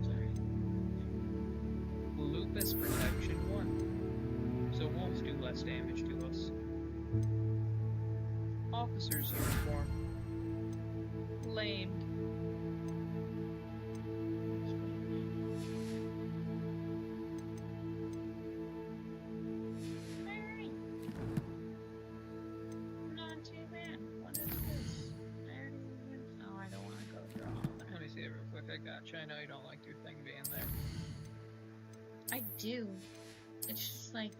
Sorry. Lupus Protection 1. So wolves do less damage to us. Officer's Uniform. Lamed. Not too bad. What is this? Oh, I don't want to go through all that. Let me see it real quick. I gotcha. I know you don't like your thing being there. I do. It's just like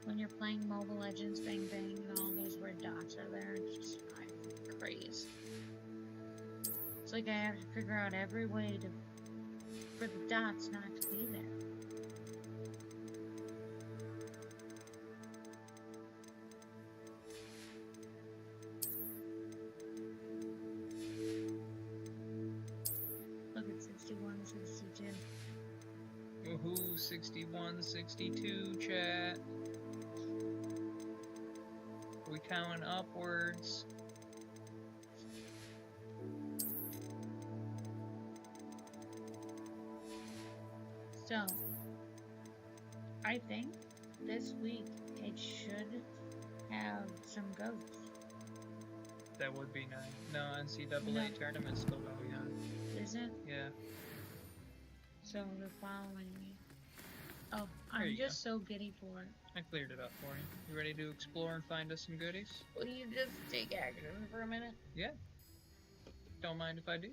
when you're playing Mobile Legends Bang Bang and all these red dots are there, it's just I'm crazed. It's like I have to figure out every way for the dots not to be there. Look at 61, 62. Woohoo, 61, 62, chat. We counting upwards. So, I think this week it should have some goats. That would be nice. No, NCAA No. tournament's still going on. Is it? Yeah. So the following week. Oh, There I'm you just so giddy for it. I cleared it up for you. You ready to explore and find us some goodies? Will you just take action for a minute? Yeah. Don't mind if I do.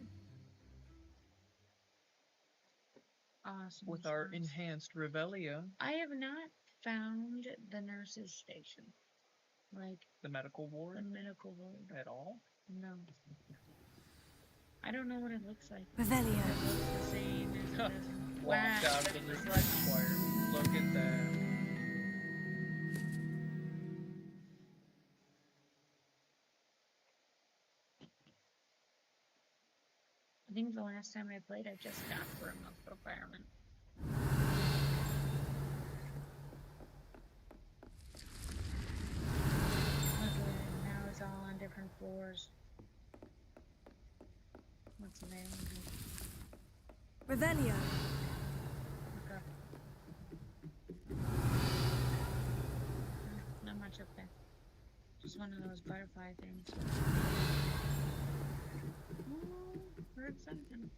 Awesome. With our sauce. enhanced Revelio, I have not found the nurse's station. Like the medical the ward, medical ward. at all. No. I don't know what it looks like. Revelio. It looks the same as it doesn't. Walked out of the reservoir. Look at that. I think the last time I played, I just got Room of Requirement. Okay, now it's all on different floors. What's the name of it? Revelio. Okay. Not much up there. Just one of those butterfly things. Oh, heard something.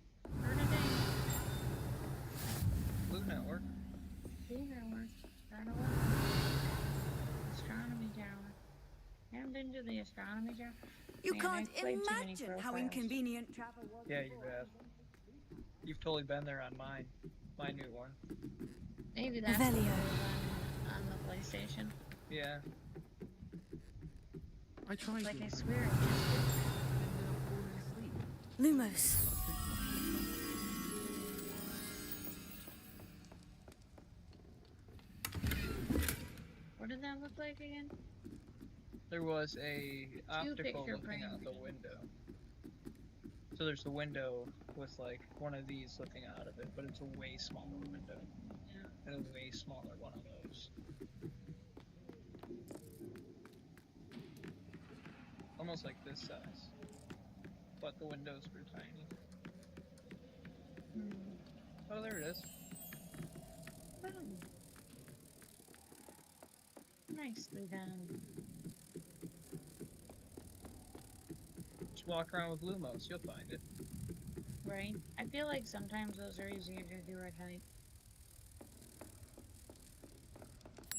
Heard a ding. Blue Network. Blue Network. Astronomy Tower. I haven't been to the astronomy tower. You Man, can't I've played too many imagine how profiles. inconvenient travel was. Yeah, you have. You've totally been there on mine. My new one. Maybe that's what it was on the PlayStation. Yeah. I tried. Like, I swear it just Lumos. What did that look like again? There was a optical picture looking out the frame. window. So there's the window with like one of these looking out of it, but it's a way smaller window. Yeah. And a way smaller one of those. Almost like this size. But the windows were tiny. Oh, there it is. Oh. Nicely done. Just walk around with Lumos, you'll find it. Right? I feel like sometimes those are easier to do at night.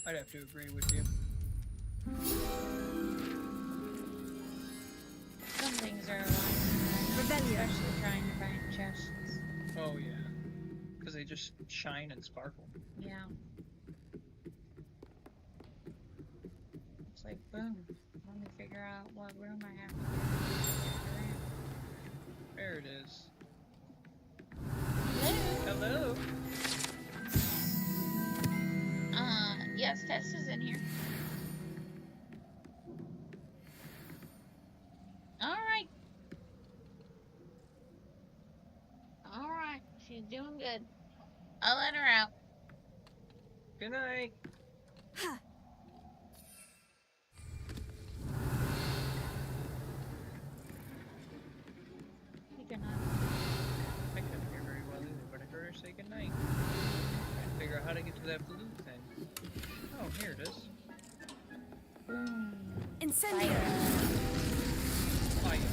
I'd have to agree with you. Some things are a lot harder, especially trying to find chests. Oh yeah. Because they just shine and sparkle. Yeah. It's like, boom. Let me figure out what room I have to get in. There it is. Hello? Hello? Yes, Tess is in here. Alright. Alright, she's doing good. I'll let her out. Good night. Good night. I couldn't hear very well either, but I heard her say goodnight. Trying to figure out how to get to that blue thing. Oh, here it is. Incendio. Fire.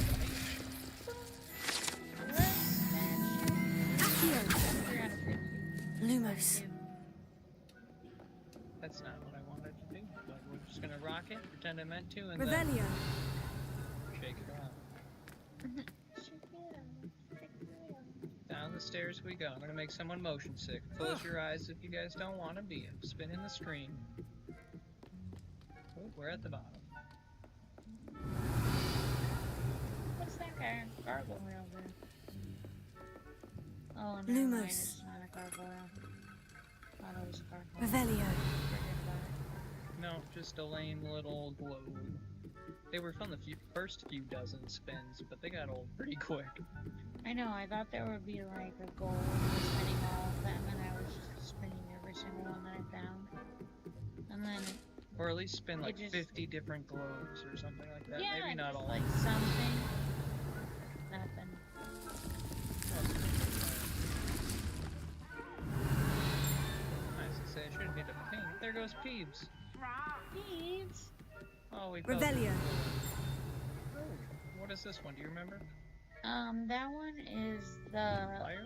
Accio. Lumos. That's not what I wanted to do, but we're just gonna rock it, pretend I meant to, and Revelio. then shake it off. Down the stairs we go. I'm gonna make someone motion sick. Close your eyes if you guys don't want to be. I'm spinning the screen. Oh, we're at the bottom. What's that guy? Gargoyle there. Oh, no, Lumos. it's not a gargoyle. Thought it was a gargoyle. Revelio. Forget about it. No, just a lame little globe. They were fun the first few dozen spins, but they got old pretty quick. I know, I thought there would be like a goal for spinning all of them, and I was just spinning every single one that I found. And then... Or at least spin like just... 50 different globes or something like that. Yeah, Maybe not all. like something. Nothing. Nice to say it should be the pink. There goes Peebs. Peebs. Oh, we Revelio. Oh, what is this one? Do you remember? That one is the... Fire?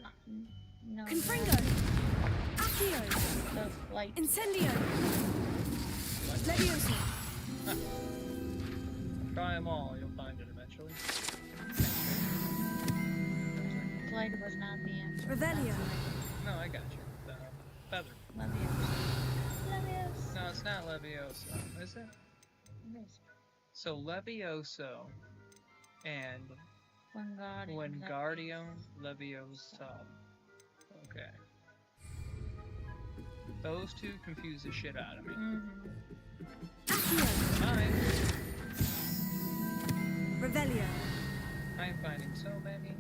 No. Confringo. Accio. The light. Incendio. Leviosa. Try them all, you'll find it eventually. Light was not the answer. Revelio. No, I got you. The feather. Leviosa. No, it's not Levioso, is it? It is. So Levioso and Wingardium Leviosa. Okay. Those two confuse the shit out of me. Mine. Revelio. I'm finding so many.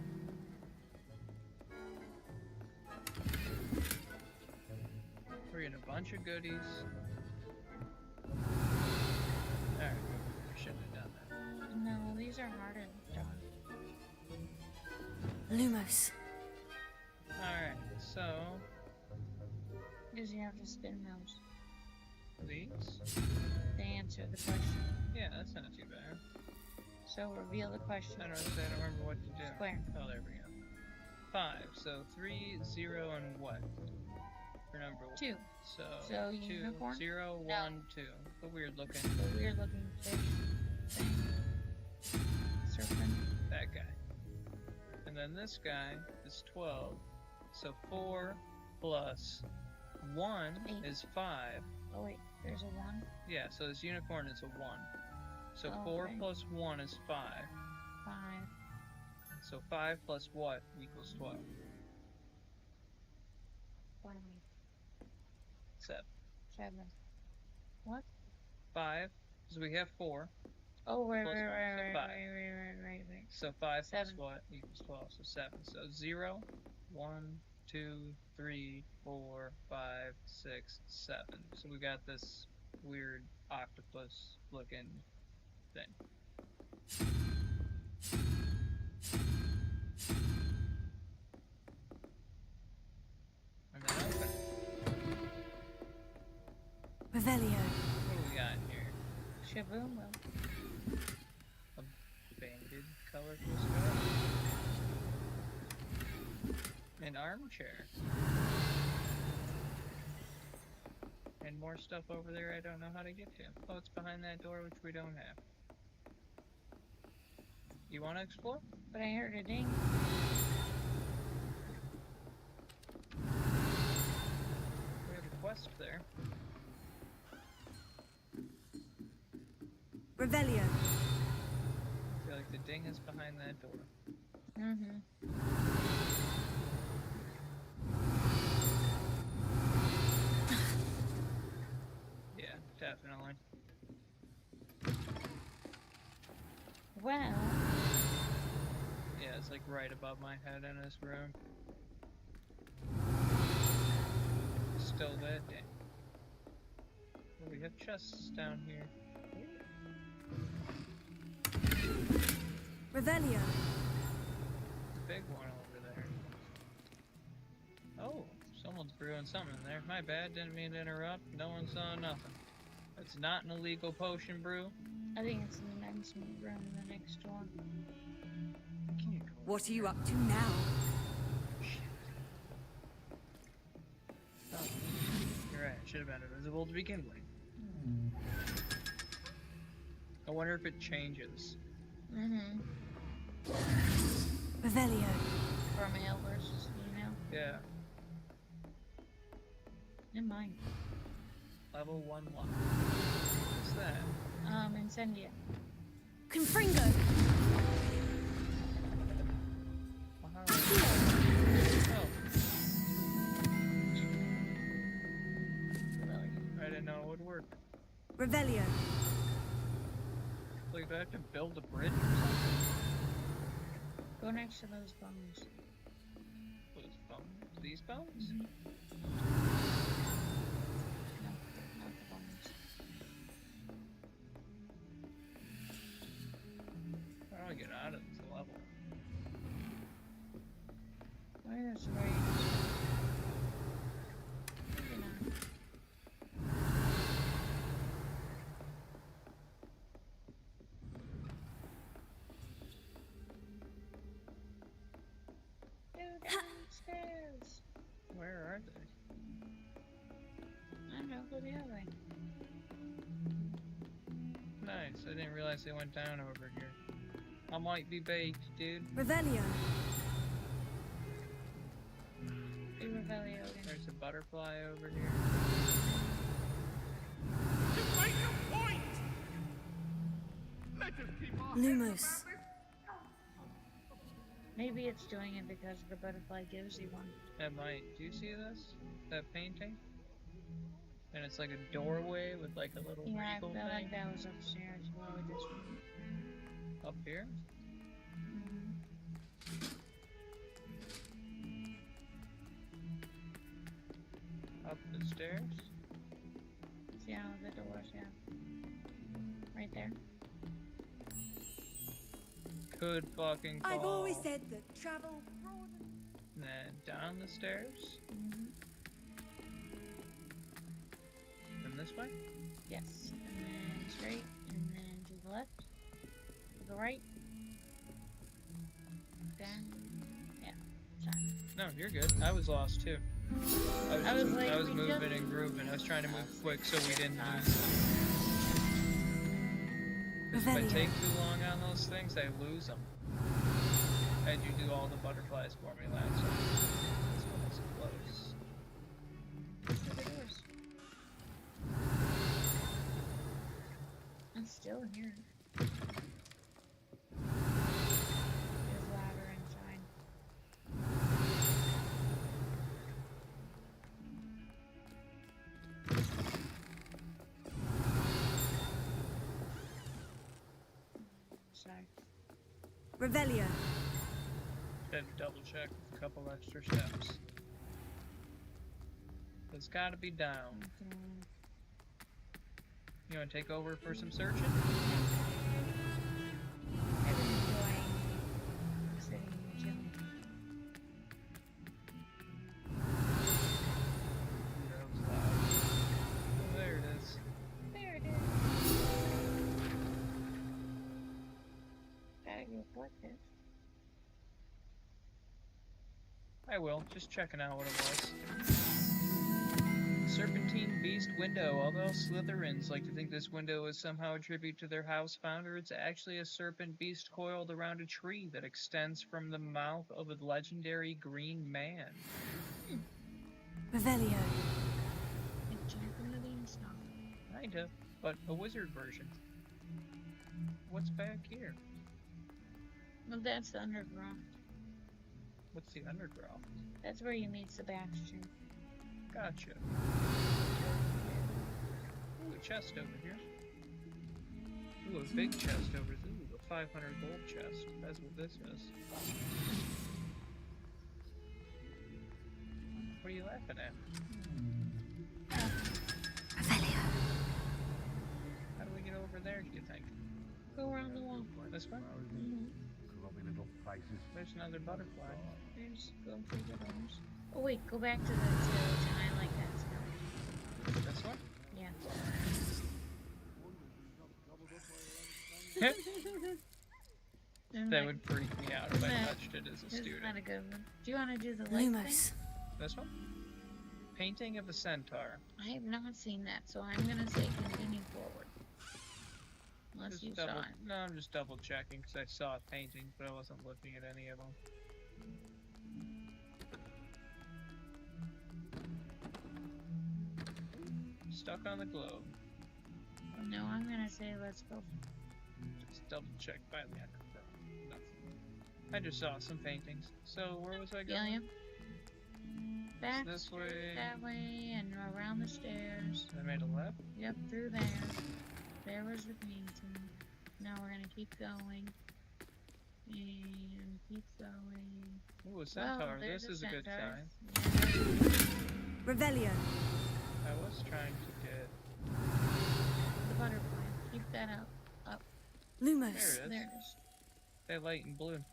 We're getting a bunch of goodies. Alright, we shouldn't have done that. No, these are harder to dodge. Lumos. Alright, so Because you have to spin those these? to answer the question. Yeah, that's not too bad. So reveal the question. I don't remember what to do. Square. Oh, there we go. 5. So 3, 0, and what? For number 2. So 2, unicorn? 0, 1, 2. The weird looking. The weird looking fish thing. Serpent. That guy. And then this guy is 12. So 4 plus 1 is 5. Oh wait, there's a 1? Yeah, so this unicorn is a 1. So Oh, 4 okay. plus 1 is 5. 5. So 5 plus what equals 12? 7. 7. What? 5. So we have 4. Oh, right, Plus right, one, right, so right, 5. right. So 5 plus 7. what equals 12? So 7. So 0, 1, 2, 3, 4, 5, 6, 7. So we got this weird octopus looking thing. And then open. Revelio. What do we got in here? Shaboom. A banded colorful stuff. An armchair. And more stuff over there I don't know how to get to. Oh, it's behind that door, which we don't have. You want to explore? But I heard a ding. We have a quest there. Revelio. I feel like the ding is behind that door. Yeah, definitely. Well. Yeah, it's like right above my head in this room. Still that ding. Oh, we have chests down here. Revelio. Big one over there. Oh, someone's brewing something in there. My bad, didn't mean to interrupt. No one saw nothing. It's not an illegal potion brew. I think it's in the next room, the next door. What are you up to now? Oh, you're right. Should have been invisible to begin with. I wonder if it changes. Revelio. For male versus female. Yeah. In mine. Level 1 lock. What's that? Incendia. Confringo. Wow. Oh. I didn't know it would work. Revelio. Like, do I have to build a bridge or something? Go next to those bones. Those bones? These bones? No, not the bones. How do I get out of this level? Why are those right? Maybe not. Downstairs. Where are they? I don't know, go the other way. Nice, I didn't realize they went down over here. I might be baked, dude. Revelio. Do Revelio again. There's a butterfly over here. To make a point! Let us keep our Lumos. Maybe it's doing it because the butterfly gives you one. It might. Do you see this? That painting? And it's like a doorway with like a little Yeah, I regal feel thing. like that was upstairs. What would this one? Up here? Up the stairs? See how the doors, yeah. Right there. Could fucking fall. I've always said that travel. And then down the stairs? And this way? Yes. And then straight, and then to the left. To the right. Down. Yeah. Sorry. No, you're good. I was lost too. I was we moving just- and grooving. I was trying to move quick so we didn't lose them. Because if I take too long on those things, I lose them. Had you do all the butterflies for me last time. This one is close. Look at the doors. I'm still here. It's louder inside. Sorry. Revelio. Had to double check with a couple extra steps. It's gotta be down. You wanna take over for some searching? I've been enjoying sitting and chilling. That was loud. Oh, there it is. There it is. Gotta go flip it. I will, just checking out what it was. Serpentine Beast window. Although Slytherins like to think this window is somehow a tribute to their house founder, it's actually a serpent beast coiled around a tree that extends from the mouth of a legendary green man. Revelio. Kinda, but a wizard version. What's back here? Well, that's the underground. What's the underground? That's where you meet Sebastian. Gotcha. Ooh, a chest over here. Ooh, a big chest over there. Ooh, a 500 gold chest. That's what this is. What are you laughing at? Revelio. How do we get over there, do you think? Go around the wall. This way? Grubby little faces. There's another butterfly. There's go through the doors. Oh wait, go back to the skeleton. I like that skeleton. This one? Yeah. That would freak me out if I Isn't touched it as a It's student. not a good one. Do you want to do the light Lumos. This one? Painting of a centaur. thing? I have not seen that, so I'm gonna say continue forward. Unless Just you double, saw it. no, I'm just double checking because I saw a painting, but I wasn't looking at any of them. Stuck on the globe. No, I'm gonna say let's go. Just double check by the end. Nothing. I just saw some paintings. So where was I going? Gilliam. Back This way. that way and around the stairs. I made a left. Yep, through there. There was the painting. Now we're gonna keep going. And keep going. Ooh, a centaur. Well, This is a good centaur. sign. Revelio. I was trying to get. The butterfly. Keep that up. Up. Lumos. There it is. There it is. They light in blue.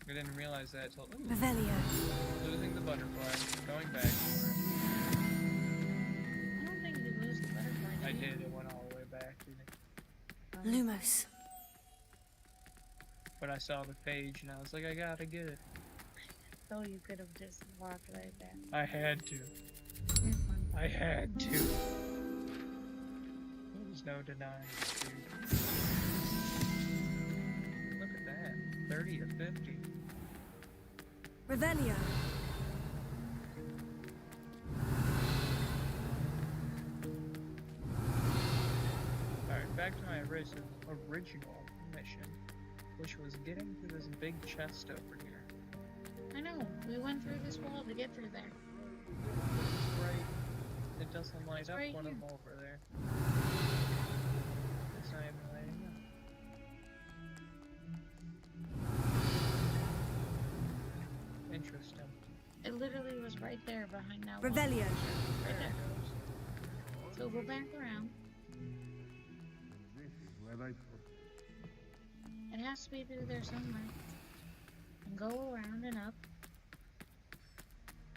I didn't realize that till. Ooh, Revelio. losing the butterfly. Going back for it. I don't think you lose the butterfly. I you? did. It went all the way back. Didn't it? Lumos. But I saw the page and I was like, I gotta get it. So you could have just walked right back. I had to. You're fine. I had to. There was no denying it, dude. Look at that. 30 to 50. Revelio. Alright, back to my original mission, which was getting to this big chest over here. I know. We went through this wall to get through there. Right. It doesn't light up right when here. I'm over there. It's not even lighting up. Interesting. It literally was right there behind that wall. Revelio. Right there. So go back around. This is where they put It has to be through there somewhere. And go around and up.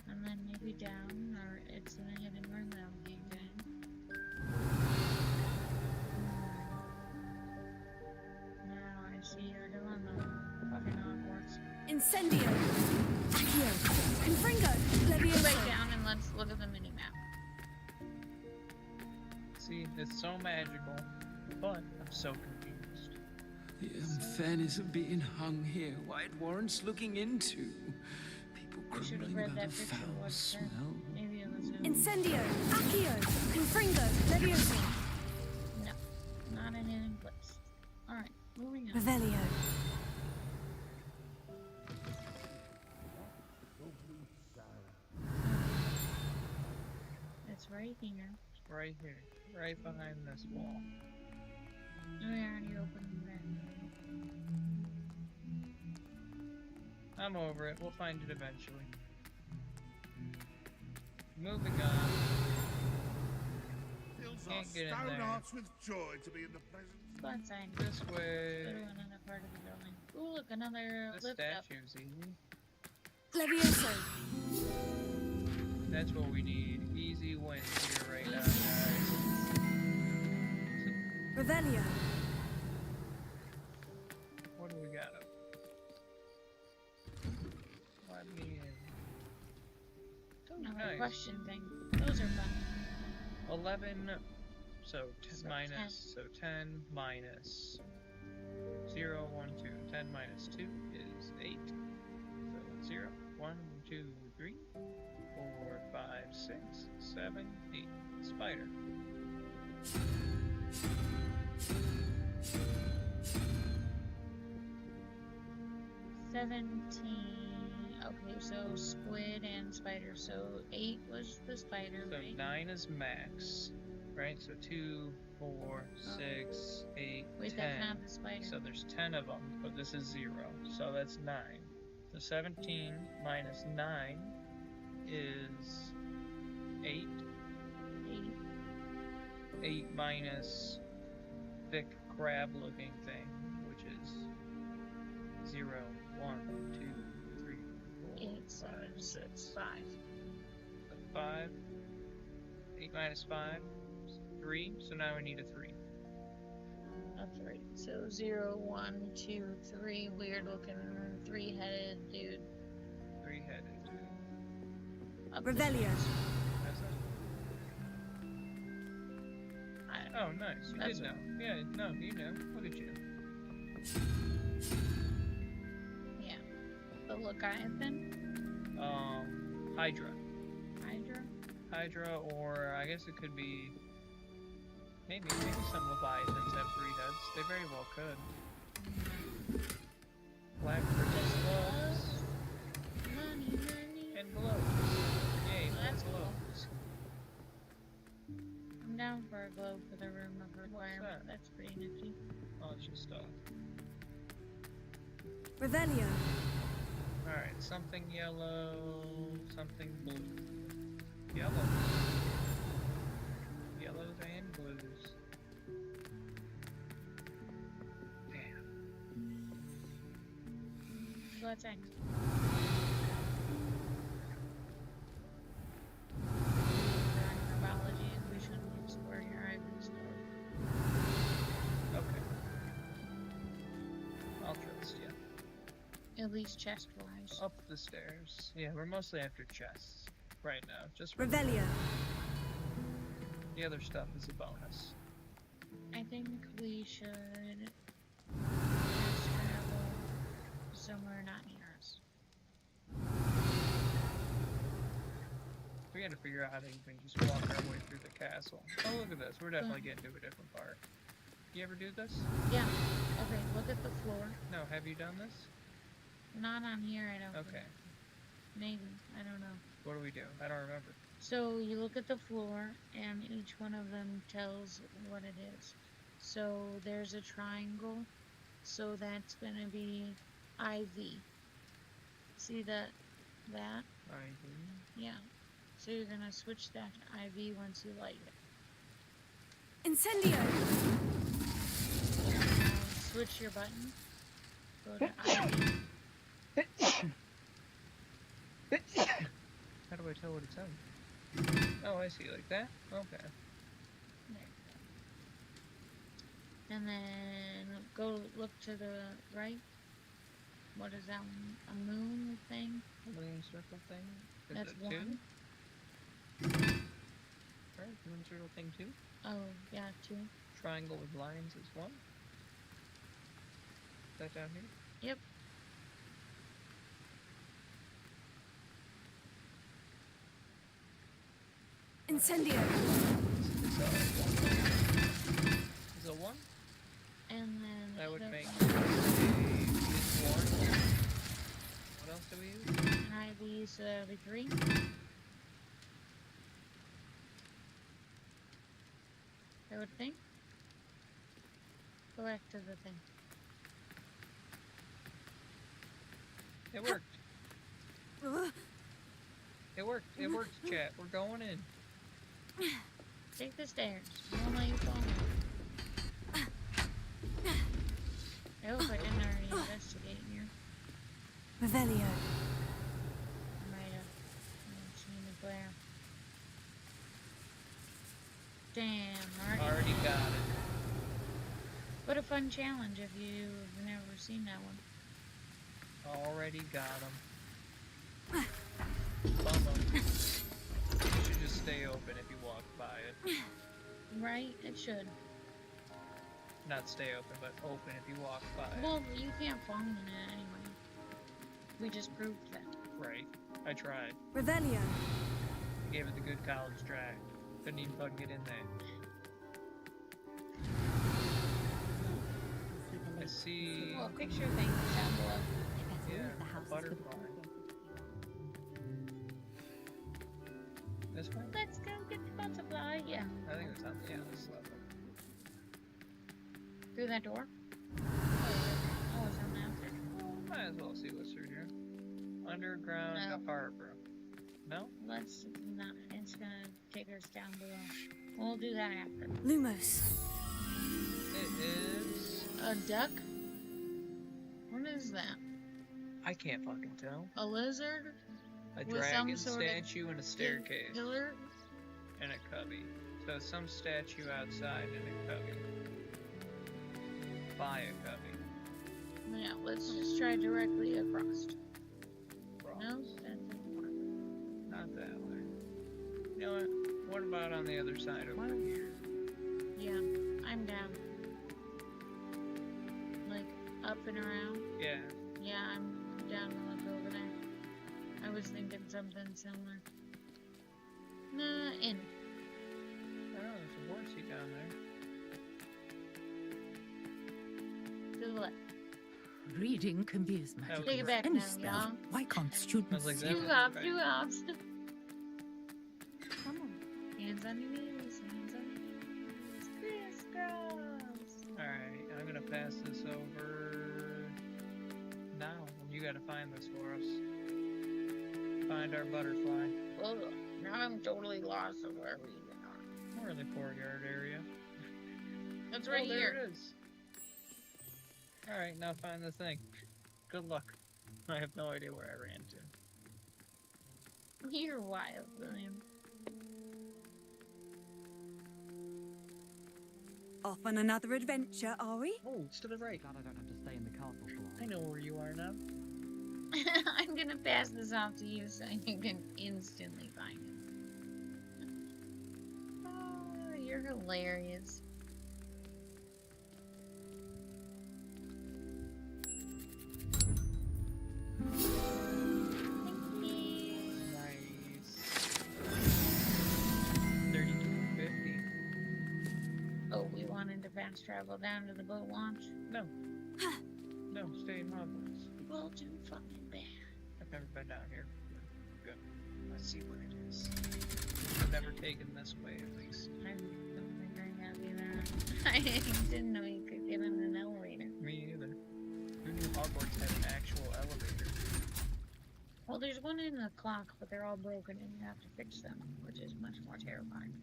And then maybe down, or it's in a hidden room that'll be good. Now I see your dilemma. Fucking Hogwarts. Incendio. Accio. Confringo. Levioso. Lay down and let's look at the mini-map. See, it's so magical, but I'm so confused. The unfairness of being hung here, why it warrants looking into. People We should have grumbling read about that a picture. foul What's that? smell. Maybe it was Incendio. Accio. Confringo. Levioso. No, not in any place. Alright, moving on. Revelio. It's right here. Right here, right behind this wall. We already opened there. I'm over it. We'll find it eventually. Moving on. Fills our Can't get in stone there. hearts with joy to be in the presence. Go outside. This Go way. to another part of the building. Ooh, look, another The lift up. statue's easy. Levioso. That's what we need. Easy wins here right now, guys. Revelio. What do we got up? Let me in. Another Nice. question thing. Those are fun. 11, so 10 So minus, 10. so 10 minus 0, 1, 2. 10 minus 2 is 8. So 0, 1, 2, 3, 4, 5, 6, 7, 8. Spider. Okay, so squid and spider. So 8 was the spider, So right? 9 is max, right? So 2, 4, 6, 8, Wait, 10. that's not the spider. So there's 10 of them, but this is 0. So that's 9. So 17 minus 9 is 8. 8 minus thick crab-looking thing, which is 0, 1, 2, 3, 4, 8, 5, 6, 5. 5. 8 minus 5 is 3. So now we need a 3. That's right. So 0, 1, 2, 3. Weird looking 3-headed dude. 3-headed dude. Revelio. That's it. Oh, nice. You did know. Yeah, no, you know. Look at you. Yeah. The Leviathan? Hydra. Hydra? Hydra, or I guess it could be... Maybe some Leviathans have 3 heads. They very well could. Black versus gloves. Money. And gloves. Yay, That's more gloves. I'm down for a globe for the room of requirement. That's pretty nifty. Oh, it's just stuff. Revelio. Alright, something yellow, something blue. Yellow. Yellows and blues. Damn. Go outside. Herbology, we shouldn't be exploring our items. Okay. I'll trust you. At least chest-wise. Up the stairs. Yeah, we're mostly after chests right now. Just Revelio. the other stuff is a bonus. I think we should fast travel somewhere not near us. We gotta figure out how to even just walk our way through the castle. Oh, look at this. We're definitely getting to a different part. You ever do this? Yeah. Okay, look at the floor. No, have you done this? Not on here, I don't Okay. think. Maybe. I don't know. What do we do? I don't remember. So you look at the floor, and each one of them tells what it is. So there's a triangle, so that's going to be IV. See that? IV? Yeah. So you're going to switch that to IV once you light it. Incendio! Switch your button. Go to IV. How do I tell what it's on? Oh, I see, like that? Okay. There. And then go look to the right. What is that one? A moon thing? A moon circle thing? Is That's it one. 2? Right, moon circle thing 2? Oh, yeah, 2. Triangle with lines is 1? Is that down here? Yep. Incendio! Is it 1? And then That would the make other it 1. What else do we use? an IV, so that'll be 3. I would think. Go back to the thing. It worked. It worked. It worked, chat. We're going in. Take the stairs. Don't let you fall. I hope I didn't already investigate in here. Revelio. I might have. I've seen the glare. Damn, Already got it. What a fun challenge if you've never seen that one. Already got him. Bum 'em. You should just stay open if you walk by it. Right? It should. Not stay open, but open if you walk by it. Well, you can't fall in it anyway. We just proved that. Right. I tried. Revelio. Gave it the good college try. Couldn't even fucking get in there. I see. Well, picture things down below. Yeah, a butterfly. This one? Let's go get the butterfly. Yeah. I think it's on this level. Through that door? Oh, it's on the outside. Well, might as well see what's through here. Underground apartment. No? Let's not. It's gonna take us down below. We'll do that after. Lumos. It is a duck? What is that? I can't fucking tell. A lizard? A With dragon some sort of statue and a staircase. Pillar? And a cubby. So some statue outside and a cubby. By a cubby. Yeah, let's just try directly across. No? That doesn't work. Not that way. You know what? What about on the other side over here? Yeah, I'm down. Like, up and around? Yeah. Yeah, I'm down to look over there. I was thinking something similar. Nah, in. Oh, there's a horsey down there. To the left. Reading can be as much Take it as back any now, spell. y'all. Why can't students like see? Two hops, two hops. Come on. Hands on your knees, hands on your knees. Crisscross. Alright, I'm gonna pass this over now. You gotta find this for us. Find our butterfly. Well, now I'm totally lost of where we are. We're in the courtyard area. That's right there here. it is. Alright, now find the thing. Good luck. I have no idea where I ran to. You're wild, William. Off on another adventure, are we? Oh, it's to the right. Glad I don't have to stay in the castle for long. I know where you are now. I'm gonna pass this off to you so you can instantly find it. Oh, you're hilarious. Nice. 3250. Oh, we want wanted to fast travel down to the boat launch? No. No, stay in Hogwarts. Well, too fucking bad. I've never been down here. Good. Let's see where it is. I've never taken this way, at least. I don't think I have either. I didn't know you could get in an elevator. Me either. Who knew Hogwarts had an actual elevator? Well, there's one in the clock, but they're all broken and you have to fix them, which is much more terrifying.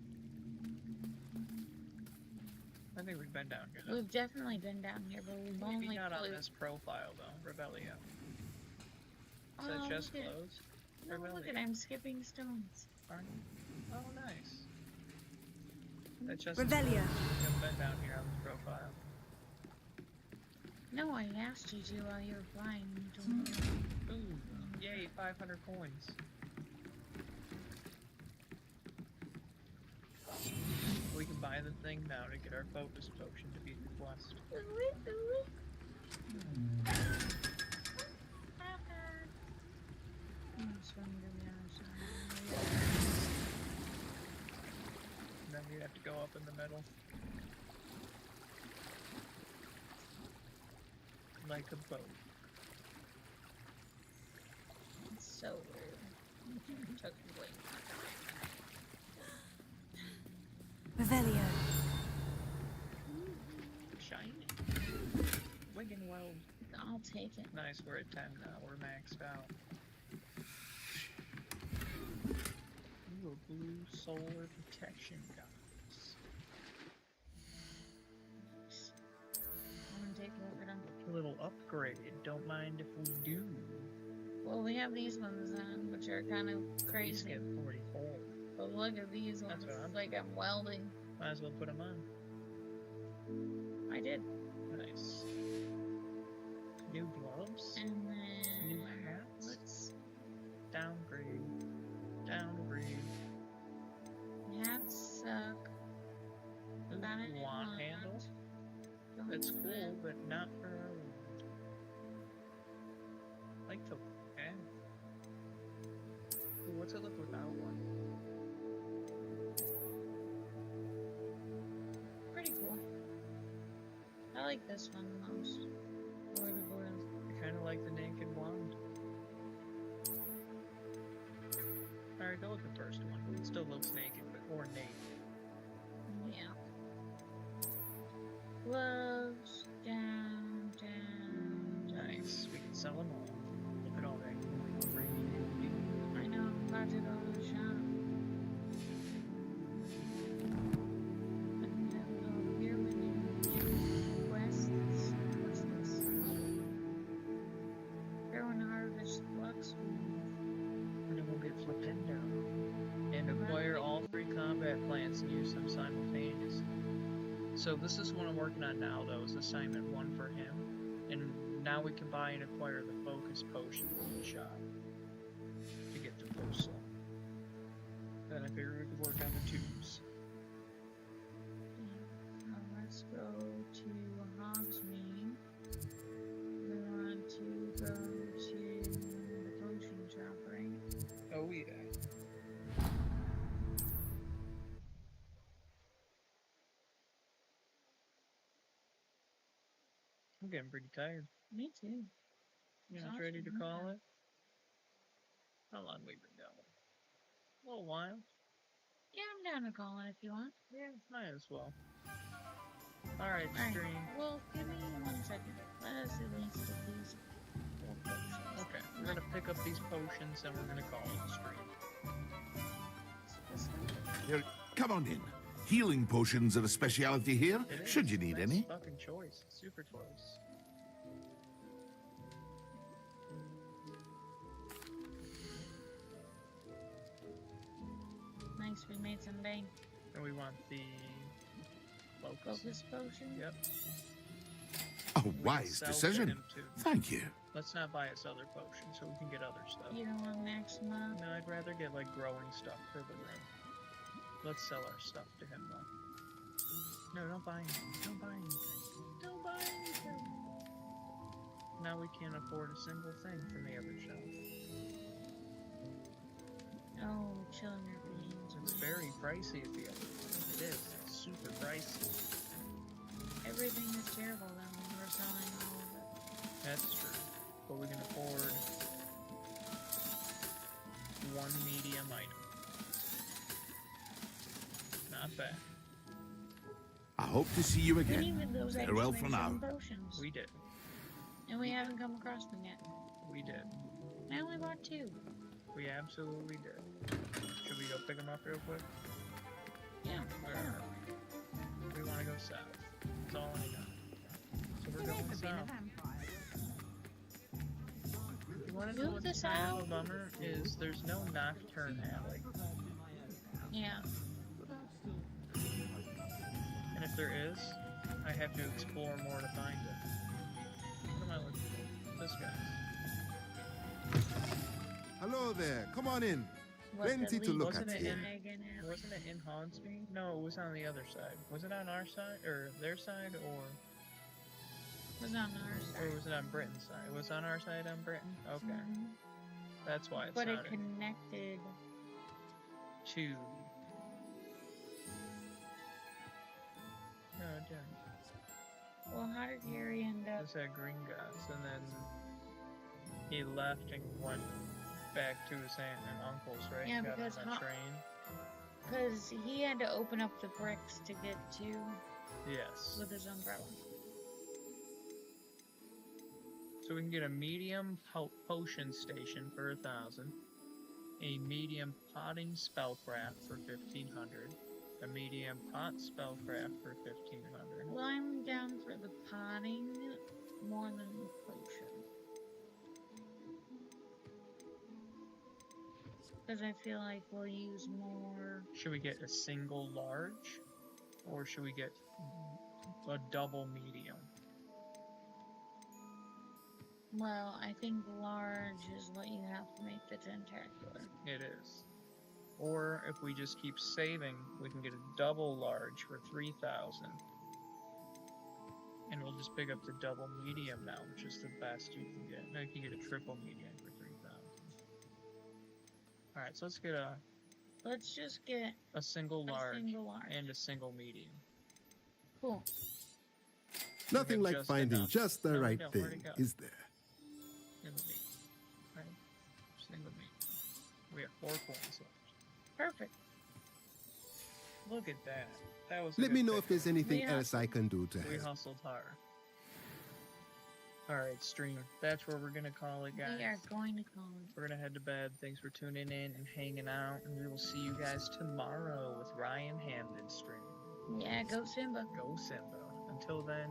I think we've been down here, though. We've definitely been down here, but we've Maybe only not on this profile, though. Rebellion. Is that chest look at- closed? No, look at I'm skipping stones. Aren't you? Oh, nice. That chest Rebellion. We haven't been down here on this profile. No, I asked you to while you were flying. You told me. Ooh, yay, 500 coins. We can buy the thing now to get our focus potion to beat the quest. And then we have to go up in the middle. Like a boat. It's so weird. It took way Revelio. Shiny. Wigan Weld. I'll take it. Nice, we're at 10 now. We're maxed out. Ooh, a blue solar protection goggles. I'm gonna take a look at them. A little upgrade. Don't mind if we do. Well, we have these ones on, which are kind of These crazy. get 44. But look at these ones. That's what I'm Like I'm welding. Might as well put them on. I did. Nice. New gloves. And then New hats. let's Downgrade. Downgrade. hats suck. Ooh, Got it in wand wand. handle. Don't That's do cool, it. but not for our wand. Like the pen. Ooh, what's it look without one? Pretty cool. I like this one the most. Or the boils. I kind of like the naked wand. Alright, go with the first one. It still looks naked, but ornate. Yeah. Gloves down. Nice. We can sell them all. Look at all that green. I know, I'm about to go to the shop. I can have it over here with you. Quests. What's this? Heroin harvest flux. And then we'll get Flipendo. And acquire all 3 combat plants and use them simultaneously. So this is what I'm working on now, though, is assignment 1 for him. And now we can buy and acquire the focus potion from the shop to get to full slow. Then I figured we could work on the tubes. Let's go to Hogsmeade. We want to go to the potion shop, right? Oh yeah. I'm getting pretty tired. Me too. You It's know, ready to awesome, call yeah. it? How long we been going? A little while. Yeah, I'm down to call it if you want. Yeah, might as well. Alright, Alright, stream. well, give me 1 second. Let us at least get these 4 potions. Okay, we're gonna pick up these potions and we're gonna call it a stream. This one? Here, come on in. Healing potions are a speciality here, It is. should you need Nice any. Fucking choice. Super choice. Nice, we made some bank. And we want the focus. Focus potion? Yep. A We can wise sell to decision. him, too. Thank you. Let's not buy us other potions so we can get other stuff. You don't want Maxima? No, I'd rather get like growing stuff for the room. Let's sell our stuff to him though. No, don't buy anything. Don't buy anything. Don't buy anything. Now we can't afford a single thing from the other shelf. Oh, chilling your beans. It's very pricey at the other one. It is. It's super pricey. everything is terrible then when we're selling all of it. That's true. But we can afford one medium item. Not bad. I hope to see you And again. even those Farewell items for make now. some potions. We did. And we haven't come across them yet. We did. I only bought 2. We absolutely did. Should we go pick them up real quick? Yeah. Where? We want to go south. That's all I got. So we're going south. You want to know what's kind of a bummer is there's no Nocturne Alley. Yeah. And if there is, I have to explore more to find it. What am I looking for? This guy. Hello there. Come on in. What, Plenty the to look Wasn't at it here. Wasn't it in Hogsmeade? No, it was on the other side. Was it on our side, or their side, or It was on our side. or was it on Britain's side? It was on our side on Britain. Okay, Mhm. that's why it's But not it connected. to. No, it didn't. Well, how did Harry end up? Just had Green Gods, and then he left and went back to his aunt and uncle's, right? Yeah, Got because on a train. Because he had to open up the bricks to get to Yes. with his umbrella. So we can get a medium potion station for 1,000, a medium potting spellcraft for 1,500, a medium pot spellcraft for 1,500. Well, I'm down for the potting more than the potion. Because I feel like we'll use more. Should we get a single large, or should we get a double medium? Well, I think large is what you have to make the tentacular. It is. Or if we just keep saving, we can get a double large for 3,000. And we'll just pick up the double medium now, which is the best you can get. Now you can get a triple medium for 3,000. Alright, so let's get Let's just get a single large, single large. and a single medium. Cool. Nothing have like just finding enough. just the No, we right don't. Where'd thing, it go? is there? Single medium. Right? Single medium. We have 4 coins left. Perfect. Look at that. That was a Let good me know pick. if there's anything We else I can do to We help. hustled hard. Alright, stream. That's where we're gonna call it, guys. We are going to call it. We're gonna head to bed. Thanks for tuning in and hanging out. And we will see you guys tomorrow with Ryan Hamden's stream. Yeah, go Simba. Go Simba. Until then,